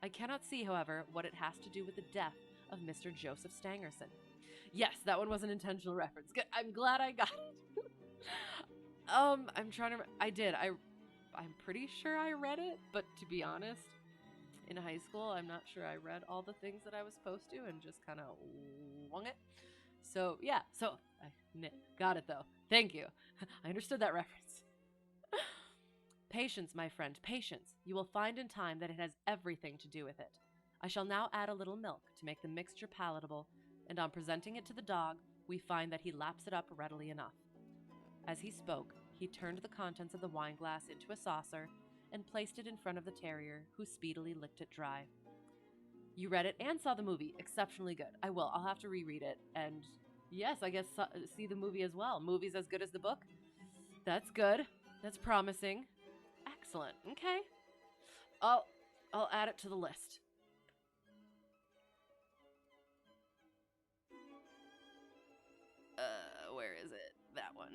I cannot see, however, what it has to do with the death of Mr. Joseph Stangerson. Yes, that one was an intentional reference. Good. I'm glad I got it. I'm trying to... I did. I'm pretty sure I read it, but to be honest, in high school, I'm not sure I read all the things that I was supposed to and just kind of wung it. So, yeah. So, I got it, though. Thank you. I understood that reference. Patience, my friend, patience. You will find in time that it has everything to do with it. I shall now add a little milk to make the mixture palatable, and on presenting it to the dog, we find that he laps it up readily enough. As he spoke, he turned the contents of the wineglass into a saucer and placed it in front of the terrier, who speedily licked it dry. You read it and saw the movie. Exceptionally good. I will. I'll have to reread it. And yes, I guess see the movie as well. Movie's as good as the book? That's good. That's promising. Excellent. Okay. I'll add it to the list. Where is it? That one.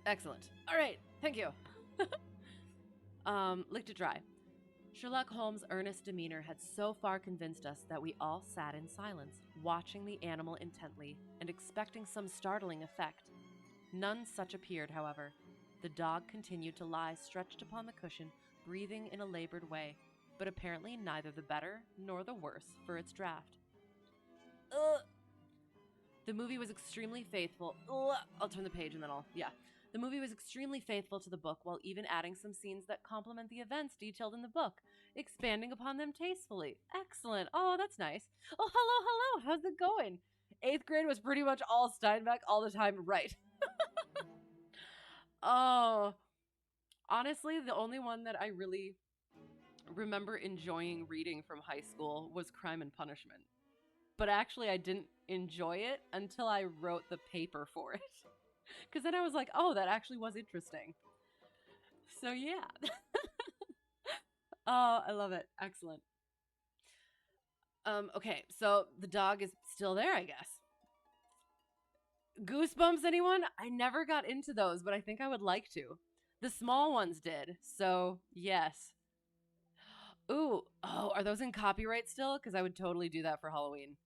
Excellent. All right. Thank you. Licked it dry. Sherlock Holmes' earnest demeanor had so far convinced us that we all sat in silence, watching the animal intently and expecting some startling effect. None such appeared, however. The dog continued to lie stretched upon the cushion, breathing in a labored way, but apparently neither the better nor the worse for its draught. The movie was extremely faithful. I'll turn the page and then The movie was extremely faithful to the book, while even adding some scenes that complement the events detailed in the book, expanding upon them tastefully. Excellent. Oh, that's nice. Oh, hello. How's it going? 8th grade was pretty much all Steinbeck all the time, right? Oh, honestly, the only one that I really remember enjoying reading from high school was Crime and Punishment. But actually, I didn't enjoy it until I wrote the paper for it. Because then I was like, oh, that actually was interesting. So, yeah. Oh, I love it. Excellent. Okay, so the dog is still there, I guess. Goosebumps, anyone? I never got into those, but I think I would like to. The small ones did. So, yes. Ooh, oh, are those in copyright still? Because I would totally do that for Halloween,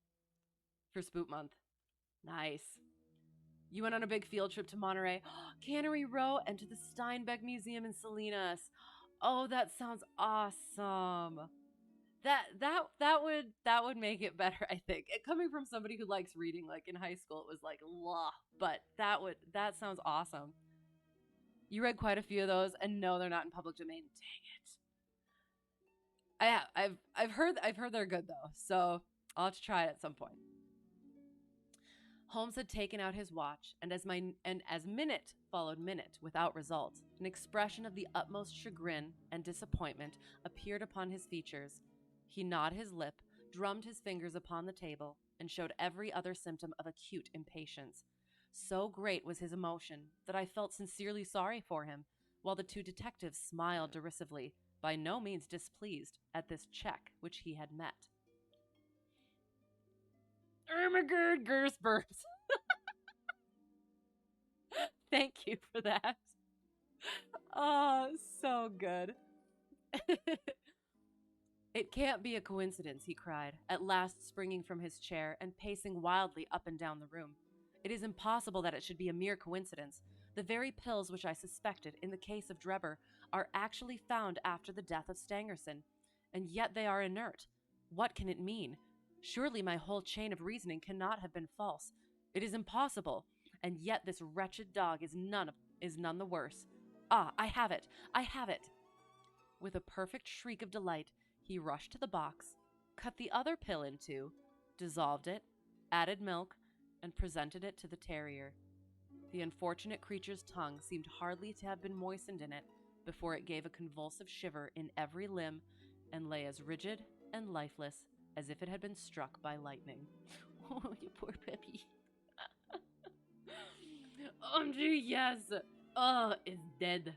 for Spook Month. Nice. You went on a big field trip to Monterey, Cannery Row, and to the Steinbeck Museum in Salinas. Oh, that sounds awesome. That would make it better, I think. Coming from somebody who likes reading, like in high school, it was like, blah. But that sounds awesome. You read quite a few of those, and no, they're not in public domain. Dang it. I've heard they're good though, so I'll have to try it at some point. Holmes had taken out his watch, and as minute followed minute without result, an expression of the utmost chagrin and disappointment appeared upon his features. He gnawed his lip, drummed his fingers upon the table, and showed every other symptom of acute impatience. So great was his emotion that I felt sincerely sorry for him, while the two detectives smiled derisively, by no means displeased at this check which he had met. Ermagerd Gersburps. Thank you for that. Oh, so good. It can't be a coincidence, he cried, at last springing from his chair and pacing wildly up and down the room. It is impossible that it should be a mere coincidence. The very pills which I suspected in the case of Drebber are actually found after the death of Stangerson, and yet they are inert. What can it mean? Surely my whole chain of reasoning cannot have been false. It is impossible, and yet this wretched dog is none the worse. Ah, I have it! I have it! With a perfect shriek of delight, he rushed to the box, cut the other pill in two, dissolved it, added milk, and presented it to the terrier. The unfortunate creature's tongue seemed hardly to have been moistened in it before it gave a convulsive shiver in every limb and lay as rigid and lifeless as if it had been struck by lightning. Oh, you poor Peppy. OMG, yes! Oh, it's dead.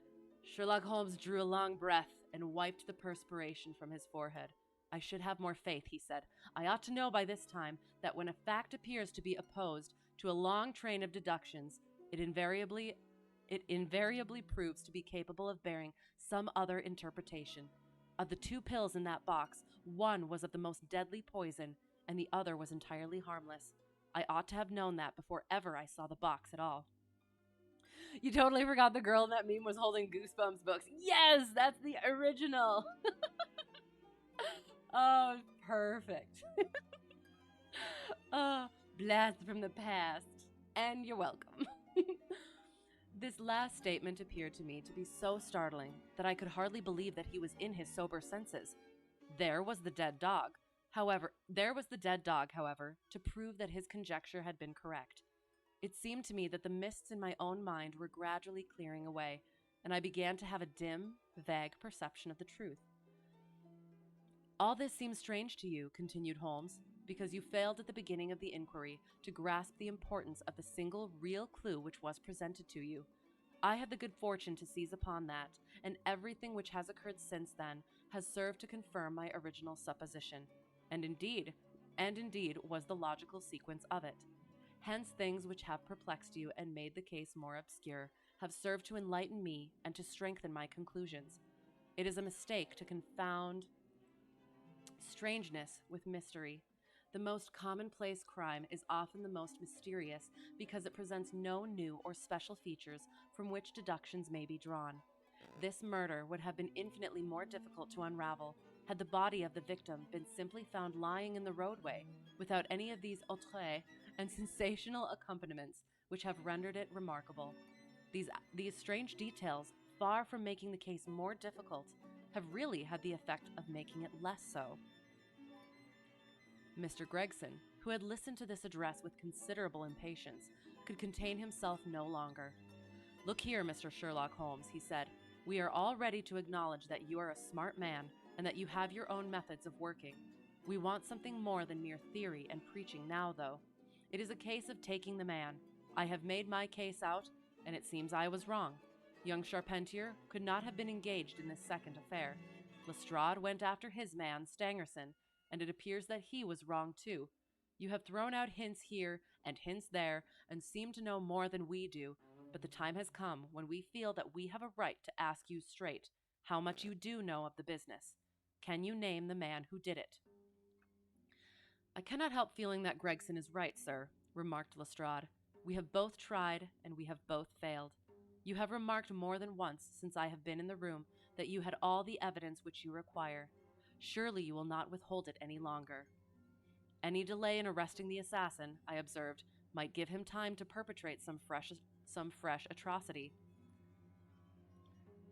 Sherlock Holmes drew a long breath and wiped the perspiration from his forehead. I should have more faith, he said. I ought to know by this time that when a fact appears to be opposed to a long train of deductions, it invariably proves to be capable of bearing some other interpretation. Of the two pills in that box, one was of the most deadly poison, and the other was entirely harmless. I ought to have known that before ever I saw the box at all. You totally forgot the girl in that meme was holding Goosebumps books. Yes, that's the original. Oh, perfect. Blast from the past. And you're welcome. This last statement appeared to me to be so startling that I could hardly believe that he was in his sober senses. There was the dead dog. However, to prove that his conjecture had been correct. It seemed to me that the mists in my own mind were gradually clearing away, and I began to have a dim, vague perception of the truth. All this seems strange to you, continued Holmes, because you failed at the beginning of the inquiry to grasp the importance of the single real clue which was presented to you. I had the good fortune to seize upon that, and everything which has occurred since then has served to confirm my original supposition, and indeed was the logical sequence of it. Hence things which have perplexed you and made the case more obscure have served to enlighten me and to strengthen my conclusions. It is a mistake to confound strangeness with mystery. The most commonplace crime is often the most mysterious because it presents no new or special features from which deductions may be drawn. This murder would have been infinitely more difficult to unravel had the body of the victim been simply found lying in the roadway without any of these autres and sensational accompaniments which have rendered it remarkable. These strange details, far from making the case more difficult, have really had the effect of making it less so. Mr. Gregson, who had listened to this address with considerable impatience, could contain himself no longer. Look here, Mr. Sherlock Holmes, he said. We are all ready to acknowledge that you are a smart man and that you have your own methods of working. We want something more than mere theory and preaching now, though. It is a case of taking the man. I have made my case out, and it seems I was wrong. Young Charpentier could not have been engaged in this second affair. Lestrade went after his man, Stangerson, and it appears that he was wrong too. You have thrown out hints here and hints there, and seem to know more than we do, But the time has come when we feel that we have a right to ask you straight how much you do know of the business. Can you name the man who did it?" "I cannot help feeling that Gregson is right, sir," remarked Lestrade. "We have both tried, and we have both failed. You have remarked more than once since I have been in the room that you had all the evidence which you require. Surely you will not withhold it any longer." "Any delay in arresting the assassin," I observed, "might give him time to perpetrate some fresh atrocity."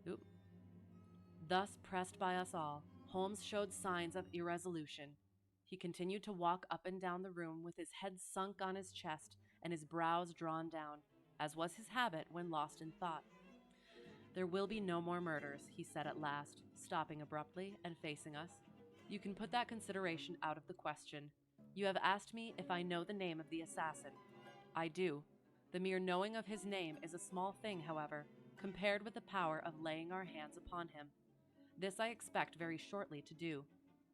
Oop. Thus pressed by us all, Holmes showed signs of irresolution. He continued to walk up and down the room with his head sunk on his chest and his brows drawn down, as was his habit when lost in thought. "There will be no more murders," he said at last, stopping abruptly and facing us. "You can put that consideration out of the question. You have asked me if I know the name of the assassin. I do. The mere knowing of his name is a small thing, however, compared with the power of laying our hands upon him. This I expect very shortly to do.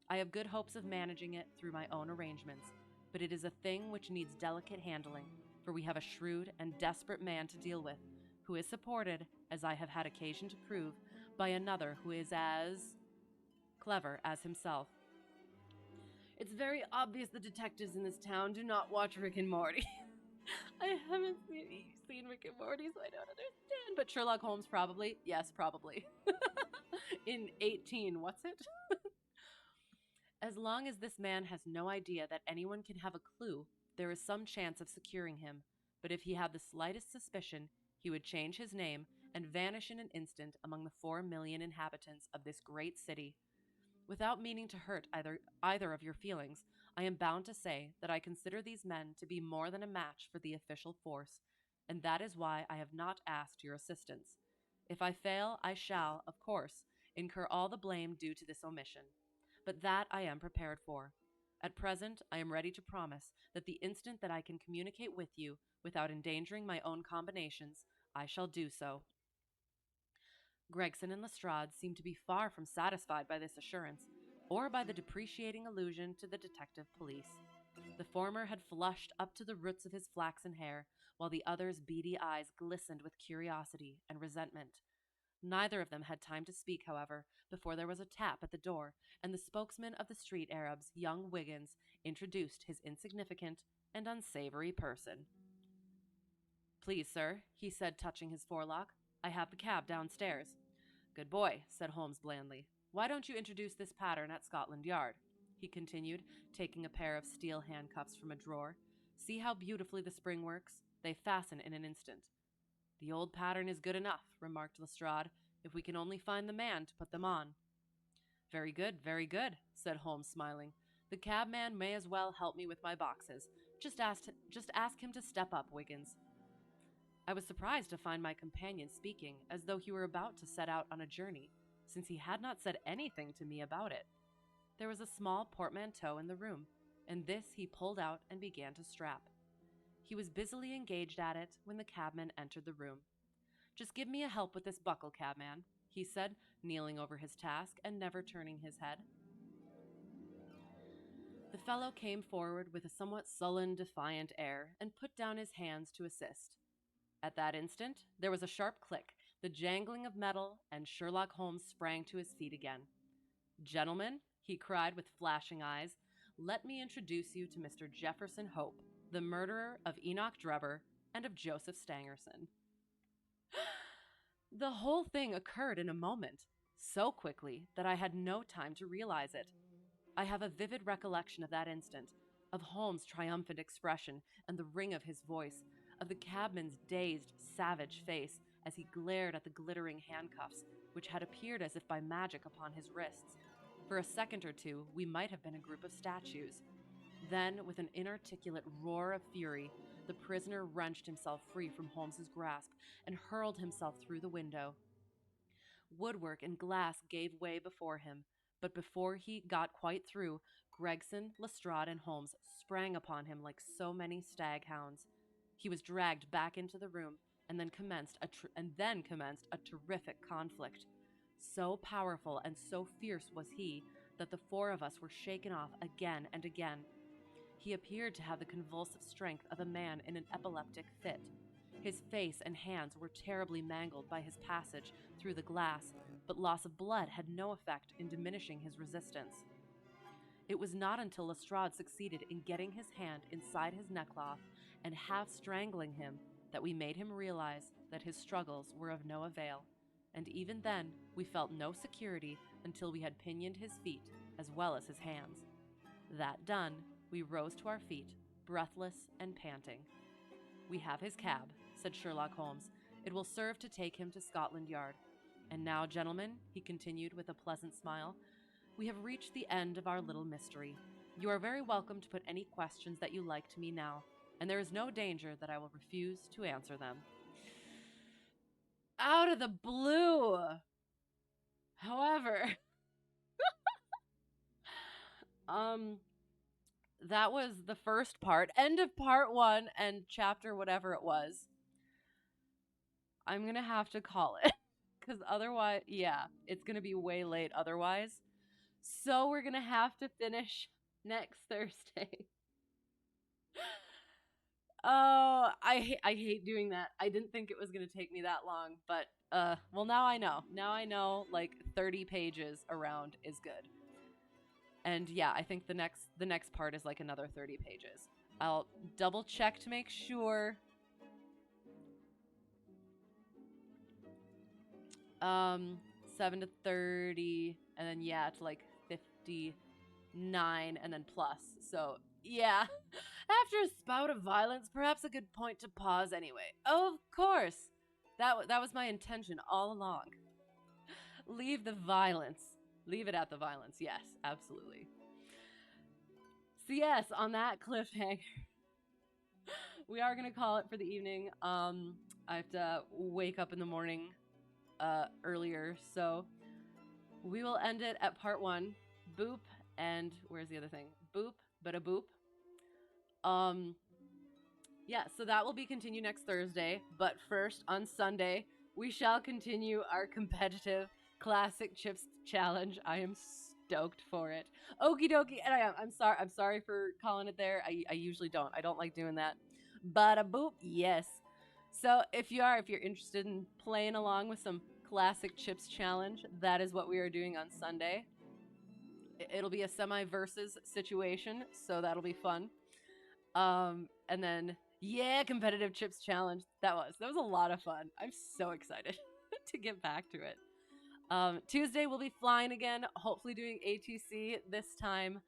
I have good hopes of managing it through my own arrangements, but it is a thing which needs delicate handling, for we have a shrewd and desperate man to deal with, who is supported, as I have had occasion to prove, by another who is as clever as himself." "It's very obvious the detectives in this town do not watch Rick and Morty." "I haven't seen Rick and Morty, so I don't understand. But Sherlock Holmes, probably. Yes, probably." In 18, what's it? "As long as this man has no idea that anyone can have a clue, there is some chance of securing him. But if he had the slightest suspicion, he would change his name and vanish in an instant among the 4 million inhabitants of this great city. Without meaning to hurt either of your feelings, I am bound to say that I consider these men to be more than a match for the official force, and that is why I have not asked your assistance. If I fail, I shall, of course, incur all the blame due to this omission. But that I am prepared for. At present, I am ready to promise that the instant that I can communicate with you without endangering my own combinations, I shall do so." Gregson and Lestrade seemed to be far from satisfied by this assurance, or by the depreciating allusion to the detective police. The former had flushed up to the roots of his flaxen hair, while the other's beady eyes glistened with curiosity and resentment. Neither of them had time to speak, however, before there was a tap at the door, and the spokesman of the street Arabs, young Wiggins, introduced his insignificant and unsavory person. "Please, sir," he said, touching his forelock, "I have the cab downstairs." "Good boy," said Holmes blandly. "Why don't you introduce this pattern at Scotland Yard?" he continued, taking a pair of steel handcuffs from a drawer. "See how beautifully the spring works? They fasten in an instant." "The old pattern is good enough," remarked Lestrade, "if we can only find the man to put them on." Very good," said Holmes, smiling. "The cabman may as well help me with my boxes. Just ask him to step up, Wiggins." I was surprised to find my companion speaking as though he were about to set out on a journey, since he had not said anything to me about it. There was a small portmanteau in the room, and this he pulled out and began to strap. He was busily engaged at it when the cabman entered the room. "Just give me a help with this buckle, cabman," he said, kneeling over his task and never turning his head. The fellow came forward with a somewhat sullen, defiant air and put down his hands to assist. At that instant, there was a sharp click, the jangling of metal, and Sherlock Holmes sprang to his feet again. "Gentlemen," he cried with flashing eyes, "let me introduce you to Mr. Jefferson Hope, the murderer of Enoch Drebber and of Joseph Stangerson." The whole thing occurred in a moment, so quickly that I had no time to realize it. I have a vivid recollection of that instant, of Holmes' triumphant expression and the ring of his voice, of the cabman's dazed, savage face as he glared at the glittering handcuffs, which had appeared as if by magic upon his wrists. For a second or two, we might have been a group of statues. Then, with an inarticulate roar of fury, the prisoner wrenched himself free from Holmes's grasp and hurled himself through the window. Woodwork and glass gave way before him, but before he got quite through, Gregson, Lestrade, and Holmes sprang upon him like so many staghounds. He was dragged back into the room, and then commenced a terrific conflict. So powerful and so fierce was he that the four of us were shaken off again and again. He appeared to have the convulsive strength of a man in an epileptic fit. His face and hands were terribly mangled by his passage through the glass, but loss of blood had no effect in diminishing his resistance. It was not until Lestrade succeeded in getting his hand inside his neckcloth and half strangling him that we made him realize that his struggles were of no avail, and even then we felt no security until we had pinioned his feet as well as his hands. That done, we rose to our feet, breathless and panting. "We have his cab," said Sherlock Holmes. "It will serve to take him to Scotland Yard. And now, gentlemen," he continued with a pleasant smile, "we have reached the end of our little mystery. You are very welcome to put any questions that you like to me now, and there is no danger that I will refuse to answer them." Out of the blue! However, that was the first part, end of part 1 and chapter whatever it was. I'm gonna have to call it, because otherwise, yeah, it's gonna be way late otherwise. So we're gonna have to finish next Thursday. Oh, I hate doing that. I didn't think it was gonna take me that long, but well, now I know. Now I know like 30 pages around is good. And yeah, I think the next part is like another 30 pages. I'll double check to make sure. 7 to 30, and then yeah, to like 59, and then plus. So yeah, after a spout of violence, perhaps a good point to pause anyway. Of course, that was my intention all along. Leave the violence. Leave it at the violence. Yes, absolutely. So yes, on that cliffhanger, we are gonna call it for the evening. I have to wake up in the morning earlier, so we will end it at part 1. Boop, and where's the other thing? Boop, bada boop. Yeah, so that will be continued next Thursday, but first, on Sunday, we shall continue our competitive Classic Chips Challenge. I am stoked for it. Okie dokie, and I'm sorry for calling it there. I usually don't. I don't like doing that. Bada boop, yes. So if you're interested in playing along with some Classic Chips Challenge, that is what we are doing on Sunday. It'll be a semi-versus situation, so that'll be fun. And then, yeah, competitive chips challenge. That was a lot of fun. I'm so excited to get back to it. Tuesday we'll be flying again, hopefully doing ATC this time.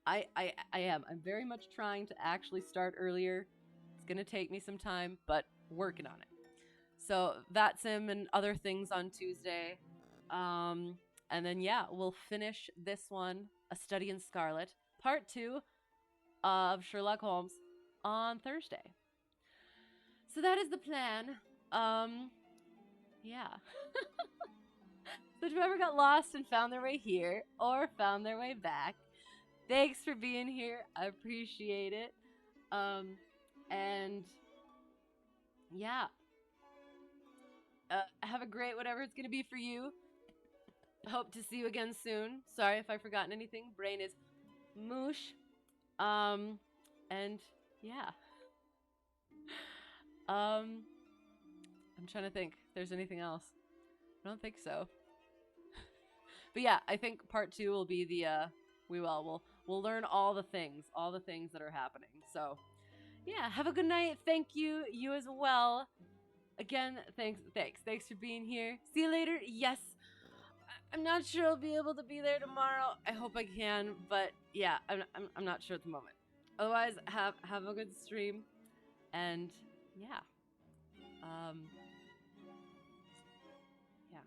I am. I'm very much trying to actually start earlier. It's gonna take me some time, but working on it. So that's him and other things on Tuesday. And then yeah, we'll finish this one, A Study in Scarlet, part 2 of Sherlock Holmes on Thursday. So that is the plan. Yeah. So whoever got lost and found their way here or found their way back, thanks for being here. I appreciate it. And yeah. Have a great whatever it's going to be for you. Hope to see you again soon. Sorry if I've forgotten anything. Brain is moosh. And yeah. I'm trying to think if there's anything else. I don't think so. But yeah, I think part 2 will be the we'll learn all the things that are happening. So yeah, have a good night. Thank you, you as well. Again, thanks for being here. See you later. Yes, I'm not sure I'll be able to be there tomorrow. I hope I can, but yeah, I'm not sure at the moment. Otherwise, have a good stream, and yeah, yeah.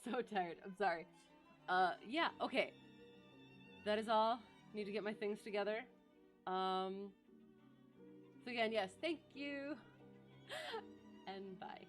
So tired. I'm sorry. Yeah. Okay. That is all. Need to get my things together. So again, yes, thank you, and bye.